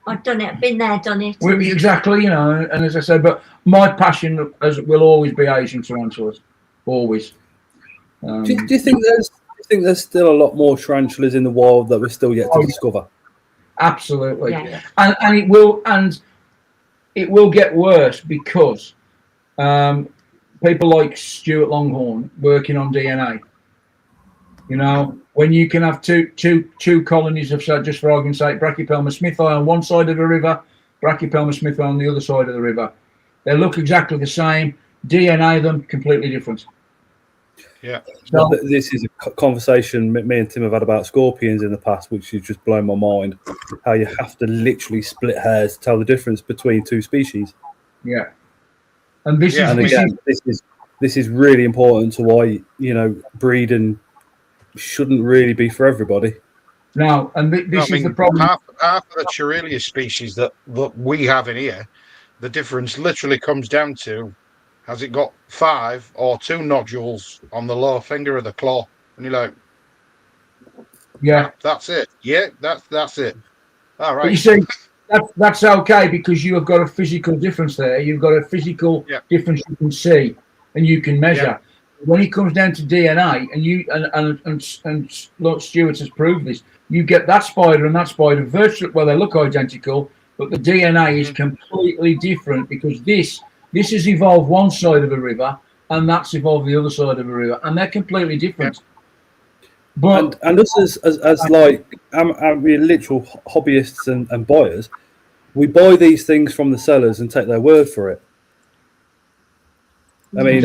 I've done it. I've been there, done it. Exactly, and as I said, but my passion will always be Asian tarantulas, always. Do you think there's still a lot more tarantulas in the wild that we're still yet to discover? Absolutely, yeah. And it will get worse because people like Stuart Longhorn working on DNA. When you can have two colonies of, just for argument's sake, Brachypelma smithi on one side of the river, Brachypelma smithi on the other side of the river. They look exactly the same. DNA them completely different. Yeah. So, this is a conversation me and Tim have had about scorpions in the past, which has just blown my mind. How you have to literally split hairs to tell the difference between two species. Yeah. And this is really important to why, you know, breeding shouldn't really be for everybody. No, and this is the problem. Half of the Charalia species that we have in here, the difference literally comes down to, has it got 5 or 2 nodules on the lower finger of the claw? And you're like, yeah, that's it. Yeah, that's it. All right. But you see, that's okay because you have got a physical difference there. You've got a physical difference you can see and you can measure. Yeah. When it comes down to DNA, and Stuart has proved this, you get that spider and that spider virtually, well, they look identical, but the DNA is completely different because this has evolved one side of a river and that's evolved the other side of a river, and they're completely different. Yeah. But and us as like we're literal hobbyists and buyers, we buy these things from the sellers and take their word for it. I mean,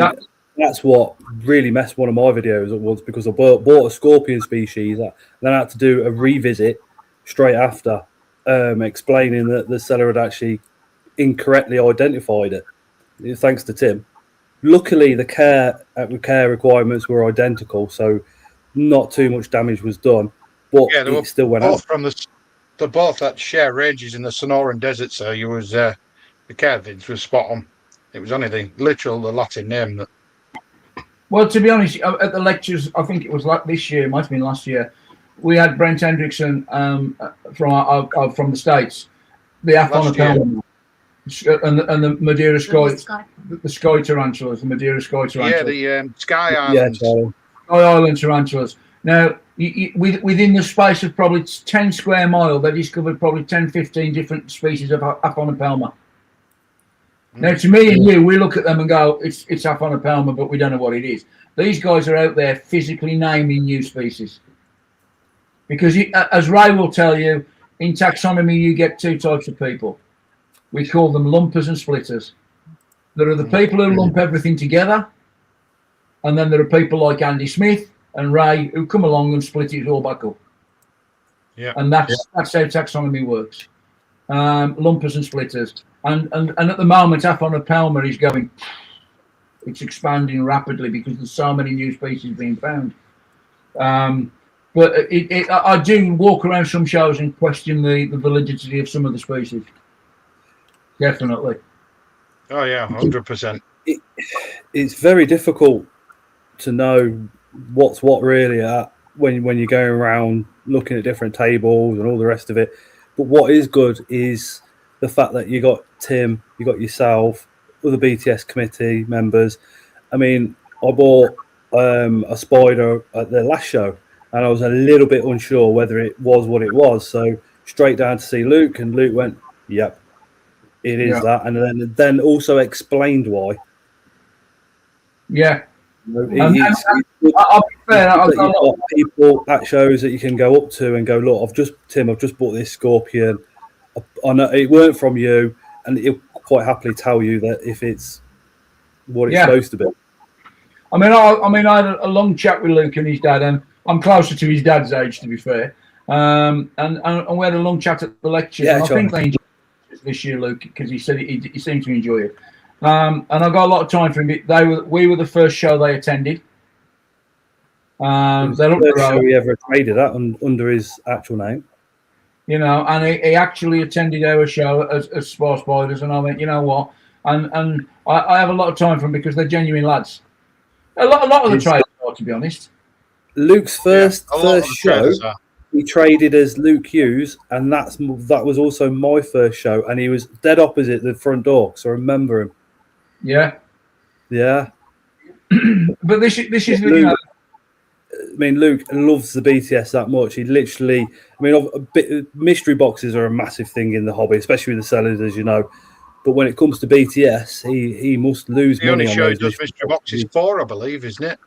that's what really messed one of my videos up once, because I bought a scorpion species and then I had to do a revisit straight after, explaining that the seller had actually incorrectly identified it. Thanks to Tim. Luckily, the care requirements were identical, so not too much damage was done, but it still went out. They're both at share ranges in the Sonoran Desert, so you was the care vids was spot on. It was only the Latin name that. Well, to be honest, at the lectures, I think it was like this year, it might have been last year, we had Brent Hendrickson from the States, the Aphonopelma, and the Madeira Sky, the Sky Tarantulas, the Madeira Sky Tarantulas. Yeah, the Sky Islands. Sky Island Tarantulas. Now, within the space of probably 10 square mile, they discovered probably 10, 15 different species of Aphonopelma. Now, to me and you, we look at them and go, it's Aphonopelma, but we don't know what it is. These guys are out there physically naming new species. Because, as Ray will tell you, in taxonomy, you get 2 types of people. We call them lumpers and splitters. There are the people who lump everything together, and then there are people like Andy Smith and Ray who come along and split it all back up. Yeah. And that's how taxonomy works. Lumpers and splitters. And at the moment, Aphonopelma is going, it's expanding rapidly because there's so many new species being found. But I do walk around some shows and question the validity of some of the species. Definitely. Oh, yeah, 100%. It's very difficult to know what's what really when you're going around looking at different tables and all the rest of it. But what is good is the fact that you got Tim, you got yourself, other BTS committee members. I mean, I bought a spider at the last show, and I was a little bit unsure whether it was what it was. So straight down to see Luke, and Luke went, "Yep, it is that," and then also explained why. Yeah. I'll be fair. I've got people at shows that you can go up to and go, "Look, I've just bought this scorpion. I know it weren't from you," and he'll quite happily tell you that if it's what it's supposed to be. I mean, I had a long chat with Luke and his dad, and I'm closer to his dad's age, to be fair. And we had a long chat at the lecture. Yeah, I think they enjoyed it this year, Luke, because he said he seemed to enjoy it. And I got a lot of time for him. We were the first show they attended. They looked the first show he ever traded at under his actual name. You know, and he actually attended our show as Spar Spiders, and I went, you know what? And I have a lot of time for them because they're genuine lads. A lot of the traders are, to be honest. Luke's first show, he traded as Luke Hughes, and that was also my first show, and he was dead opposite the front door, so I remember him. Yeah. Yeah. But this is Luke, you know, I mean, Luke loves the BTS that much. He literally, I mean, mystery boxes are a massive thing in the hobby, especially with the sellers, as you know. But when it comes to BTS, he must lose money on those. The only show he does mystery boxes for, I believe, isn't it?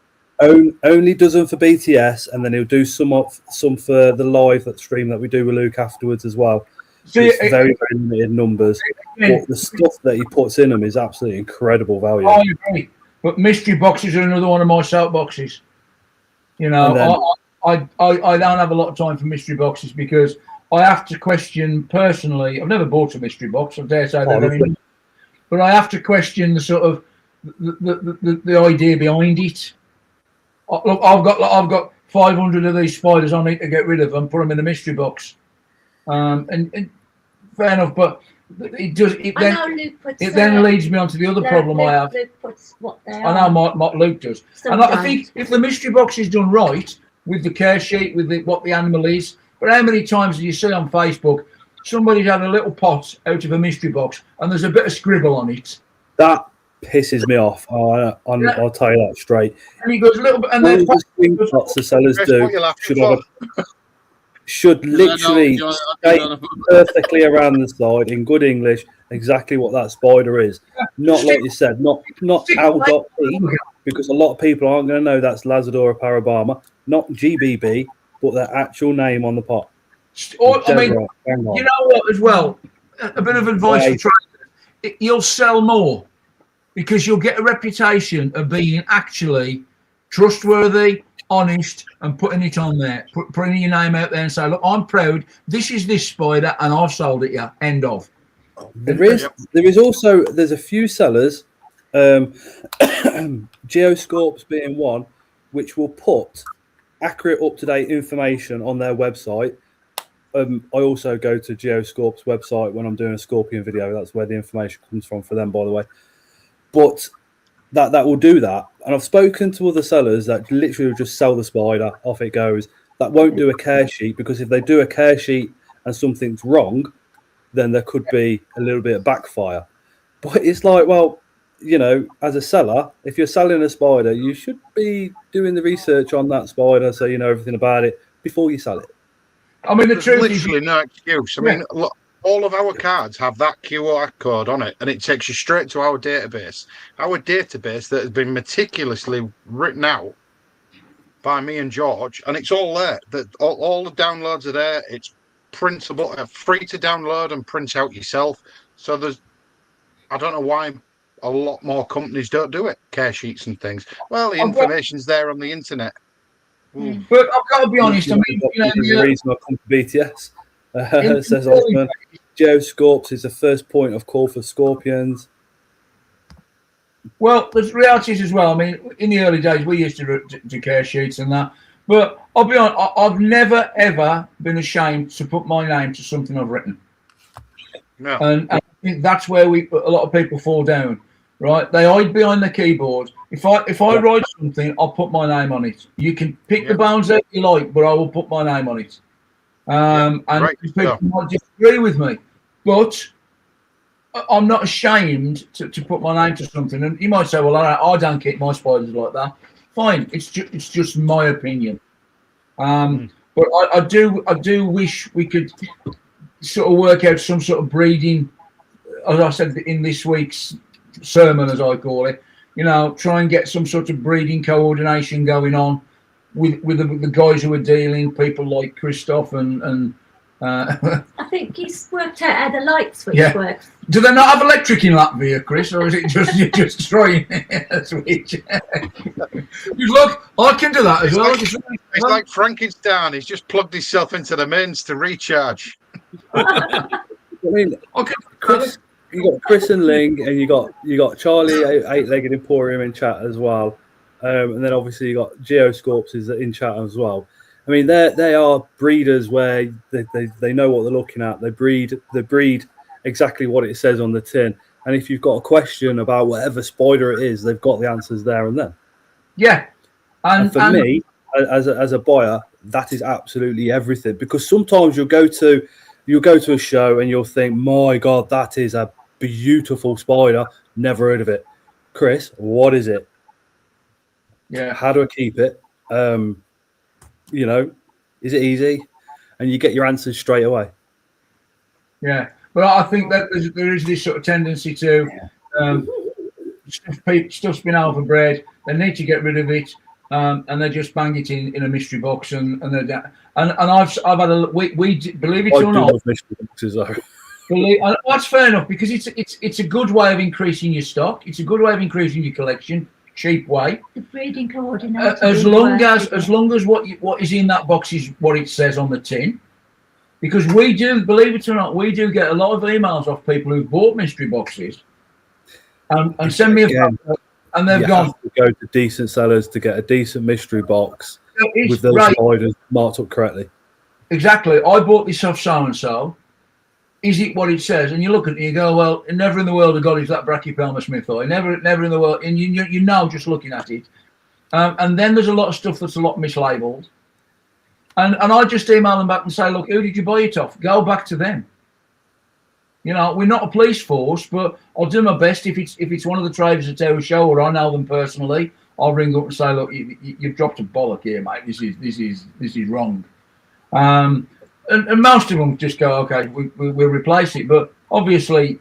Only does them for BTS, and then he'll do some for the live stream that we do with Luke afterwards as well. So it's very, very limited numbers. But the stuff that he puts in them is absolutely incredible value. I agree. But mystery boxes are another one of my soapboxes. You know, I don't have a lot of time for mystery boxes because I have to question personally. I've never bought a mystery box. I dare say that. but I have to question the sort of the idea behind it. Look, I've got 500 of these spiders. I need to get rid of them, put them in a mystery box. And fair enough, but it does. It then leads me on to the other problem I have. Luke puts what they I know what Luke does, and I think if the mystery box is done right with the care sheet, with what the animal is, but how many times do you see on Facebook somebody's had a little pot out of a mystery box and there's a bit of scribble on it? That pisses me off. I'll tell you that straight. And he goes a little bit, and then lots of sellers do should literally state perfectly around the side in good English exactly what that spider is. Not like you said, not L.P, because a lot of people aren't going to know that's Lazadora parabama, not GBB, but their actual name on the pot. I mean, you know what, as well, a bit of advice for traders, you'll sell more because you'll get a reputation of being actually trustworthy, honest, and putting it on there, putting your name out there and say, look, I'm proud, this is this spider and I've sold it, yeah, end of. There's a few sellers, Geoscorps being one, which will put accurate, up-to-date information on their website. I also go to Geoscorp's website when I'm doing a scorpion video. That's where the information comes from for them, by the way. But that will do that. And I've spoken to other sellers that literally will just sell the spider, off it goes. That won't do a care sheet, because if they do a care sheet and something's wrong, then there could be a little bit of backfire. But it's like, well, you know, as a seller, if you're selling a spider, you should be doing the research on that spider so you know everything about it before you sell it. I mean, there's literally no excuse. I mean, look, all of our cards have that QR code on it, and it takes you straight to our database. Our database that has been meticulously written out by me and George, and it's all there. All the downloads are there. It's printable, free to download and print out yourself. So I don't know why a lot more companies don't do it, care sheets and things. Well, the information's there on the internet. But I've got to be honest. I mean, the reason I come to BTS, says Osman. Geoscorps is the first point of call for scorpions. Well, the reality is as well. I mean, in the early days, we used to do care sheets and that. But I'll be honest, I've never ever been ashamed to put my name to something I've written. No. And I think that's where a lot of people fall down. Right, they hide behind the keyboard. If I write something, I'll put my name on it. You can pick the bounds out you like, but I will put my name on it. And people might disagree with me, but I'm not ashamed to put my name to something. And you might say, well, I don't keep my spiders like that. Fine, it's just my opinion. But I do wish we could sort of work out some sort of breeding, as I said in this week's sermon, as I call it, you know, try and get some sort of breeding coordination going on with the guys who are dealing, people like Christoph and I think he's worked out how the light switch works. Do they not have electric in Latvia, Chris, or is it just you're just trying a switch? Look, I can do that as well. It's like Frankenstein. He's just plugged himself into the mains to recharge. I mean, Chris, you got Chris and Ling, and you got Charlie, Eight-Legged Emporium in chat as well, and then obviously you got Geoscorps is in chat as well. I mean, they are breeders where they know what they're looking at. They breed exactly what it says on the tin, and if you've got a question about whatever spider it is, they've got the answers there and then. Yeah, and for me, as a buyer, that is absolutely everything, because sometimes you'll go to a show and you'll think, my God, that is a beautiful spider. Never heard of it. Chris, what is it? Yeah. How do I keep it? You know, is it easy? And you get your answers straight away. Yeah. But I think that there is this sort of tendency to stuff's been overbred. They need to get rid of it. And they just bang it in a mystery box, and I've had a we believe it or not. Mystery boxes, though. That's fair enough, because it's a good way of increasing your stock. It's a good way of increasing your collection, cheap way. The breeding coordinator. As long as what is in that box is what it says on the tin, because we do, believe it or not, we do get a lot of emails off people who've bought mystery boxes, and send me a photo, and they've gone. Have to go to decent sellers to get a decent mystery box with those spiders marked up correctly. Exactly. I bought this off so and so. Is it what it says? And you look at it and you go, well, never in the world of God is that Brachypelma smithoid. Never in the world. And you know just looking at it. And then there's a lot of stuff that's a lot mislabeled. And I just email them back and say, look, who did you buy it off? Go back to them. You know, we're not a police force, but I'll do my best. If it's one of the traders at our show or I know them personally, I'll ring up and say, look, you've dropped a bollock here, mate. This is wrong. And most of them just go, okay, we'll replace it. But obviously,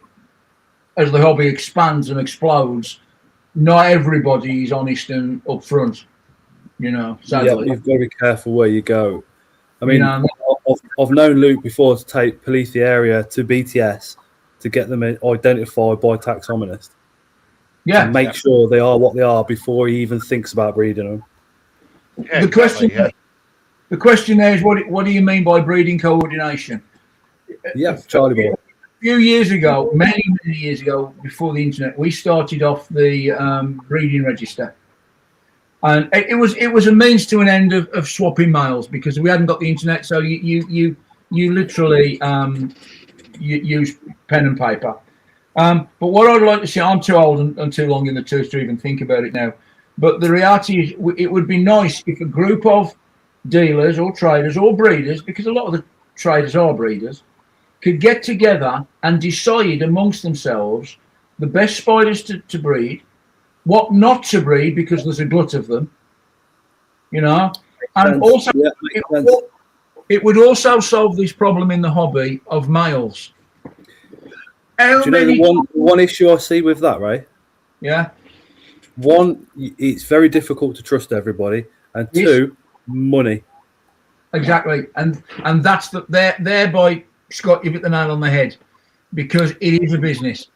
as the hobby expands and explodes, not everybody is honest and upfront. You know, sadly. Yeah, you've got to be careful where you go. I mean, I've known Luke before to police the area to BTS to get them identified by taxonomists. Yeah, to make sure they are what they are before he even thinks about breeding them. Yeah, the question there is, what do you mean by breeding coordination? Yeah, Charlie boy. A few years ago, many years ago, before the internet, we started off the breeding register. And it was a means to an end of swapping males because we hadn't got the internet. So you literally you use pen and paper. But what I'd like to see, I'm too old and too long in the tooth to even think about it now. But the reality is, it would be nice if a group of dealers or traders or breeders, because a lot of the traders are breeders, could get together and decide amongst themselves the best spiders to breed, what not to breed because there's a glut of them, you know, and also it would also solve this problem in the hobby of males. Do you know one issue I see with that, right? Yeah. One, it's very difficult to trust everybody, and two, money. Exactly, and that's thereby, Scott, you've hit the nail on the head, because it is a business.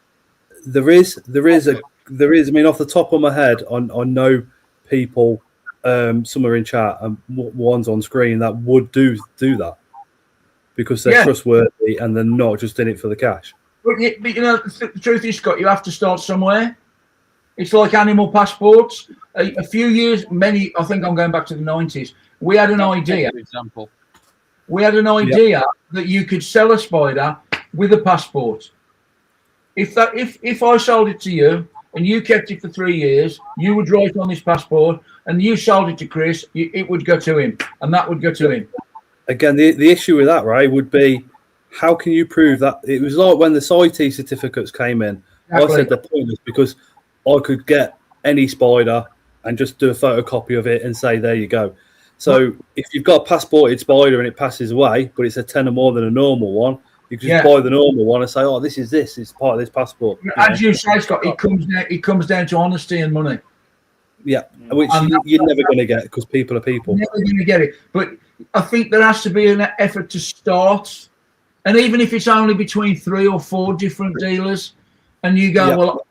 There is. I mean, off the top of my head, I know people. Some are in chat and one's on screen that would do that because they're trustworthy and they're not just in it for the cash. But you know, the truth is, Scott, you have to start somewhere. It's like animal passports. A few years, I think I'm going back to the 90s. We had an idea. Example. We had an idea that you could sell a spider with a passport. If I sold it to you and you kept it for 3 years, you would write on this passport, and you sold it to Chris, it would go to him, and that would go to him. Again, the issue with that, Ray, would be how can you prove that? It was like when the Society certificates came in. Exactly. I said they're pointless because I could get any spider and just do a photocopy of it and say, there you go. So if you've got a passported spider and it passes away, but it's a tenner more than a normal one, you can just buy the normal one and say, oh, this is it's part of this passport. As you say, Scott, it comes down to honesty and money. Yeah, which you're never going to get because people are people. You're never going to get it. But I think there has to be an effort to start. And even if it's only between 3 or 4 different dealers, and you go, well,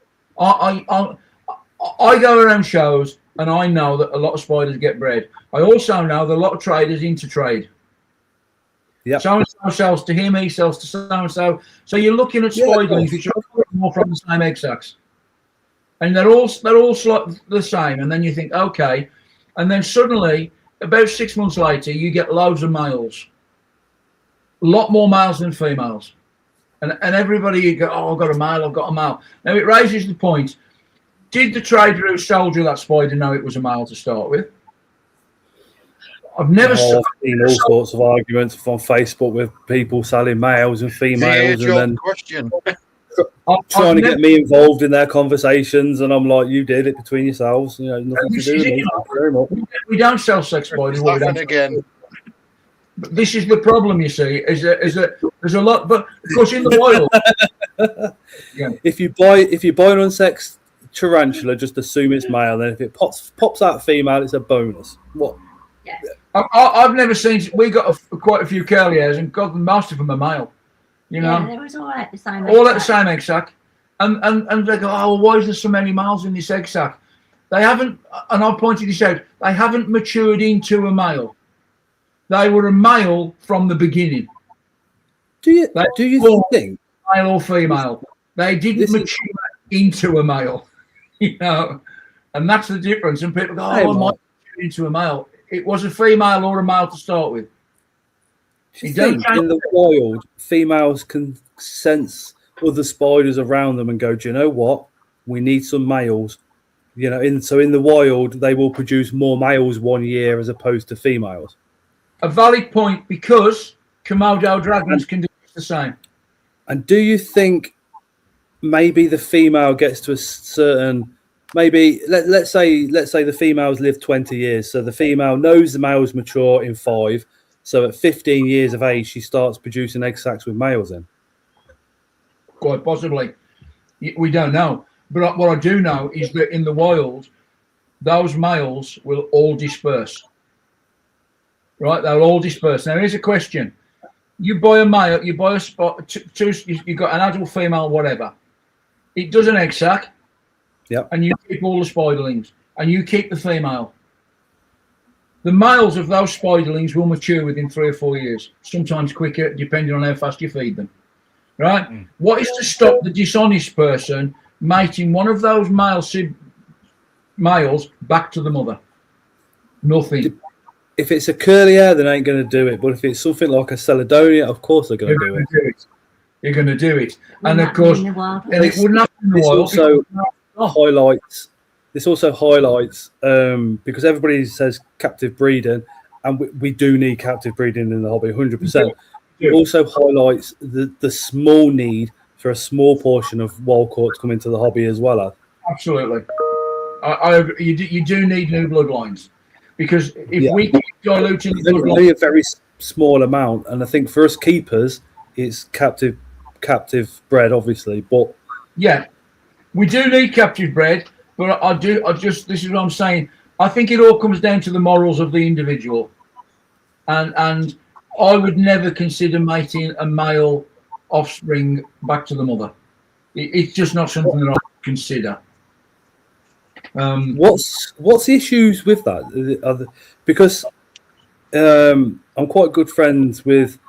I go around shows and I know that a lot of spiders get bred. I also know that a lot of traders intertrade. Yeah. So-and-so sells to him, he sells to so-and-so. So you're looking at spiderlings which are more from the same egg sacs. And they're all the same. And then you think, okay. And then suddenly, about 6 months later, you get loads of males. A lot more males than females. And everybody, you go, oh, I've got a male. Now, it raises the point, did the trader who sold you that spider know it was a male to start with? I've never seen all sorts of arguments on Facebook with people selling males and females, and then trying to get me involved in their conversations, and I'm like, you did it between yourselves, you know, nothing to do with me. Very much. We don't sell sex spiders. But this is the problem, you see, is that there's a lot, but of course in the wild. If you buy an unsexed tarantula, just assume it's male. Then if it pops out female, it's a bonus. What? Yeah. I've never seen. We got quite a few curly hairs, and God, most of them are male. You know, yeah, they was all at the same. All at the same egg sac, and they go, oh, why is there so many males in this egg sac? They haven't, and I pointed this out. They haven't matured into a male. They were a male from the beginning. Do you think male or female? They didn't mature into a male, you know, and that's the difference. And people go, "Oh, I might turn into a male." It was a female or a male to start with. In the wild, females can sense other spiders around them and go, "Do you know what? We need some males." You know, in the wild, they will produce more males 1 year as opposed to females. A valid point, because Komodo dragons can do the same. And do you think maybe the female gets to a certain, maybe let's say the females live 20 years, so the female knows the male's mature in 5, so at 15 years of age she starts producing egg sacs with males in? Quite possibly. We don't know. But what I do know is that in the wild, those males will all disperse. Right? They'll all disperse. Now, here's a question. You buy a male, you buy a spot, you've got an adult female, whatever. It does an egg sac. Yep. And you keep all the spiderlings. And you keep the female. The males of those spiderlings will mature within 3 or 4 years. Sometimes quicker, depending on how fast you feed them. Right? What is to stop the dishonest person mating one of those males back to the mother? Nothing. If it's a curly hair, they ain't going to do it. But if it's something like a Celedonia, of course they're going to do it. You're going to do it. And of course, and it wouldn't happen in the wild. This also highlights because everybody says captive breeding, and we do need captive breeding in the hobby, 100%. It also highlights the small need for a small portion of wild caught to come into the hobby as well. Absolutely. You do need new bloodlines, because if we keep diluting the bloodlines, only a very small amount, and I think for us keepers, it's captive bred, obviously. But yeah, we do need captive bred. But this is what I'm saying. I think it all comes down to the morals of the individual, and I would never consider mating a male offspring back to the mother. It's just not something that I would consider. What's the issues with that? Because I'm quite good friends with,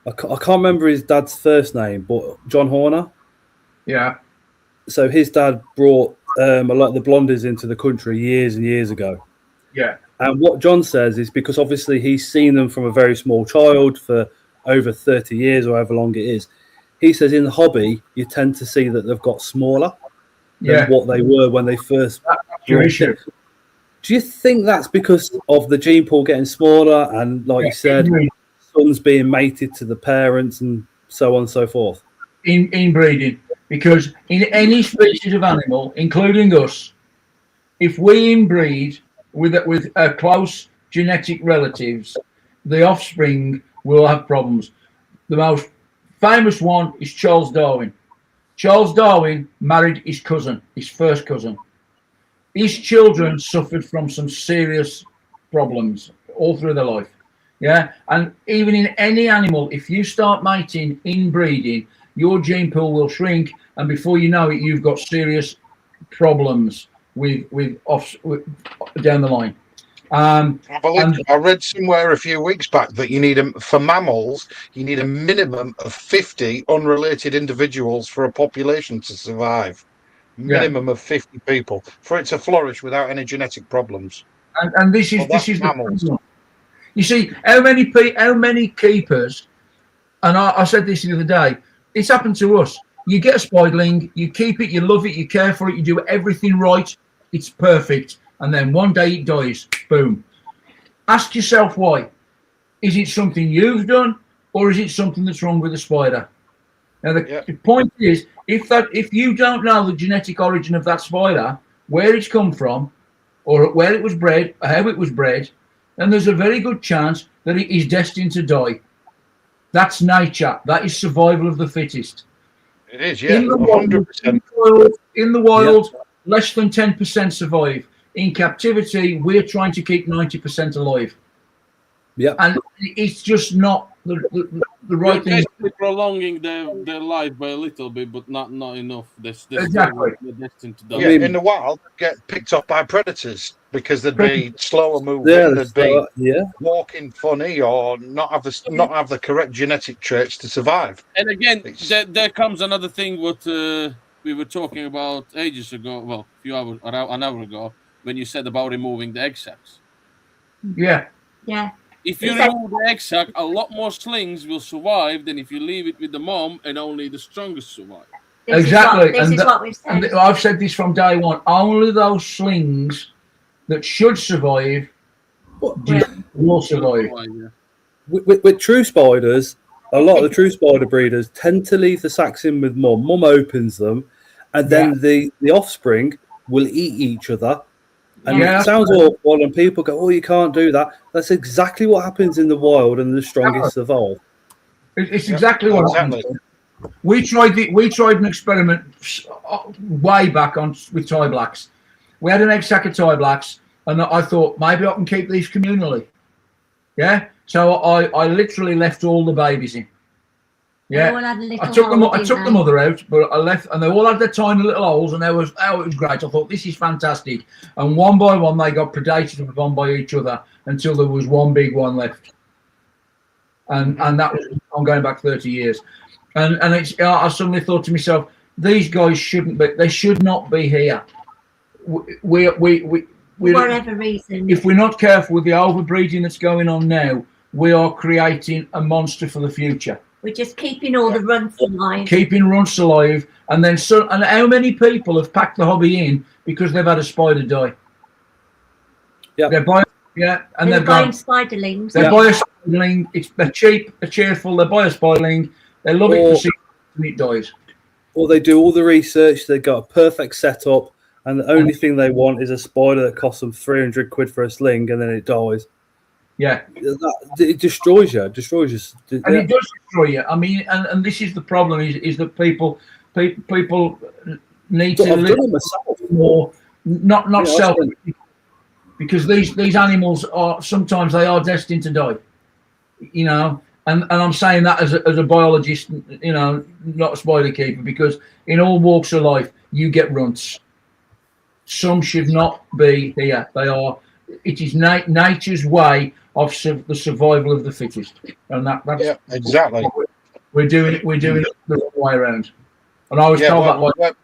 I can't remember his dad's first name, but John Horner. Yeah. So his dad brought a lot of the blondies into the country years and years ago. Yeah. And what John says is, because obviously he's seen them from a very small child for over 30 years or however long it is. He says in the hobby, you tend to see that they've got smaller than what they were when they first. That's your issue. Do you think that's because of the gene pool getting smaller and, like you said, sons being mated to the parents and so on and so forth? Inbreeding. Because in any species of animal, including us, if we inbreed with close genetic relatives, the offspring will have problems. The most famous one is Charles Darwin. Charles Darwin married his first cousin. His children suffered from some serious problems all through their life. Yeah, and even in any animal, if you start mating, inbreeding, your gene pool will shrink, and before you know it, you've got serious problems with down the line. I read somewhere a few weeks back that for mammals, you need a minimum of 50 unrelated individuals for a population to survive. Minimum of 50 people for it to flourish without any genetic problems. And this is mammals. You see how many keepers, and I said this the other day. It's happened to us. You get a spiderling, you keep it, you love it, you care for it, you do everything right. It's perfect. And then one day it dies. Boom. Ask yourself why. Is it something you've done, or is it something that's wrong with the spider? Now, the point is, if you don't know the genetic origin of that spider, where it's come from, or where it was bred, or how it was bred, then there's a very good chance that it is destined to die. That's nature. That is survival of the fittest. It is, yeah. 100%. In the wild, less than 10% survive. In captivity, we're trying to keep 90% alive. Yeah, and it's just not the right thing. Prolonging their life by a little bit, but not enough. Exactly. Destined to die. Yeah, in the wild, get picked up by predators because they'd be slower moving, they'd be walking funny, or not have the correct genetic traits to survive. And again, there comes another thing. What we were talking about ages ago, well, a few hours, an hour ago, when you said about removing the egg sacs. Yeah. Yeah. If you remove the egg sac, a lot more slings will survive than if you leave it with the mom and only the strongest survive. Exactly. This is what we've said. And I've said this from day one. Only those slings that should survive will survive. With true spiders, a lot of the true spider breeders tend to leave the sacs in with mum. Mum opens them, and then the offspring will eat each other. And it sounds awful, and people go, "Oh, you can't do that." That's exactly what happens in the wild, and the strongest survive. It's exactly what happens. We tried an experiment way back with tie blacks. We had an egg sac of tie blacks, and I thought maybe I can keep these communally. Yeah. So I literally left all the babies in. Yeah. I took the mother out, but I left, and they all had their tiny little holes, and it was great. I thought this is fantastic. And one by one they got predated upon by each other until there was one big one left. And that was, I'm going back 30 years. And I suddenly thought to myself, these guys they should not be here. We whatever reason. If we're not careful with the overbreeding that's going on now, we are creating a monster for the future. We're just keeping all the runts alive. Keeping runts alive, and then and how many people have packed the hobby in because they've had a spider die? Yeah, they're buying spiderlings. They buy a spiderling. They're cheap, they're cheerful. They buy a spiderling. They love it for 6 months and it dies. Or they do all the research. They've got a perfect setup, and the only thing they want is a spider that costs them 300 quid for a sling, and then it dies. Yeah, it destroys you. And it does destroy you. I mean, and this is the problem: is that people need to live more, not self, because these animals sometimes they are destined to die. You know, and I'm saying that as a biologist, you know, not a spider keeper, because in all walks of life you get runts. Some should not be here. It is nature's way of the survival of the fittest, and that's exactly. We're doing it the wrong way around. And I was told that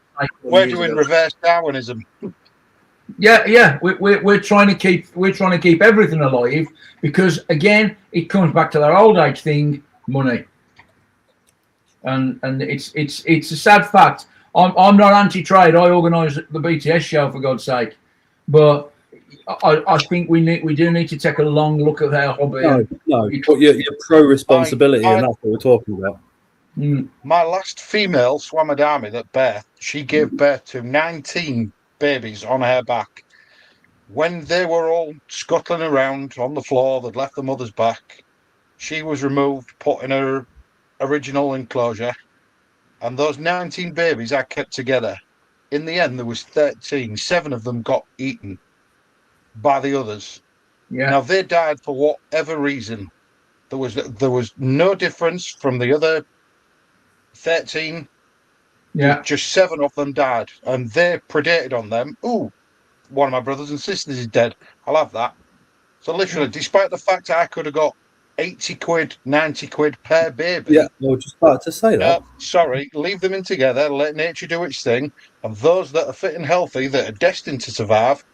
we're doing reverse Darwinism. Yeah. We're trying to keep everything alive, because again it comes back to that old age thing, money. And it's a sad fact. I'm not anti-trade. I organise the BTS show, for God's sake, but I think we do need to take a long look at our hobby. No, but you're pro-responsibility, and that's what we're talking about. My last female Swamadami that birthed, she gave birth to 19 babies on her back. When they were all scuttling around on the floor, they'd left the mother's back. She was removed, put in her original enclosure, and those 19 babies I kept together. In the end, there was 13. 7 of them got eaten by the others. Yeah. Now they died for whatever reason. There was no difference from the other 13. Yeah. Just 7 of them died, and they predated on them. Ooh, one of my brothers and sisters is dead. I'll have that. So literally, despite the fact I could have got 80 quid, 90 quid per baby. Yeah, I was just about to say that. Sorry, leave them in together, let nature do its thing, and those that are fit and healthy, that are destined to survive,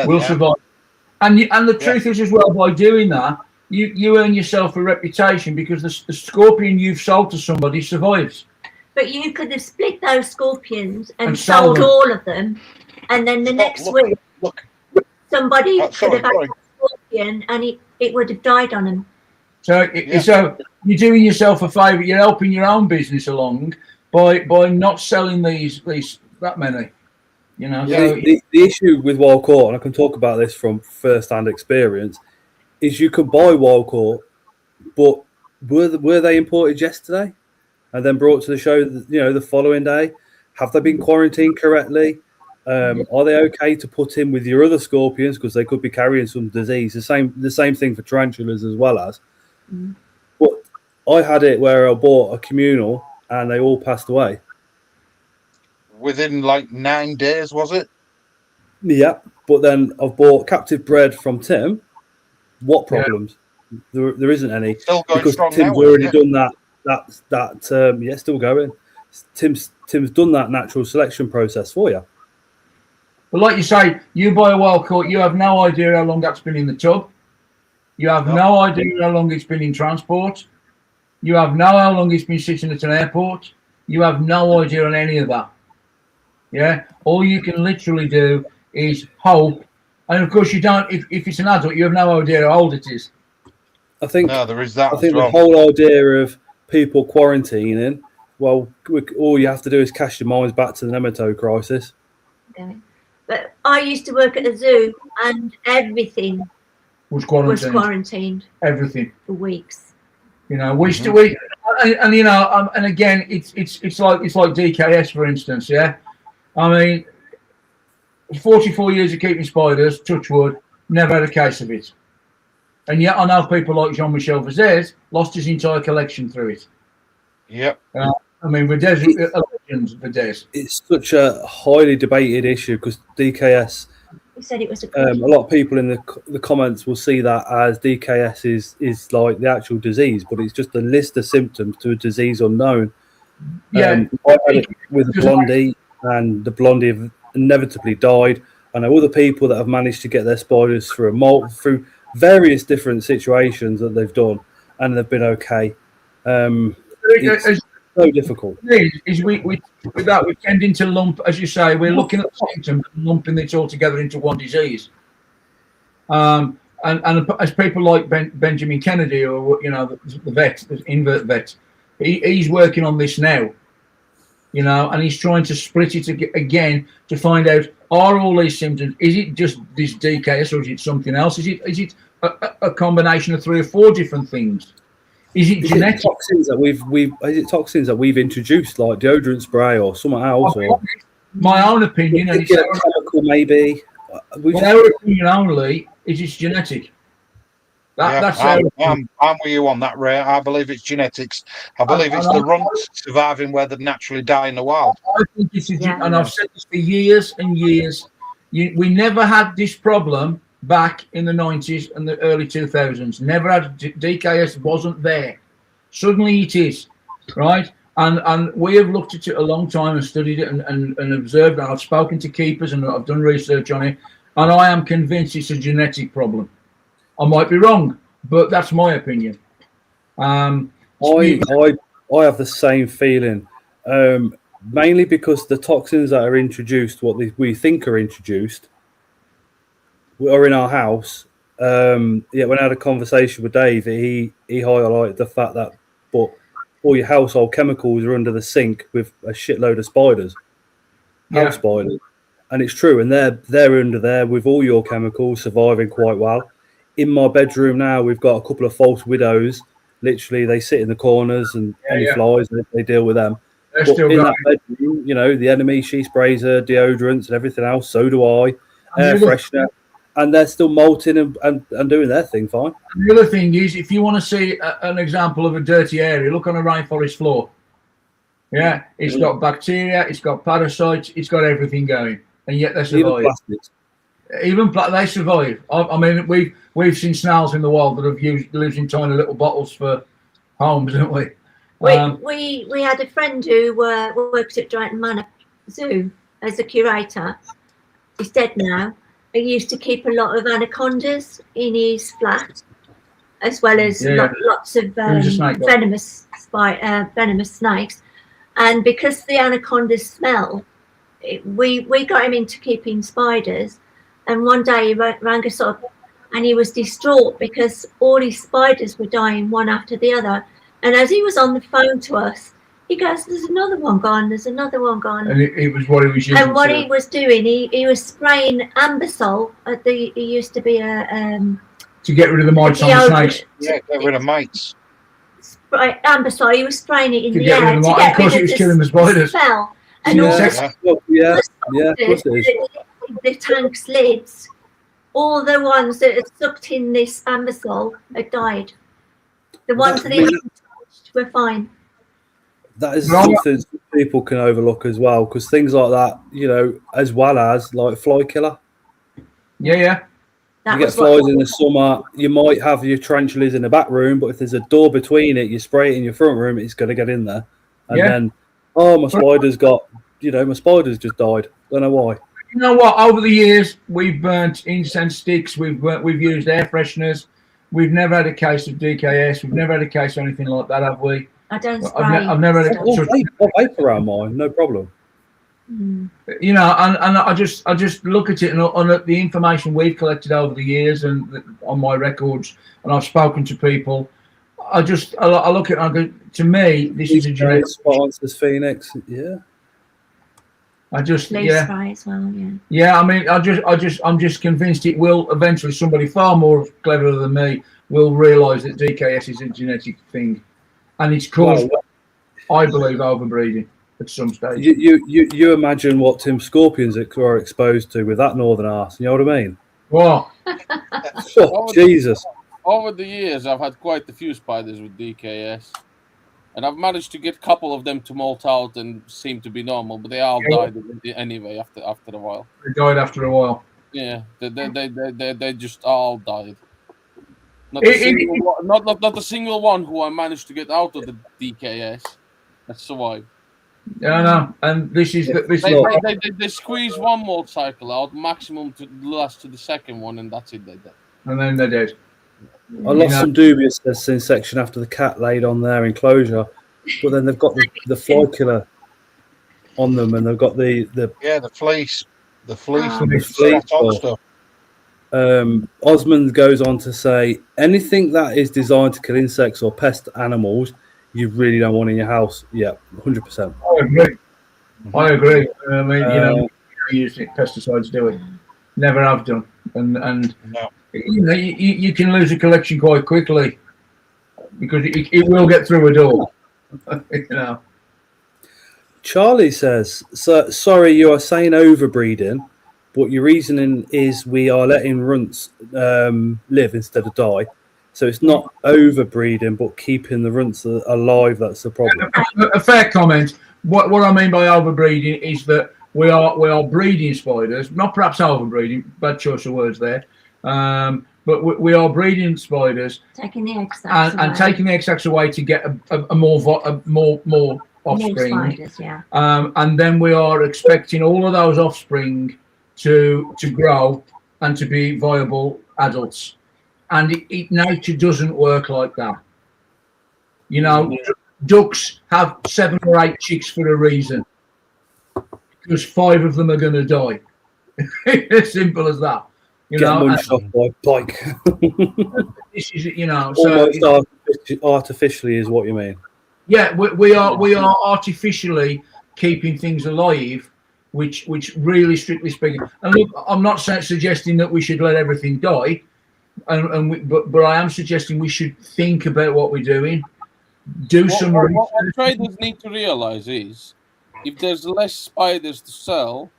will survive. And the truth is as well, by doing that, you earn yourself a reputation, because the scorpion you've sold to somebody survives. But you could have split those scorpions and sold all of them, and then the next week somebody could have had a scorpion and it would have died on them. So you're doing yourself a favour. You're helping your own business along by not selling these that many. You know. Yeah, so the issue with wild caught, and I can talk about this from first-hand experience, is you can buy wild caught, but were they imported yesterday and then brought to the show, the following day? Have they been quarantined correctly? Are they okay to put in with your other scorpions, because they could be carrying some disease? The same thing for tarantulas as well as. But I had it where I bought a communal and they all passed away. Within like 9 days, was it? Yeah, but then I've bought captive bred from Tim. What problems? There isn't any. Still going because strong Tim's now, already done that. Still going. Tim's done that natural selection process for you. But like you say, you buy a wild caught, you have no idea how long that's been in the tub. You have no idea how long it's been in transport. You have no how long it's been sitting at an airport. You have no idea on any of that. Yeah, all you can literally do is hope, and of course you don't. If it's an adult, you have no idea how old it is. I think there is that. I think the whole idea of people quarantining, well, all you have to do is cast your minds back to the nematode crisis. Okay. But I used to work at the zoo, and everything was quarantined. Everything for weeks. You know, and you know, and again, it's like DKS, for instance. Yeah, I mean, 44 years of keeping spiders, touch wood, never had a case of it. And yet, I know people like Jean-Michel Vazez lost his entire collection through it. Yep. I mean, Vazez, Vazez. It's such a highly debated issue because DKS. He said it was a lot of people in the comments will see that as DKS is like the actual disease, but it's just a list of symptoms to a disease unknown. Yeah. I had it with the blondie, and the blondie inevitably died. I know other people that have managed to get their spiders through various different situations that they've done, and they've been okay. It's so difficult. Is with that, we're tending to lump, as you say, we're looking at symptoms and lumping it all together into one disease. And as people like Benjamin Kennedy, or you know, the vet, the invert vet, he's working on this now. You know, and he's trying to split it again to find out, are all these symptoms, is it just this DKS or is it something else? Is it a combination of 3 or 4 different things? Is it genetic toxins that we've introduced, like deodorant spray or something else? Or my own opinion, and it's chemical maybe. Our opinion only is it's genetic. That's I'm with you on that, Ray. I believe it's genetics. I believe it's the runts surviving where they naturally die in the wild. I think this is, and I've said this for years and years. We never had this problem back in the 90s and the early 2000s. Never had DKS, wasn't there. Suddenly it is, right? And we have looked at it a long time and studied it and observed. And I've spoken to keepers and I've done research on it. And I am convinced it's a genetic problem. I might be wrong, but that's my opinion. I have the same feeling, mainly because the toxins that are introduced, we think are introduced, are in our house. When I had a conversation with Dave, he highlighted the fact that all your household chemicals are under the sink with a shitload of spiders, house spiders, and it's true, and they're under there with all your chemicals surviving quite well. In my bedroom now, we've got a couple of false widows. Literally, they sit in the corners and any flies, they deal with them. But in that bedroom, you know, the enemy, she sprays her deodorants and everything else. So do I. Air freshener. And they're still molting and doing their thing fine. And the other thing is, if you want to see an example of a dirty area, look on a rainforest floor. Yeah, it's got bacteria, it's got parasites, it's got everything going. And yet they survive. Even they survive. I mean, we've seen snails in the wild that have lived in tiny little bottles for homes, haven't we? We had a friend who works at Drayton Manor Zoo as a curator. He's dead now. He used to keep a lot of anacondas in his flat, as well as lots of venomous snakes. And because the anacondas smell, we got him into keeping spiders. And one day he rang us up and he was distraught because all his spiders were dying one after the other. And as he was on the phone to us, he goes, "There's another one gone, there's another one gone." And it was what he was using. And what he was doing, he was spraying ambisol. He used to be to get rid of the mites on the snakes. Yeah, get rid of mites. Ambisol, he was spraying it in the air to get rid of it was killing the spiders. Smell. And all the tank's lids, all the ones that had sucked in this ambisol had died. The ones that he hadn't touched were fine. That is something people can overlook as well, because things like that, you know, as well as like fly killer. Yeah. You get flies in the summer, you might have your tarantulas in the back room, but if there's a door between it, you spray it in your front room, it's going to get in there. And then Oh, my spider's my spider's just died. Don't know why. You know what? Over the years, we've burnt incense sticks. We've used air fresheners. We've never had a case of DKS. We've never had a case of anything like that, have we? I don't spray. I've never had a I'll vape around mine, no problem. You know, and I just look at it and on the information we've collected over the years and on my records, and I've spoken to people. I look at it and I go, to me, this is a genetic sponsors Phoenix, yeah. Spray as well, yeah. Yeah, I mean, I'm just convinced it will eventually. Somebody far more clever than me will realise that DKS is a genetic thing, and it's caused, I believe, overbreeding at some stage. You imagine what Tim Scorpions are exposed to with that northern arse. You know what I mean? What? Oh, Jesus. Over the years, I've had quite a few spiders with DKS. And I've managed to get a couple of them to molt out and seem to be normal, but they all died anyway after a while. They died after a while. Yeah, they just all died. Not a single one who I managed to get out of the DKS that survived. Yeah, I know. And this is they squeeze one molt cycle out, maximum to last to the second one, and that's it. They're dead. And then they're dead. I lost some dubiousness in section after the cat laid on their enclosure, but then they've got the fly killer on them, and they've got the fleece stuff. Osmond goes on to say, anything that is designed to kill insects or pest animals, you really don't want in your house. Yeah, 100%. I agree. I mean, using pesticides, do it. Never have done, and no. You can lose a collection quite quickly because it will get through a door. You know. Charlie says, sorry, you are saying overbreeding, but your reasoning is we are letting runts live instead of die. So it's not overbreeding, but keeping the runts alive. That's the problem. A fair comment. What I mean by overbreeding is that we are breeding spiders, not perhaps overbreeding. Bad choice of words there. But we are breeding spiders, taking the egg sacs away. And taking the egg sacs away to get a more offspring. Spiders, yeah. And then we are expecting all of those offspring to grow and to be viable adults. And nature doesn't work like that. You know, ducks have 7 or 8 chicks for a reason, because 5 of them are going to die. As simple as that. You know, shot by bike. This is, you know, almost artificially is what you mean. Yeah, we are artificially keeping things alive, which really, strictly speaking. And look, I'm not suggesting that we should let everything die, but I am suggesting we should think about what we're doing. What traders need to realize is, if there's less spiders to sell,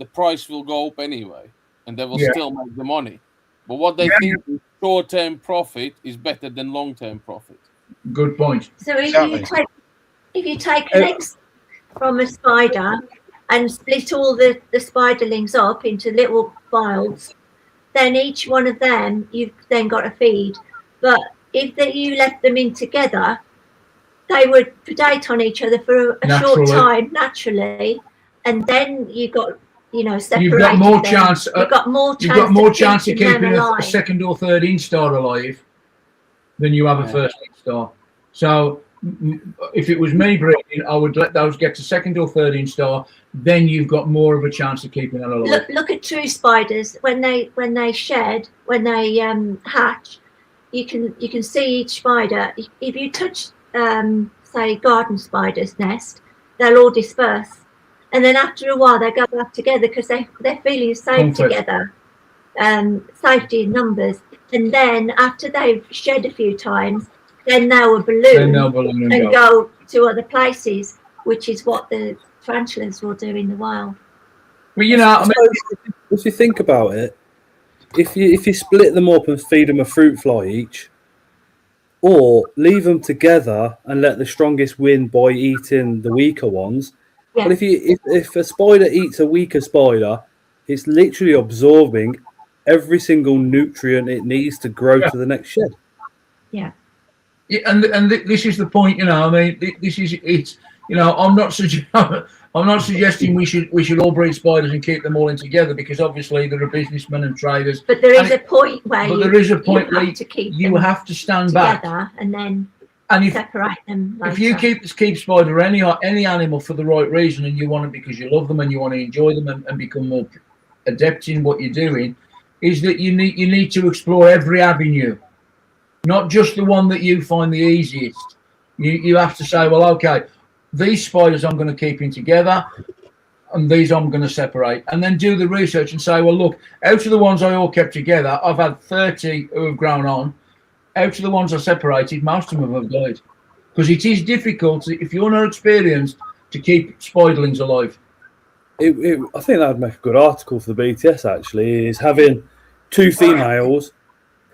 the price will go up anyway. And they will still make the money. But what they think is short-term profit is better than long-term profit. Good point. So if you take an egg from a spider and split all the spiderlings up into little vials, then each one of them you've then got to feed. But if you left them in together, they would predate on each other for a short time naturally, and then you got you've got more chance. You've got more chance of keeping a second or third instar alive than you have a first instar. So, if it was me breeding, I would let those get to second or third instar. Then you've got more of a chance of keeping them alive. Look at true spiders when they shed, when they hatch. You can see each spider. If you touch, say, garden spider's nest, they'll all disperse. And then after a while, they go back together because they're feeling safe together, safety in numbers. And then after they've shed a few times, then they'll balloon and go to other places, which is what the tarantulas will do in the wild. Well, you know, if you think about it, if you split them up and feed them a fruit fly each, or leave them together and let the strongest win by eating the weaker ones. Yeah. But if a spider eats a weaker spider, it's literally absorbing every single nutrient it needs to grow to the next shed. Yeah. And this is the point, you know. I mean, I'm not suggesting we should all breed spiders and keep them all in together, because obviously there are businessmen and traders. But there is a point where you have to stand back and then separate them later. If you keep spider any animal for the right reason, and you want it because you love them and you want to enjoy them and become more adept in what you're doing, is that you need to explore every avenue, not just the one that you find the easiest. You have to say, well, okay, these spiders I'm going to keep in together, and these I'm going to separate, and then do the research and say, well, look, out of the ones I all kept together, I've had 30 who have grown on. Out of the ones I separated, most of them have died, because it is difficult, if you're not experienced, to keep spiderlings alive. I think that would make a good article for the BTS, actually, is having 2 females,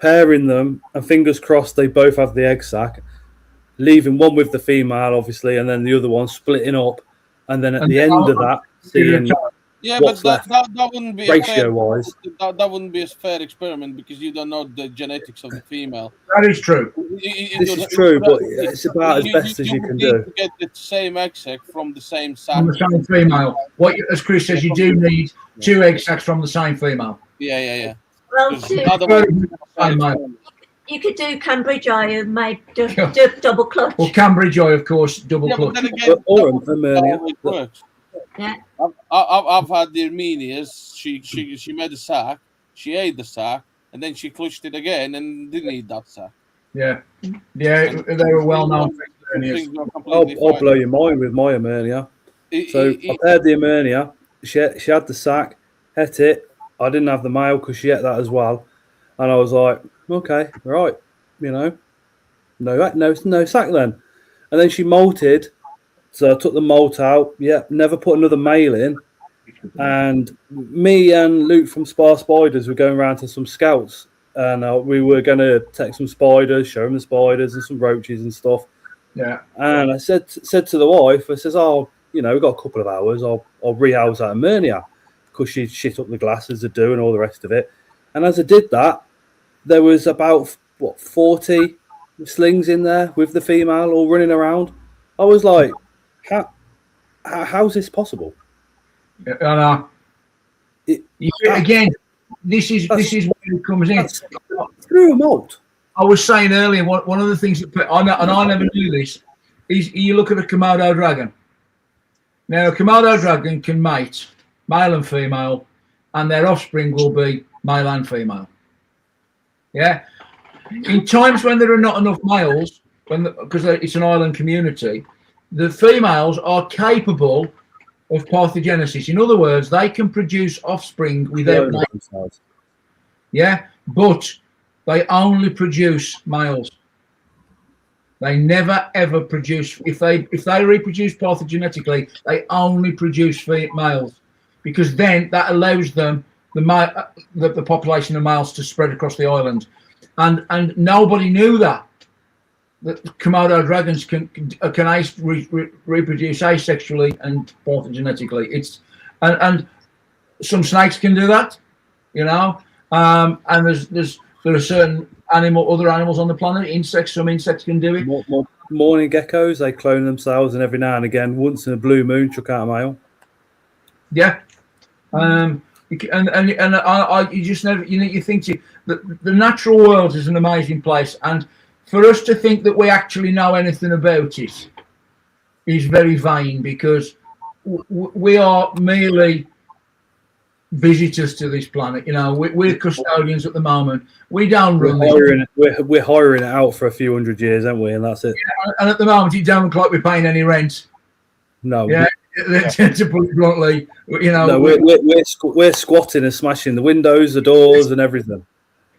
pairing them, and fingers crossed they both have the egg sac, leaving one with the female, obviously, and then the other one splitting up, and then at the end of that, seeing what's left, that wouldn't be ratio-wise. That wouldn't be a fair experiment, because you don't know the genetics of the female. That is true. This is true, but it's about as best as you can do. To get the same egg sac from the same sac. From the same female. As Chris says, you do need 2 egg sacs from the same female. Yeah. Well, you could do Cambridge Eye and make double clutch. Well, Cambridge Eye, of course, double clutch. Or Armenia. Yeah. I've had the Armenias. She made a sack, she ate the sack, and then she clutched it again and didn't eat that sack. Yeah, they were well known for Armenias. I'll blow your mind with my Armenia. So I paired the Armenia. She had the sack, ate it. I didn't have the male because she ate that as well, and I was like, okay, right, no sack then. And then she molted, so I took the molt out. Yeah, never put another male in. And me and Luke from Spar Spiders were going around to some scouts, and we were going to take some spiders, show them the spiders and some roaches and stuff. Yeah. And I said to the wife, I says, we've got a couple of hours. I'll rehouse that Armenia, because she'd shit up the glasses to do and all the rest of it. And as I did that, there was about 40 slings in there with the female all running around. I was like, how's this possible? Again, this is where it comes in. Through a molt. I was saying earlier, one of the things that I never knew this is, you look at a Komodo dragon. Now, a Komodo dragon can mate, male and female, and their offspring will be male and female. Yeah. In times when there are not enough males, because it's an island community, the females are capable of parthenogenesis. In other words, they can produce offspring without males. Yeah, but they only produce males. They never ever produce. If they reproduce parthenogenetically, they only produce males, because then that allows them the population of males to spread across the island, and nobody knew that Komodo dragons can reproduce asexually and parthenogenetically. And some snakes can do that, and there are certain other animals on the planet. Some insects can do it. Morning geckos, they clone themselves, and every now and again, once in a blue moon, chuck out a male. Yeah. You just never, you think that the natural world is an amazing place, and for us to think that we actually know anything about it is very vain, because we are merely visitors to this planet. We're custodians at the moment. We don't run. We're hiring it out for a few hundred years, aren't we? And that's it. Yeah, and at the moment, it don't look like we're paying any rent. No. Yeah. To put it bluntly, No, we're squatting and smashing the windows, the doors, and everything.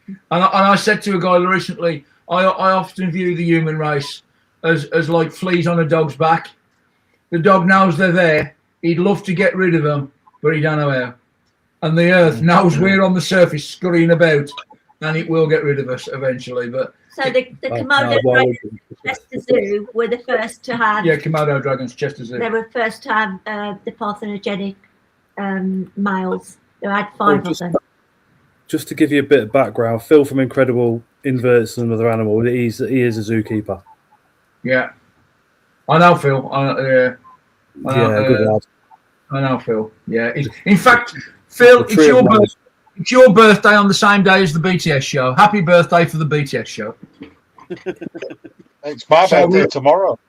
And I said to a guy recently, I often view the human race as like fleas on a dog's back. The dog knows they're there. He'd love to get rid of them, but he don't know how. And the earth knows we're on the surface scurrying about, and it will get rid of us eventually. But so the Komodo dragons Chester Zoo were the first to have. Yeah, Komodo dragons, Chester Zoo. They were first to have the parthenogenic males. They had 5 of them. Just to give you a bit of background, Phil from Incredible Inverts Another Animal. He is a zookeeper. Yeah, I know Phil. Good lad. I know, Phil. Yeah. In fact, Phil, it's your birthday on the same day as the BTS show. Happy birthday for the BTS show. It's my birthday tomorrow.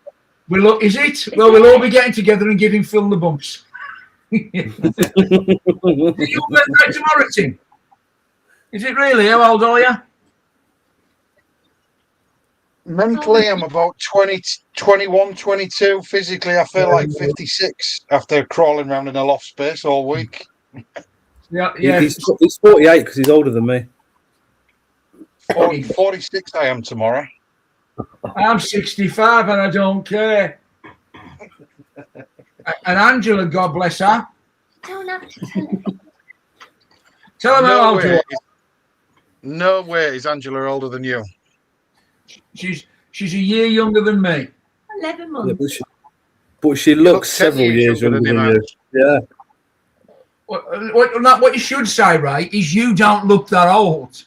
Is it? Well, we'll all be getting together and giving Phil the bumps. Is it your birthday tomorrow, Tim? Is it really? How old are you? Mentally, I'm about 20, 21, 22. Physically, I feel like 56 after crawling around in a loft space all week. Yeah. He's 48 because he's older than me. 46 I am tomorrow. I'm 65 and I don't care. And Angela, God bless her. Don't have to tell him. Tell him how old you are. No way is Angela older than you. She's a year younger than me. 11 months. Yeah, but she looks several years younger than you. Yeah. What you should say, Ray, is you don't look that old.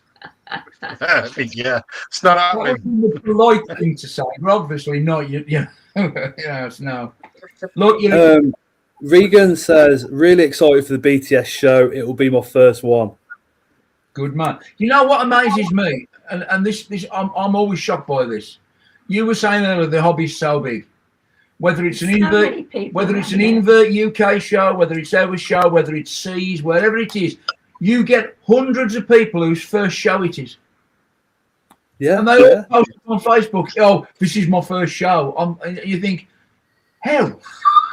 Yeah, it's not happening. That's a polite thing to say, but obviously not. Yes, no. Look, Regan says, really excited for the BTS show. It will be my first one. Good man. You know what amazes me, and this I'm always shocked by this. You were saying earlier the hobby's so big. Whether it's an invert UK show, whether it's our show, whether it's C's, wherever it is, you get hundreds of people whose first show it is. Yeah, and they all post it on Facebook. Oh, this is my first show. And you think, hell,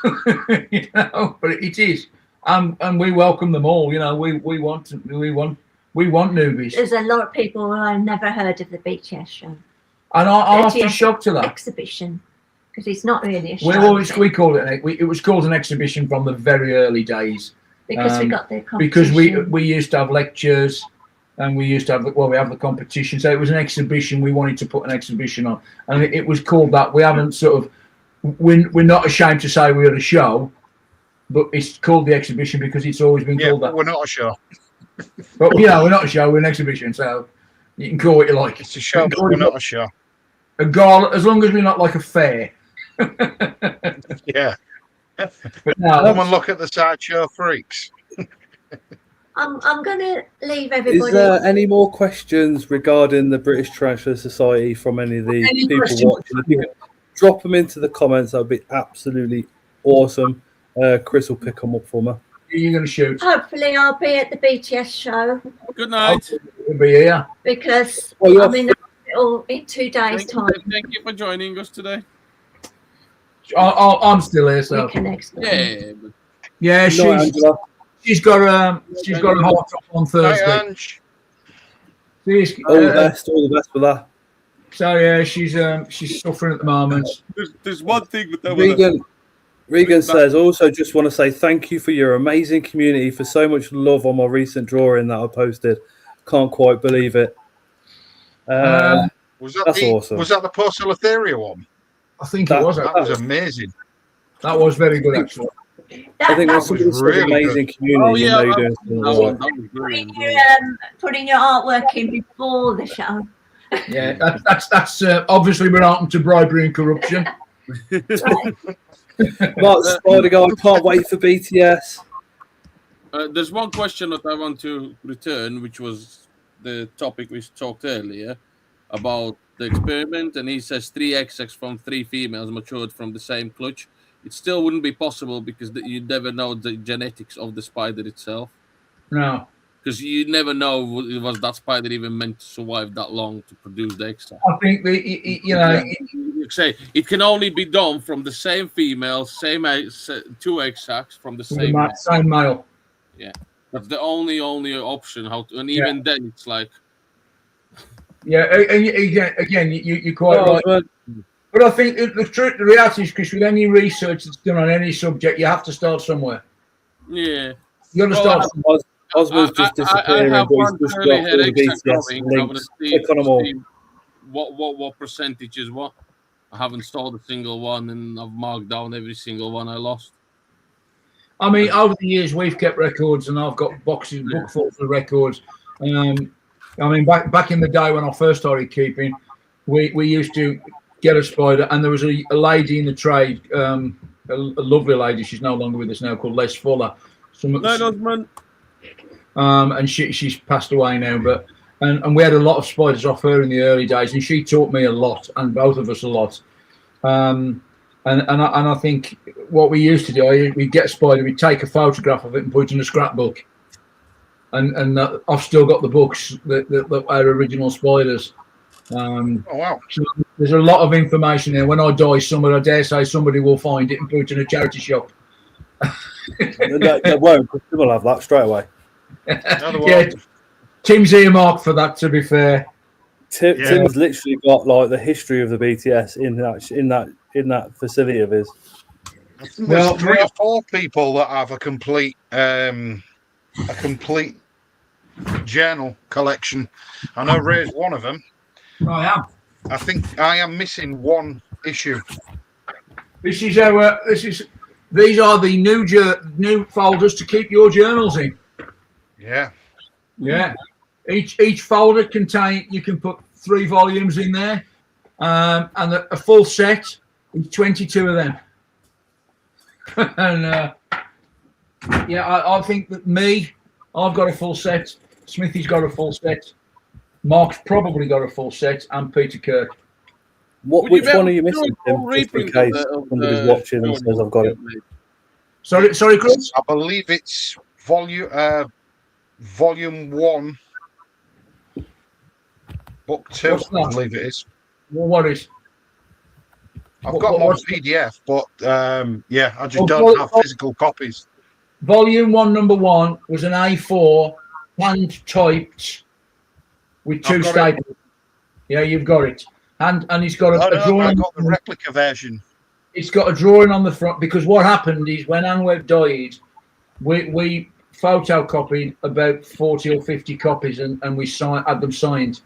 but it is. And we welcome them all. We want newbies. There's a lot of people who I've never heard of the BTS show. And I'm often shocked to that exhibition, because it's not really a show. We call it. It was called an exhibition from the very early days. Because we got the competition. Because we used to have lectures, and we used to have we have the competition. So it was an exhibition. We wanted to put an exhibition on, and it was called that. We haven't we're not ashamed to say we're a show, but it's called the exhibition because it's always been called that. We're not a show. But we're not a show. We're an exhibition. So you can call what you like. It's a show, but we're not a show. A gala, as long as we're not like a fair. Yeah. But no, come and look at the sideshow freaks. I'm going to leave everybody. Is there any more questions regarding the British Tarantula Society from any of the people watching? If you could drop them into the comments, that would be absolutely awesome. Chris will pick them up for me. You're going to shoot. Hopefully, I'll be at the BTS show. Good night. We'll be here. Because I'm in the hospital in 2 days' time. Thank you for joining us today. I'm still here, so. Yeah, she's got a heart drop on Thursday. All the best for that. So yeah, she's suffering at the moment. There's one thing with that. Regan says, also just want to say thank you for your amazing community, for so much love on my recent drawing that I posted. Can't quite believe it. That's awesome. Was that the Porcelatheria one? I think it was. That was amazing. That was very good, actually. I think that's really amazing community. Putting your artwork in before the show. Yeah, that's obviously been open to bribery and corruption. Mark Spider, I can't wait for BTS. There's one question that I want to return, which was the topic we talked earlier about the experiment, and he says 3 XX from 3 females matured from the same clutch. It still wouldn't be possible because you never know the genetics of the spider itself. No. Because you never know was that spider even meant to survive that long to produce the extra. I think say it can only be done from the same female, same 2 egg sacs from the same male. Yeah, that's the only option. And even then, it's like. Yeah, again, you're quite right. But I think the reality is, Chris, with any research that's done on any subject, you have to start somewhere. Yeah. You got to start somewhere. Osmo's just disappearing, but he's just got all the BTS links. Click on them all. What percentage is what? I haven't sold a single one, and I've marked down every single one I lost. I mean, over the years, we've kept records, and I've got bookfuls of records. I mean, back in the day when I first started keeping, we used to get a spider, and there was a lady in the trade a lovely lady. She's no longer with us now, called Les Fuller. And she's passed away now, but and we had a lot of spiders off her in the early days, and she taught me a lot, and both of us a lot. And I think what we used to do, we get a spider, we take a photograph of it and put it in a scrapbook, and I've still got the books that are original spiders. Oh wow! So there's a lot of information there. When I die, I dare say somebody will find it and put it in a charity shop. They won't. We'll have that straight away. Yeah, Tim's earmarked for that. To be fair, Tim's literally got like the history of the BTS in that facility of his. There's 3 or 4 people that have a complete journal collection. I know Ray's one of them. I am. I think I am missing 1 issue. These are the new folders to keep your journals in. Yeah. Each folder you can put 3 volumes in there, and a full set is 22 of them. And I think that I've got a full set. Smithy's got a full set. Mark's probably got a full set, and Peter Kirk. Which one are you missing, Tim? Just in case somebody's watching and says I've got it. Sorry, Chris. I believe it's volume 1, book 2. I believe it is. Well, what is? I've got one PDF, but I just don't have physical copies. Volume 1, number 1 was an A4 hand typed with 2 staples. Yeah, you've got it. And he's got a drawing. I got the replica version. It's got a drawing on the front, because what happened is when Anweb died, we photocopied about 40 or 50 copies and we had them signed.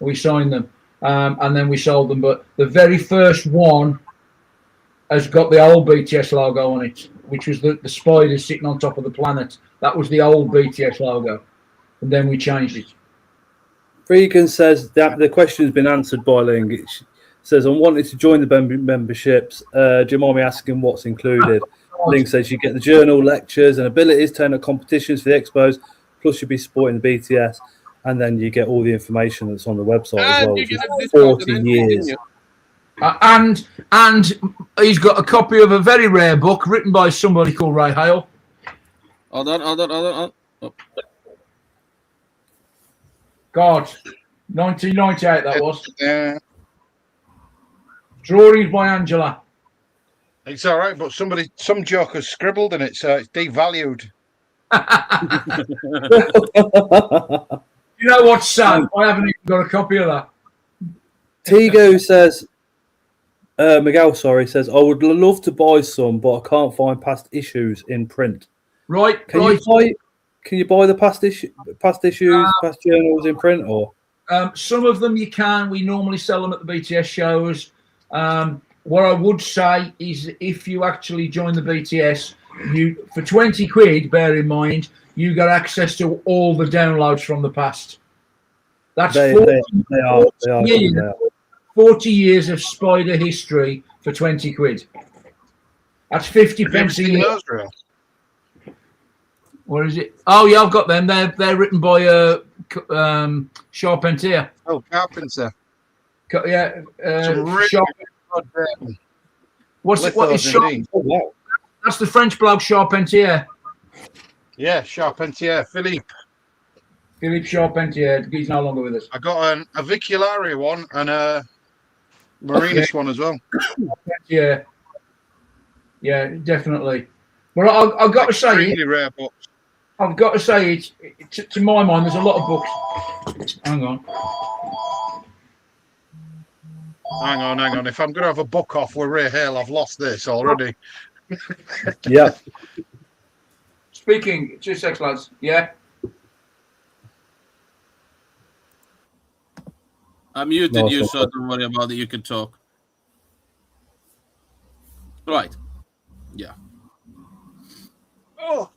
We signed them and then we sold them. But the very first one has got the old BTS logo on it, which was the spider sitting on top of the planet. That was the old BTS logo. And then we changed it. Regan says that the question has been answered by Ling. It says, I'm wanting to join the memberships. Do you mind me asking what's included? Ling says you get the journal, lectures, and abilities, turn at competitions for the expos, plus you'll be supporting the BTS, and then you get all the information that's on the website as well, which is 40 years. And he's got a copy of a very rare book written by somebody called Ray Hale. Hold on. Oh. God, 1998 that was. Drawings by Angela. It's all right, but some joker scribbled in it, so it's devalued. You know what's sad? I haven't even got a copy of that. Tigo says, Miguel, says, I would love to buy some, but I can't find past issues in print. Right. Can you buy the past issues, past journals in print, or? Some of them you can. We normally sell them at the BTS shows. What I would say is, if you actually join the BTS, for 20 quid, bear in mind, you got access to all the downloads from the past. That's 40 years of spider history for 20 quid. That's 50 pence a year. What is it? Oh yeah, I've got them. They're written by Charpentier. Oh, Carpenter. Yeah, what is Charpentier? Oh, wow. That's the French bloke Charpentier. Yeah, Charpentier, Philippe Charpentier. He's no longer with us. I got an avicularia one and a Marinus one as well. Yeah, definitely. But I've got to say, really rare books. I've got to say, to my mind, there's a lot of books. Hang on. If I'm going to have a book off with Ray Hale, I've lost this already. Yeah. Speaking, 2 seconds, lads. Yeah. I muted you, so don't worry about it. You can talk. Right. Yeah. Oh.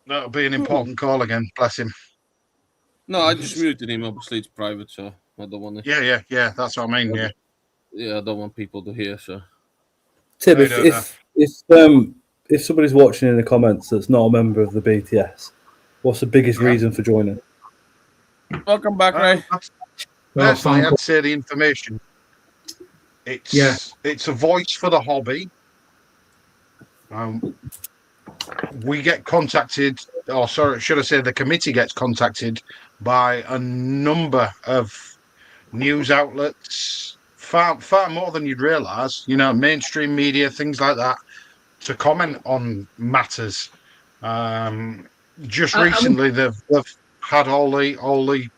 That'll be an important call again. Bless him. No, I just muted him. Obviously, it's private, so I don't want to. Yeah. That's what I mean. Yeah. Yeah, I don't want people to hear. So, Tim, if somebody's watching in the comments that's not a member of the BTS, what's the biggest reason for joining? Welcome back, Ray. Personally, I'd say the information. It's a voice for the hobby. We get contacted, or sorry, should I say the committee gets contacted by a number of news outlets, far more than you'd realise, mainstream media, things like that, to comment on matters. Just recently, they've had all the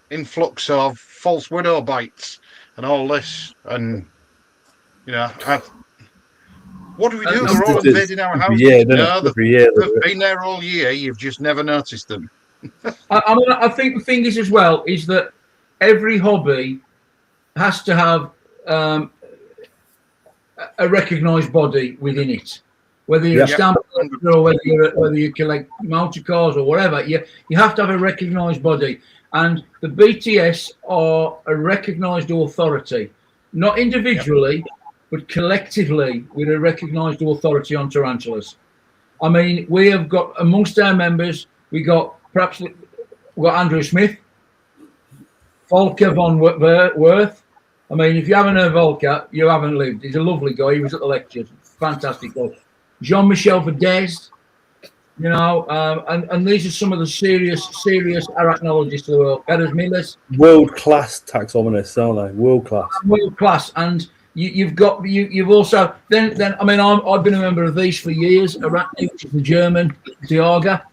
influx of false widow bites and all this, and what do we do? They're all invading our houses. They've been there all year. You've just never noticed them. I think the thing is as well is that every hobby has to have a recognised body within it. Whether you're a stamp collector or whether you collect motor cars or whatever, you have to have a recognised body. And the BTS are a recognised authority, not individually, but collectively with a recognised authority on tarantulas. I mean, we have got amongst our members, we've got Andrew Smith, Volker von Worth. I mean, if you haven't heard Volker, you haven't lived. He's a lovely guy. He was at the lectures. Fantastic guy. Jean-Michel Verdez, and these are some of the serious arachnologists of the world. Eres Miles. World-class taxonomists, aren't they? World-class. And you've also then I mean I've been a member of these for years. Arachne, which is the German Diaga.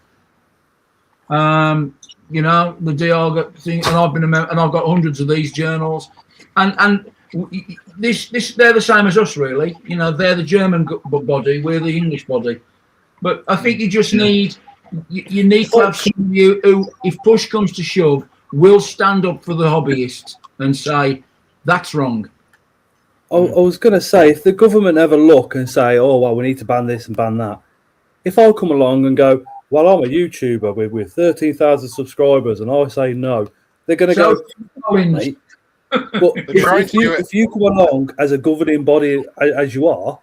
The Diaga thing, and I've been a member, and I've got hundreds of these journals, and this they're the same as us really. They're the German body, we're the English body. But I think you just need you need to have somebody who, if push comes to shove, will stand up for the hobbyist and say that's wrong. I was going to say, if the government ever look and say, oh, well, we need to ban this and ban that, if I come along and go, well, I'm a YouTuber with 13,000 subscribers and I say no, they're going to go, mate. But if you come along as a governing body as you are,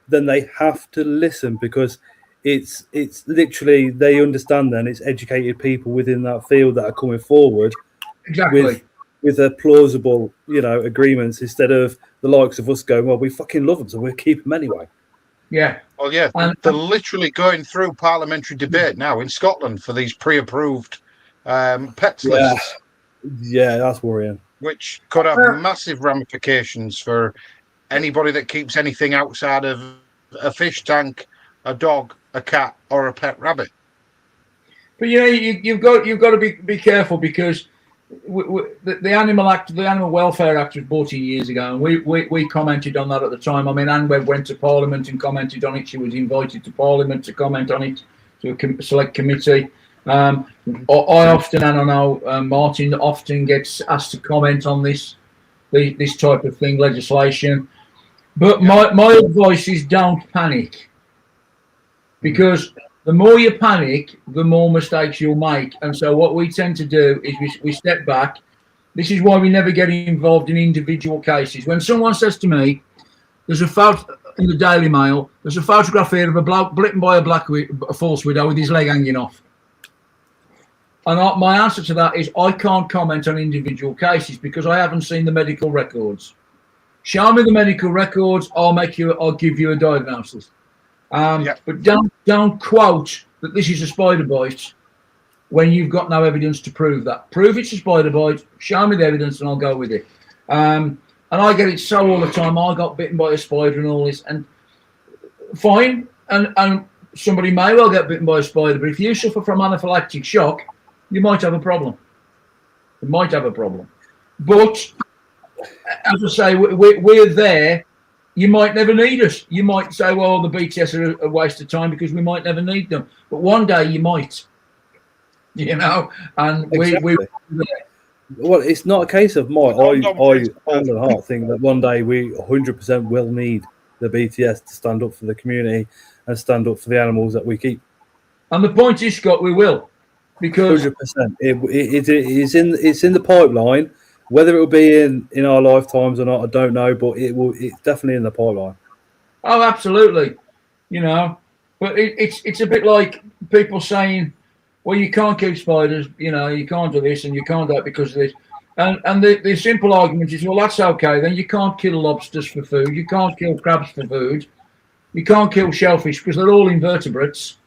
then they have to listen, because it's literally, they understand then it's educated people within that field that are coming forward with a plausible, agreements, instead of the likes of us going, well, we fucking love them, so we'll keep them anyway. Yeah. Well, yeah, they're literally going through parliamentary debate now in Scotland for these pre-approved pets lists. Yeah, that's worrying. Which could have massive ramifications for anybody that keeps anything outside of a fish tank, a dog, a cat, or a pet rabbit. But you've got to be careful, because the Animal Welfare Act was brought in years ago, and we commented on that at the time. I mean, Anne Webb went to Parliament and commented on it. She was invited to Parliament to comment on it, to a select committee. I often, and I know Martin often gets asked to comment on this type of thing, legislation. But my advice is don't panic, because the more you panic, the more mistakes you'll make. And so what we tend to do is we step back. This is why we never get involved in individual cases. When someone says to me, there's a photo in the Daily Mail, there's a photograph here of a bloke bitten by a false widow with his leg hanging off. And my answer to that is I can't comment on individual cases because I haven't seen the medical records. Show me the medical records, I'll give you a diagnosis. But don't quote that this is a spider bite when you've got no evidence to prove that. Prove it's a spider bite, show me the evidence, and I'll go with it. And I get it so all the time. I got bitten by a spider and all this, and fine. And somebody may well get bitten by a spider, but if you suffer from anaphylactic shock, you might have a problem. But as I say, we're there. You might never need us. You might say, well, the BTS are a waste of time because we might never need them. But one day you might, and exactly. we Well, it's not a case of might. I hand on heart think that one day we 100% will need the BTS to stand up for the community and stand up for the animals that we keep. And the point is, Scott, we will. Because 100%, it's in the pipeline. Whether it will be in our lifetimes or not, I don't know, but it's definitely in the pipeline. Oh, absolutely. You know, but it's a bit like people saying, well, you can't keep spiders, you know, you can't do this and you can't do that because of this. And the simple argument is, well, that's okay. Then you can't kill lobsters for food. You can't kill crabs for food. You can't kill shellfish because they're all invertebrates.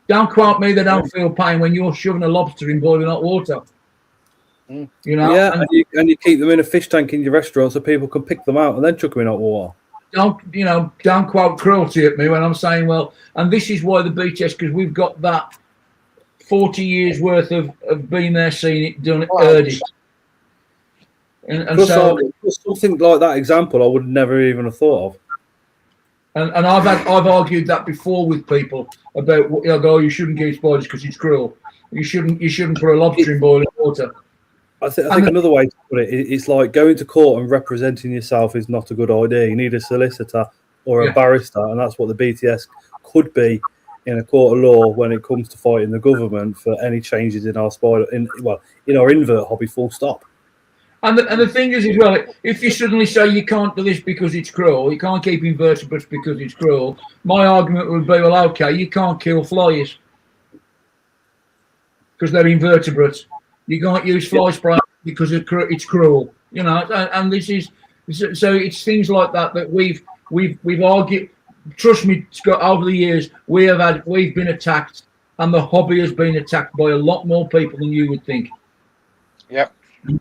Don't quote me, they don't feel pain when you're shoving a lobster in boiling hot water. You know? Yeah, and you keep them in a fish tank in your restaurant so people can pick them out and then chuck them in hot water. Don't quote cruelty at me when I'm saying, well, and this is why the BTS, because we've got that 40 years worth of being there, seen it, done it, heard it. And so something like that example I would never even have thought of. And I've argued that before with people about you shouldn't keep spiders because it's cruel. You shouldn't put a lobster in boiling water. I think another way to put it's like going to court and representing yourself is not a good idea. You need a solicitor or a barrister, and that's what the BTS could be in a court of law when it comes to fighting the government for any changes in our in our invert hobby. Full stop. And the thing is as well, if you suddenly say you can't do this because it's cruel, you can't keep invertebrates because it's cruel, my argument would be, well, okay, you can't kill flies because they're invertebrates. You can't use fly spray because it's cruel, you know. And this is so it's things like that we've argued. Trust me, Scott. Over the years, we've been attacked, and the hobby has been attacked by a lot more people than you would think. Yep.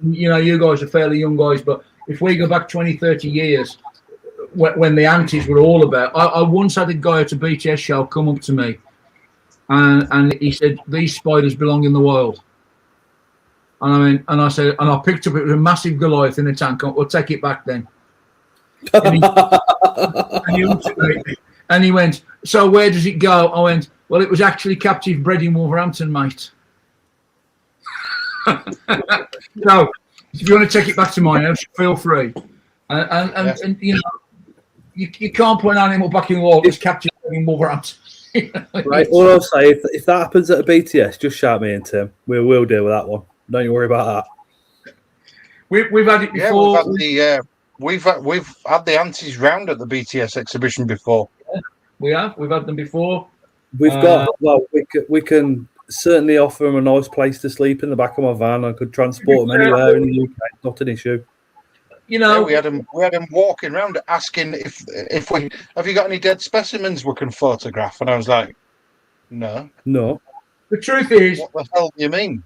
You know, you guys are fairly young guys, but if we go back 20, 30 years, when the antis were all about, I once had a guy at a BTS show come up to me, and he said, "These spiders belong in the wild." And I said, and I picked up, it was a massive Goliath in a tank. We'll take it back then. And he went, "So where does it go?" I went, "Well, it was actually captive bred in Wolverhampton, mate." So if you want to take it back to my house, feel free. And you know, you can't put an animal back in the wild that's captive in Wolverhampton. Right. All I'll say, if that happens at a BTS, just shout me in, Tim. We'll deal with that one. Don't you worry about that. We've had it before. Yeah, we've had the antis round at the BTS exhibition before. Yeah, we have. We've had them before. We've got. Well, we can certainly offer them a nice place to sleep in the back of my van. I could transport them anywhere in the UK. Not an issue. You know, we had them walking around asking if we have you got any dead specimens we can photograph, and I was like, no. The truth is, what the hell do you mean?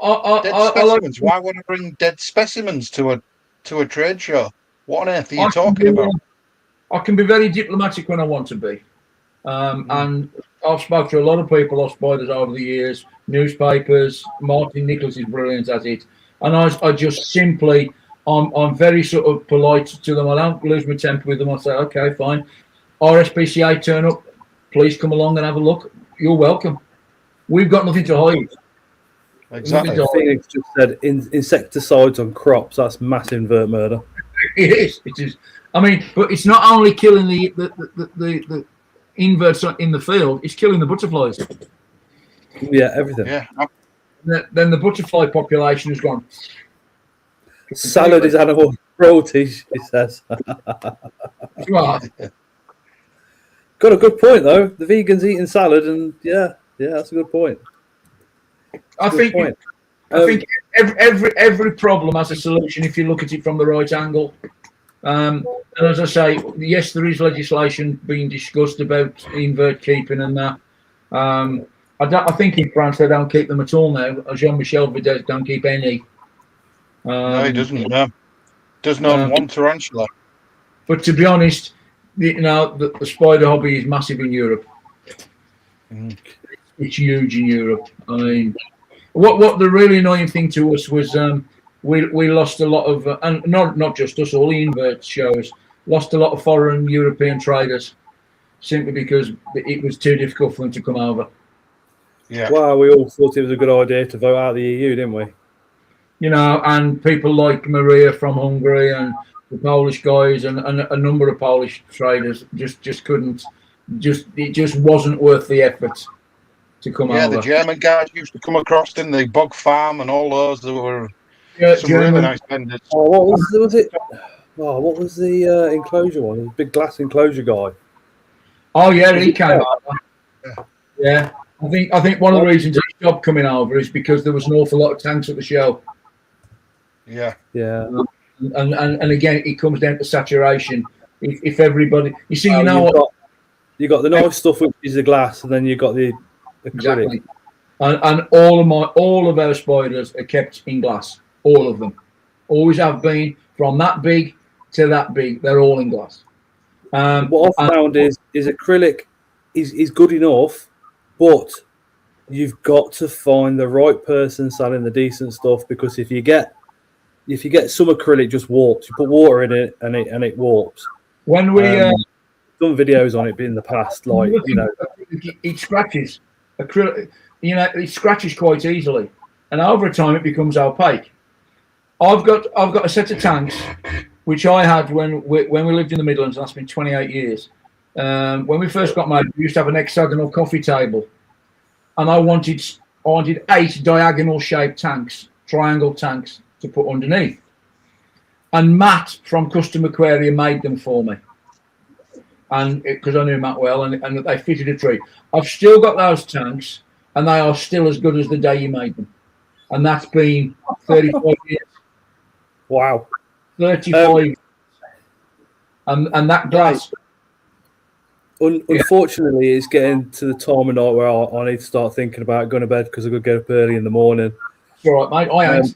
Dead specimens? Why would I bring dead specimens to a trade show? What on earth are you talking about? I can be very diplomatic when I want to be, and I've spoken to a lot of people off spiders over the years, newspapers. Martin Nicholas is brilliant at it, and I just simply, I'm very sort of polite to them. I don't lose my temper with them. I say, okay, fine. RSPCA turn up, please come along and have a look. You're welcome. We've got nothing to hide. Exactly. Phoenix just said insecticides on crops. That's mass invert murder. It is. I mean, but it's not only killing the inverts in the field; it's killing the butterflies. Yeah, everything. Yeah. Then the butterfly population has gone. Salad is animal cruelty, she says. Right. Got a good point though. The vegans eating salad, and yeah, that's a good point. I think every problem has a solution if you look at it from the right angle. And as I say, yes, there is legislation being discussed about invert keeping and that. I think in France they don't keep them at all now. Jean-Michel Vidal don't keep any. No, he doesn't. No, does not want tarantula. But to be honest, the spider hobby is massive in Europe. It's huge in Europe. I mean, what the really annoying thing to us was we lost a lot of, and not just us, all the invert shows lost a lot of foreign European traders simply because it was too difficult for them to come over. Yeah. Well, we all thought it was a good idea to vote out of the EU, didn't we? You know, and people like Maria from Hungary and the Polish guys and a number of Polish traders just couldn't. It just wasn't worth the effort. to come Yeah, over. the German guys used to come across in the Bog Farm and all those. There were some German. really nice vendors. Oh, what was it? Oh, what was the enclosure one? The big glass enclosure guy. Oh yeah, he came over. Yeah, I think one of the reasons he stopped coming over is because there was an awful lot of tanks at the show. Yeah. And again, it comes down to saturation. If everybody, you see, you know what? You got the nice stuff, which is the glass, and then you got the acrylic. Exactly. And all of our spiders are kept in glass. All of them, always have been, from that big to that big. They're all in glass. What I've found is acrylic is good enough, but you've got to find the right person selling the decent stuff, because if you get some acrylic just warps, you put water in it and it warps. When we done videos on it in the past, like it scratches acrylic, it scratches quite easily, and over time it becomes opaque. I've got a set of tanks which I had when we lived in the Midlands. That's been 28 years. When we first got married, we used to have an hexagonal coffee table, and I wanted 8 diagonal shaped tanks, triangle tanks, to put underneath. And Matt from Custom Aquarium made them for me, and because I knew Matt well, and they fitted a tree. I've still got those tanks, and they are still as good as the day you made them, and that's been 35 years. Wow. 35. And that glass. Unfortunately, it's getting to the time of night where I need to start thinking about going to bed, because I've got to get up early in the morning. All right, mate. I ain't.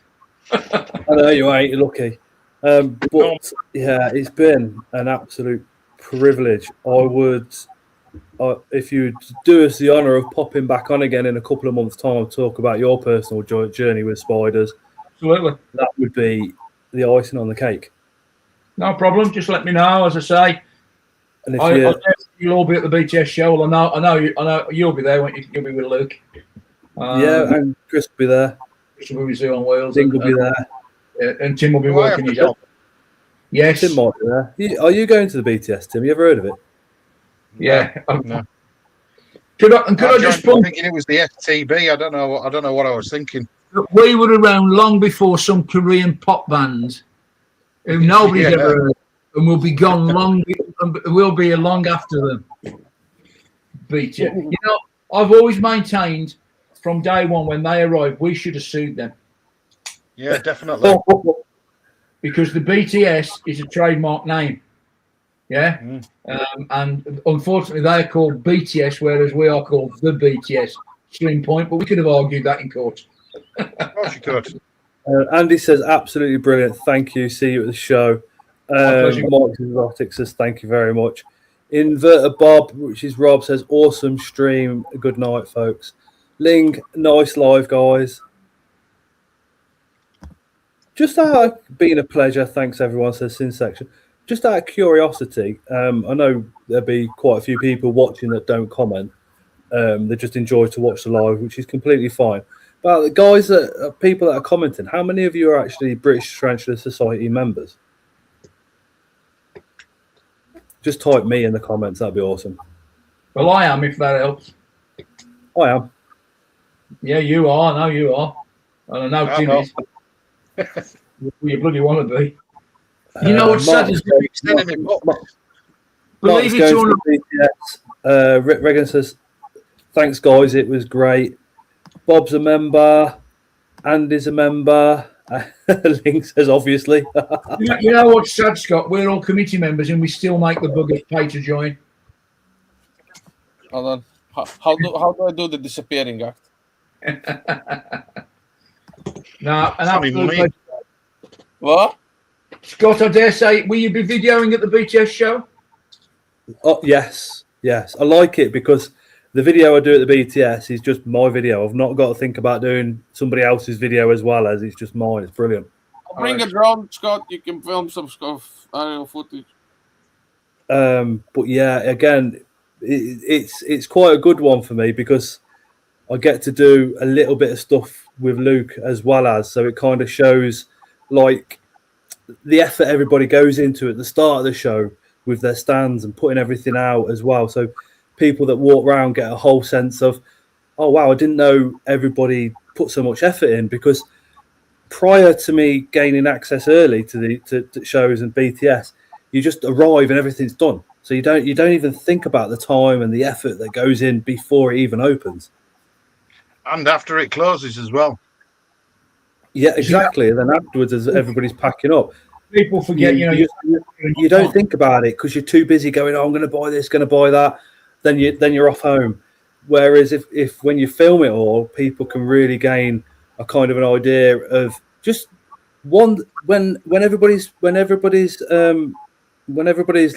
I know you ain't. You're lucky. But yeah, it's been an absolute privilege. If you do us the honour of popping back on again in a couple of months' time, talk about your personal journey with spiders. Absolutely. That would be the icing on the cake. No problem. Just let me know, as I say. And if you'll all be at the BTS show. Well, I know you'll be there, won't you? You'll be with Luke. Yeah, and Chris will be there. Chris will be on wheels. Tim will be there. And Tim will be working his job. Yes. Tim might be there. Are you going to the BTS, Tim? You ever heard of it? Yeah. No. Could I just I'm thinking it was the FTB. I don't know what I was thinking. We were around long before some Korean pop band who nobody's ever heard, and we'll be gone long. We'll be long after them. Beat you. You know, I've always maintained from day one when they arrived, we should have sued them. Yeah, definitely. Because the BTS is a trademark name. Yeah. And unfortunately, they're called BTS, whereas we are called the BTS. Extreme point, but we could have argued that in court. Oh, she could. Andy says, absolutely brilliant. Thank you. See you at the show. Mark Exotic says, thank you very much. Inverter Bob, which is Rob, says, awesome stream. Good night, folks. Ling, nice live, guys. Just out of being a pleasure. Thanks, everyone, says Sin Section. Just out of curiosity, I know there'll be quite a few people watching that don't comment. They just enjoy to watch the live, which is completely fine. But the guys, people that are commenting, how many of you are actually British Tarantula Society members? Just type me in the comments. That'd be awesome. Well, I am, if that helps. I am. Yeah, you are. I know you are. And I know Tim is. You bloody want to be. You know what's sad is Mark's going to the BTS. Regan says, thanks, guys. It was great. Bob's a member. Andy's a member. Link says, obviously. You know what's sad, Scott? We're all committee members and we still make the buggers pay to join. Hold on. How do I do the disappearing act? No, an absolute pleasure. What? Scott, I dare say, will you be videoing at the BTS show? Oh, yes. I like it because the video I do at the BTS is just my video. I've not got to think about doing somebody else's video as well, as it's just mine. It's brilliant. I'll bring a drone, Scott. You can film some stuff, aerial footage. But yeah, again, it's quite a good one for me because I get to do a little bit of stuff with Luke as well as, so it kind of shows like the effort everybody goes into at the start of the show with their stands and putting everything out as well. So people that walk around get a whole sense of oh wow, I didn't know everybody put so much effort in, because prior to me gaining access early to the shows and BTS, you just arrive and everything's done. So you don't even think about the time and the effort that goes in before it even opens. And after it closes as well. Yeah, exactly. And then afterwards, as everybody's packing up, people forget. You don't think about it because you're too busy going, "Oh, I'm going to buy this, going to buy that." Then you're off home. Whereas if when you film it all, people can really gain a kind of an idea of just when everybody's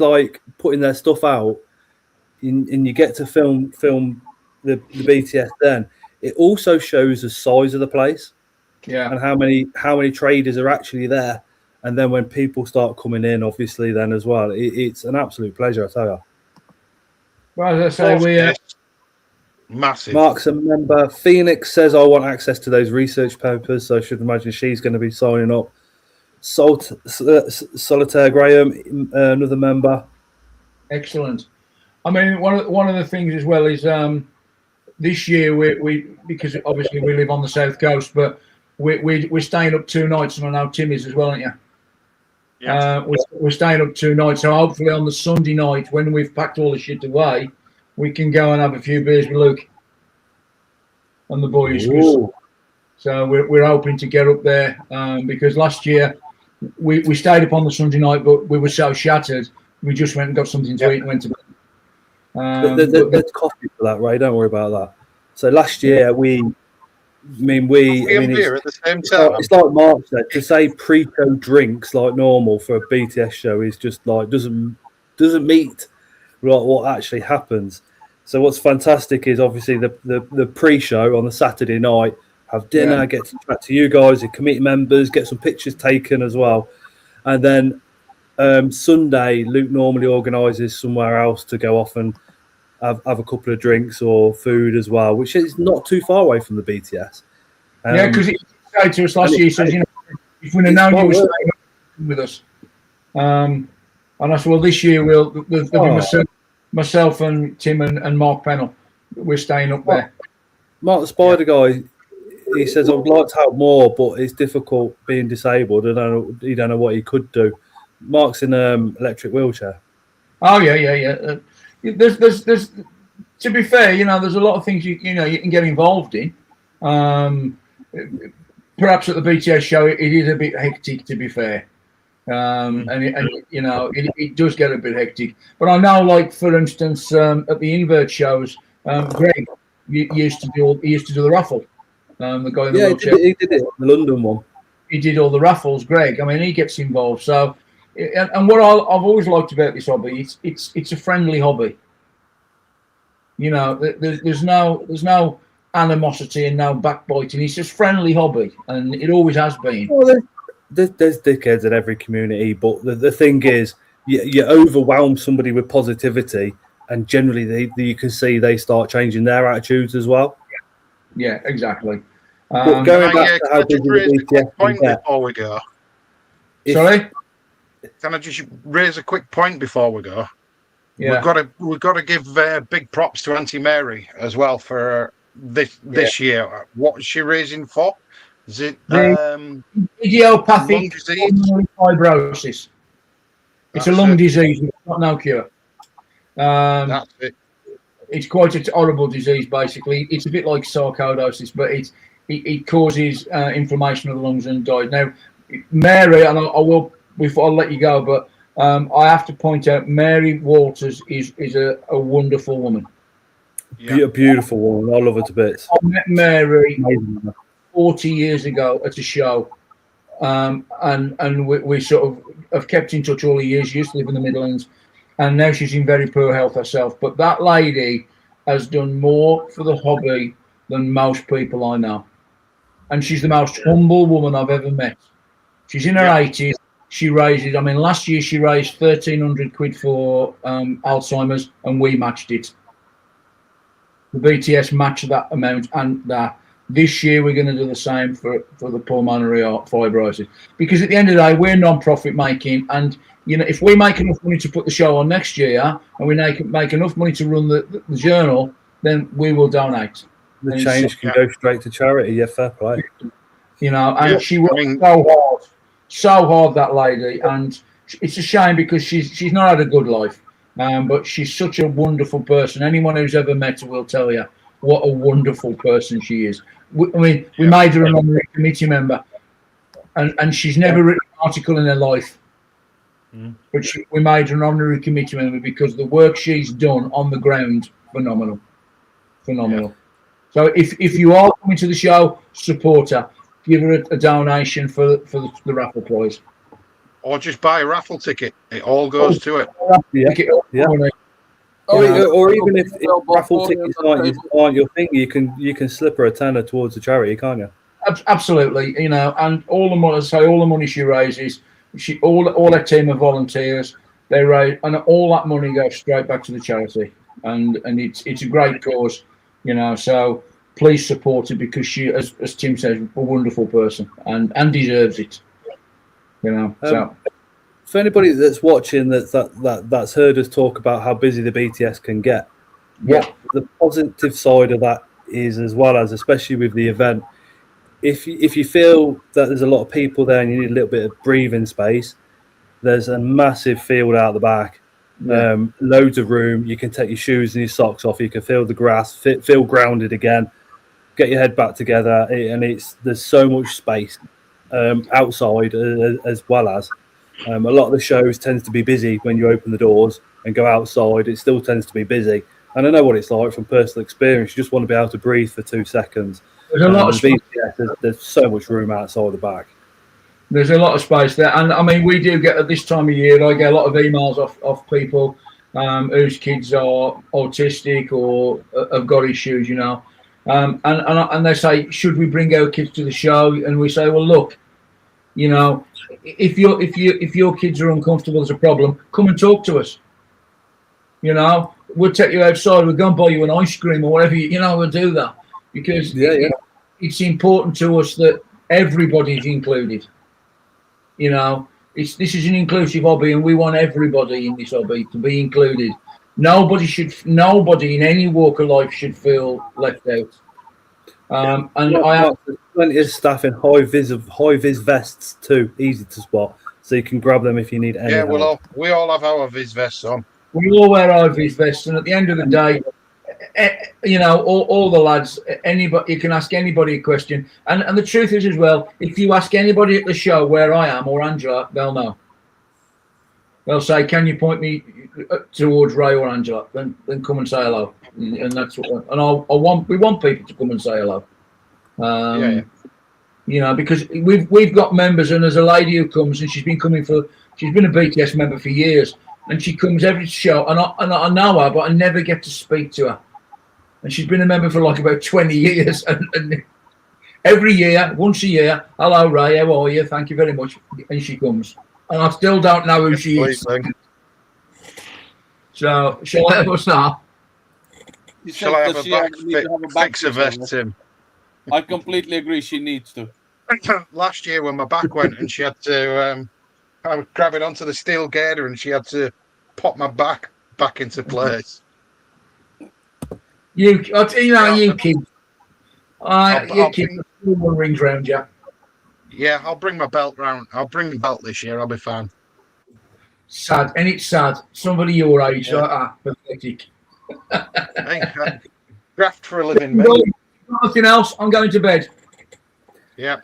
like putting their stuff out, and you get to film the BTS, then it also shows the size of the place. Yeah. And how many traders are actually there. And then when people start coming in, obviously then as well, it's an absolute pleasure, I tell you. Well, as I say, we massive. Mark's a member. Phoenix says, I want access to those research papers, so I should imagine she's going to be signing up. Solitaire Graham, another member. Excellent. I mean, one of the things as well is this year we because obviously we live on the south coast, but we're staying up 2 nights, and I know Tim is as well, aren't you? Yeah. We're staying up 2 nights, so hopefully on the Sunday night, when we've packed all the shit away, we can go and have a few beers with Luke and the boys. So we're hoping to get up there because last year we stayed up on the Sunday night, but we were so shattered, we just went and got something to eat and went to bed. There's coffee for that, Ray. Don't worry about that. So last year it's like Mark said, to say pre-show drinks like normal for a BTS show is just like doesn't meet what actually happens. So what's fantastic is obviously the pre-show on the Saturday night, have dinner, get to chat to you guys, the committee members, get some pictures taken as well, and then Sunday Luke normally organises somewhere else to go off and have a couple of drinks or food as well, which is not too far away from the BTS. Because he said to us last year, he says, if we'd have known you were staying with us. And I said, well, this year there'll be myself and Tim and Mark Pennell. We're staying up there. Mark the Spider guy, he says, I would like to help more, but it's difficult being disabled. You don't know what he could do. Mark's in electric wheelchair. Oh, yeah. There's to be fair, there's a lot of things you can get involved in. Perhaps at the BTS show it is a bit hectic, to be fair, and it does get a bit hectic. But I know, like for instance, at the invert shows, Greg used to do the raffle. The guy in the wheelchair. He did it, the London one. He did all the raffles. Greg, I mean, he gets involved. So, and what I've always liked about this hobby, it's a friendly hobby. There's no animosity and no backbiting. It's just friendly hobby, and it always has been. Well, there's dickheads in every community, but the thing is, you overwhelm somebody with positivity, and generally you can see they start changing their attitudes as well. Yeah, exactly. But going back to how busy the BTS point before we go. Sorry? Can I just raise a quick point before we go? Yeah. We've got to give big props to Auntie Mary as well for this year. What is she raising for? Is it idiopathic fibrosis? It's a lung disease. It's got no cure. That's it. It's quite a horrible disease. Basically, it's a bit like sarcoidosis, but it causes inflammation of the lungs and dies. Now, Mary, and I will before I'll let you go, but I have to point out Mary Walters is a wonderful woman. Yeah. A beautiful woman. I love her to bits. I met Mary 40 years ago at a show, and we sort of have kept in touch all the years. She used to live in the Midlands, and now she's in very poor health herself. But that lady has done more for the hobby than most people I know. And she's the most humble woman I've ever met. She's in her 80s. She raises, last year she raised 1,300 quid for Alzheimer's, and we matched it. The BTS matched that amount, and that this year we're going to do the same for the pulmonary fibrosis. Because at the end of the day, we're non-profit making, and if we make enough money to put the show on next year, and we make enough money to run the journal, then we will donate. The change can go straight to charity. Yeah, fair play. You know, and she worked so hard, that lady, and it's a shame because she's not had a good life, but she's such a wonderful person. Anyone who's ever met her will tell you what a wonderful person she is. We made her an honorary committee member, and she's never written an article in her life. But we made her an honorary committee member because the work she's done on the ground, phenomenal. So if you are coming to the show, support her. Give her a donation for the raffle prize. Or just buy a raffle ticket. It all goes to it. Or even if raffle tickets aren't your thing, you can slip her a tenner towards the charity, can't you? Absolutely, you know, and all the money she raises, all her team of volunteers, they raise, and all that money goes straight back to the charity, and it's a great cause, you know. So please support her because she, as Tim says, a wonderful person and deserves it, you know. So for anybody that's watching that's heard us talk about how busy the BTS can get, what the positive side of that is, as well as especially with the event. If you feel that there's a lot of people there and you need a little bit of breathing space, there's a massive field out the back, loads of room. You can take your shoes and your socks off. You can feel the grass, feel grounded again, get your head back together, and there's so much space outside as well as a lot of the shows tends to be busy when you open the doors and go outside. It still tends to be busy, and I know what it's like from personal experience. You just want to be able to breathe for 2 seconds. There's a lot of space. There's so much room outside the back. There's a lot of space there, and I mean, we do get at this time of year. I get a lot of emails off people whose kids are autistic or have got issues, you know, and they say, should we bring our kids to the show? And we say, well, look, you know, if your kids are uncomfortable, there's a problem. Come and talk to us. You know, we'll take you outside. We'll go and buy you an ice cream or whatever. You know, we'll do that. Because it's important to us that everybody is included. You know, this is an inclusive hobby, and we want everybody in this hobby to be included. Nobody in any walk of life should feel left out. And I have plenty of staff in high vis vests too, easy to spot, so you can grab them if you need any. Yeah, we all have our vis vests on. We all wear our vis vests, and at the end of the day, you know, all the lads, anybody, you can ask anybody a question, and the truth is as well, if you ask anybody at the show where I am or Angela, they'll know. They'll say, "Can you point me towards Ray or Angela?" Then come and say hello, and that's what. And we want people to come and say hello. You know, because we've got members, and there's a lady who comes, and she's been a BTS member for years. And she comes every show, and I know her, but I never get to speak to her. And she's been a member for like about 20 years. And every year, once a year, hello, Ray, how are you? Thank you very much. And she comes. And I still don't know who she is. So, shall I have a start? Shall I have a fix of vest, Tim? I completely agree. She needs to. Last year when my back went and she had to... I was grabbing onto the steel girder and she had to pop my back into place. You keep rings round you. Yeah, I'll bring my belt round. I'll bring my belt this year. I'll be fine. Sad, and it's sad. Somebody your age, pathetic. Hey, graft for a living, mate. Nothing else. I'm going to bed. Yeah.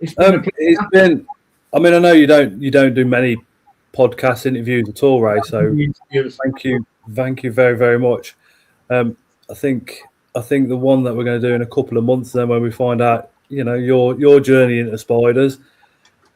It's been. I mean, I know you don't do many podcast interviews at all, Ray. So thank you very, very much. I think the one that we're going to do in a couple of months, then when we find out, you know, your journey into Spiders,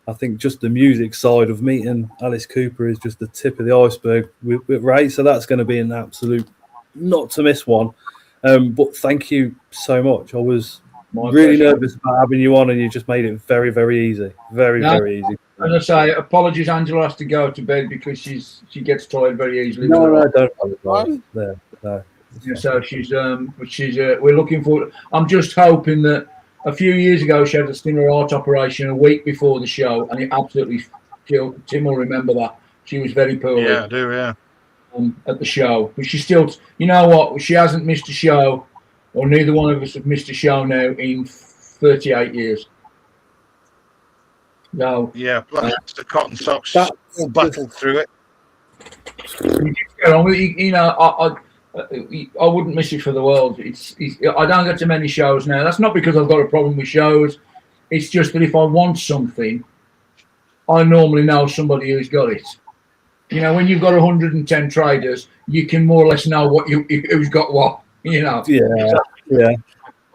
I think just the music side of meeting Alice Cooper is just the tip of the iceberg with Ray. So that's going to be an absolute not to miss one. But thank you so much. I was really nervous about having you on, and you just made it very, very easy. Very easy. As I say, apologies, Angela has to go to bed because she gets tired very easily. No, don't apologise. No. Yeah, so she's we're looking forward. I'm just hoping that a few years ago she had a similar heart operation a week before the show, and it absolutely killed. Tim will remember that. She was very poorly. Yeah, I do. Yeah. At the show, but she still, you know what? She hasn't missed a show or neither one of us have missed a show now in 38 years. No. Yeah, plus the cotton socks still battled through it. You know, I wouldn't miss it for the world. I don't get to many shows now. That's not because I've got a problem with shows. It's just that if I want something, I normally know somebody who's got it. You know, when you've got 110 traders, you can more or less know who's got what. You know. Yeah.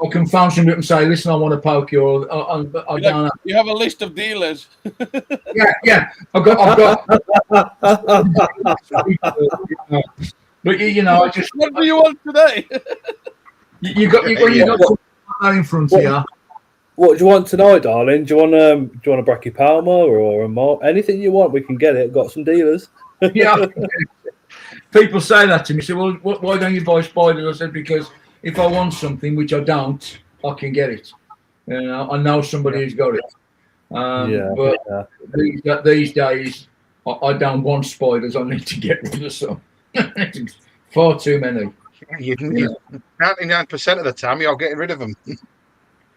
I can phone somebody up and say, "Listen, I want to poke you." Or, I don't know. You have a list of dealers. Yeah. I've got. But you know, I just. What do you want today? You got that in front of you. What do you want tonight, darling? Do you want a brachypelma or a mark? Anything you want, we can get it. Got some dealers. Yeah. People say that to me. Say, well, why don't you buy spiders? I said, because if I want something, which I don't, I can get it. You know, I know somebody who's got it. But these days, I don't want spiders. I need to get rid of some. Far too many. 99% of the time, you're getting rid of them.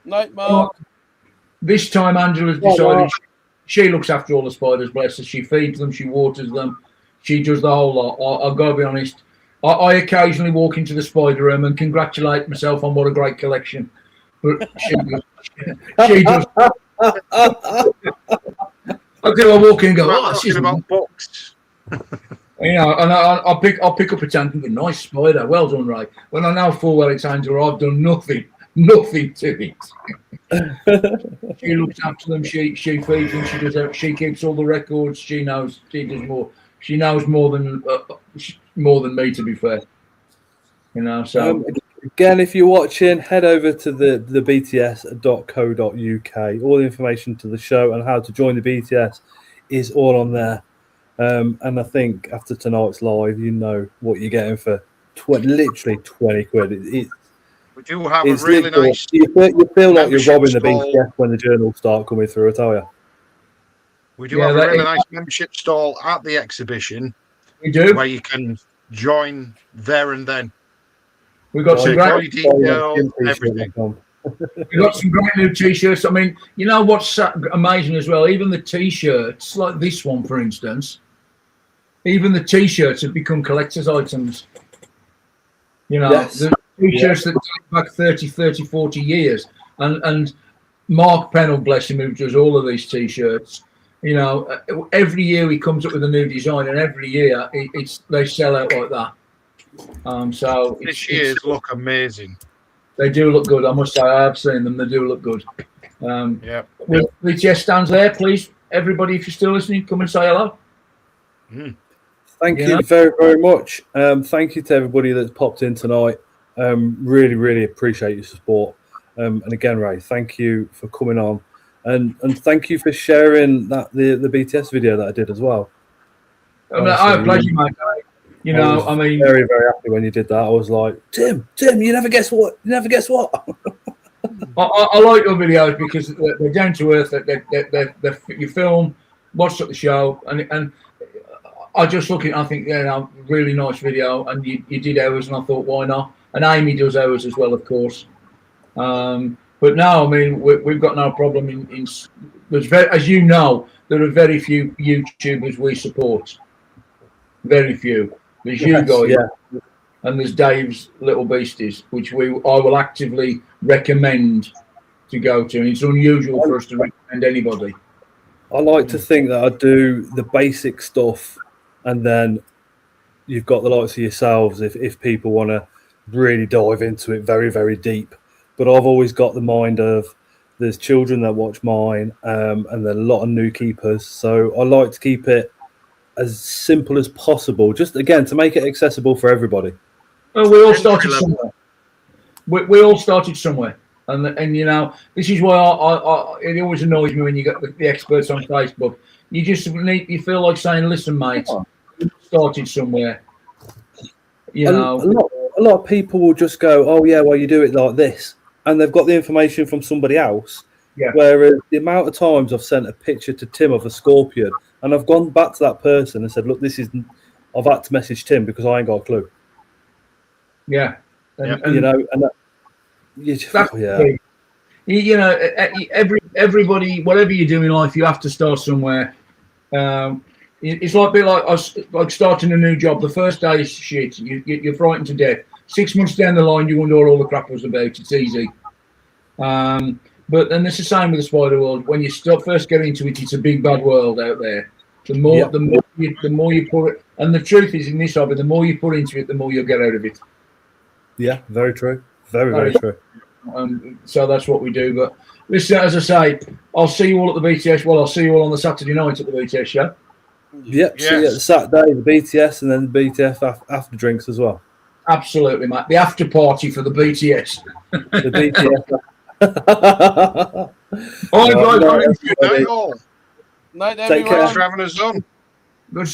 Night, Mark. This time, Angela's decided she looks after all the spiders, bless her. She feeds them, she waters them, she does the whole lot. I've got to be honest. I occasionally walk into the spider room and congratulate myself on what a great collection. But she does. I walk in and go, this is about books. You know, and I'll pick up a tank and go, nice spider, well done, Ray. When I know full well it's Angela, I've done nothing to it. She looks after them, she feeds them, she keeps all the records, she knows, she does more. She knows more than me, to be fair. You know, so again, if you're watching, head over to the bts.co.uk. All the information to the show and how to join the BTS is all on there. And I think after tonight's live, you know what you're getting for literally 20 quid. We do have a really nice. You feel like you're robbing the BTS when the journals start coming through, I tell you. We do have a really nice membership stall at the exhibition. We do. Where you can join there and then. We've got some great details, everything. We've got some great new T-shirts. I mean, you know what's amazing as well? Even the T-shirts, like this one, for instance, even the T-shirts have become collector's items. You know, the T-shirts that date back 30, 40 years. And Mark Pennell, bless him, who does all of these T-shirts, you know, every year he comes up with a new design, and every year they sell out like that. So this year's look amazing. They do look good. I must say, I have seen them. They do look good. BTS stands there, please. Everybody, if you're still listening, come and say hello. Thank you very, very much. Thank you to everybody that's popped in tonight. Really, really appreciate your support. And again, Ray, thank you for coming on. And thank you for sharing the BTS video that I did as well. I have pleasure, mate. You know, I mean, very, very happy when you did that. I was like, Tim, you never guess what? I like your videos because they're down to earth. You film, watch the show, and I just look at it. I think, really nice video, and you did ours, and I thought, why not? And Amy does ours as well, of course. But no, I mean, we've got no problem in as you know, there are very few YouTubers we support. Very few. There's you guys, and there's Dave's Little Beasties, which I will actively recommend to go to. And it's unusual for us to recommend anybody. I like to think that I do the basic stuff, and then you've got the likes of yourselves if people want to really dive into it very, very deep. But I've always got the mind of there's children that watch mine, and there are a lot of new keepers. So I like to keep it as simple as possible, just again to make it accessible for everybody. Well, we all started somewhere. We all started somewhere, and you know, this is why it always annoys me when you get the experts on Facebook. You feel like saying, "Listen, mate, we started somewhere." You know, a lot of people will just go, "Oh yeah, well you do it like this," and they've got the information from somebody else. Yeah. Whereas the amount of times I've sent a picture to Tim of a scorpion, and I've gone back to that person and said, "Look, I've had to message Tim because I ain't got a clue." Yeah. And you know, You know, everybody, whatever you do in life, you have to start somewhere. It's like a bit like starting a new job. The first day is shit. You're frightened to death. 6 months down the line, you wonder what all the crap was about. It's easy. But then it's the same with the spider world. When you first get into it, it's a big bad world out there. The more you put it, and the truth is in this hobby, the more you put into it, the more you'll get out of it. Yeah, very true. Very true. So that's what we do. But listen, as I say, I'll see you all at the BTS. Well, I'll see you all on the Saturday night at the BTS show. Yep, yes. See you at the Saturday, the BTS, and then the BTS after drinks as well. Absolutely, mate. The after party for the BTS. The BTS. All right, guys. Night, everyone. Night, everyone. Take care. Thanks for having us on. Good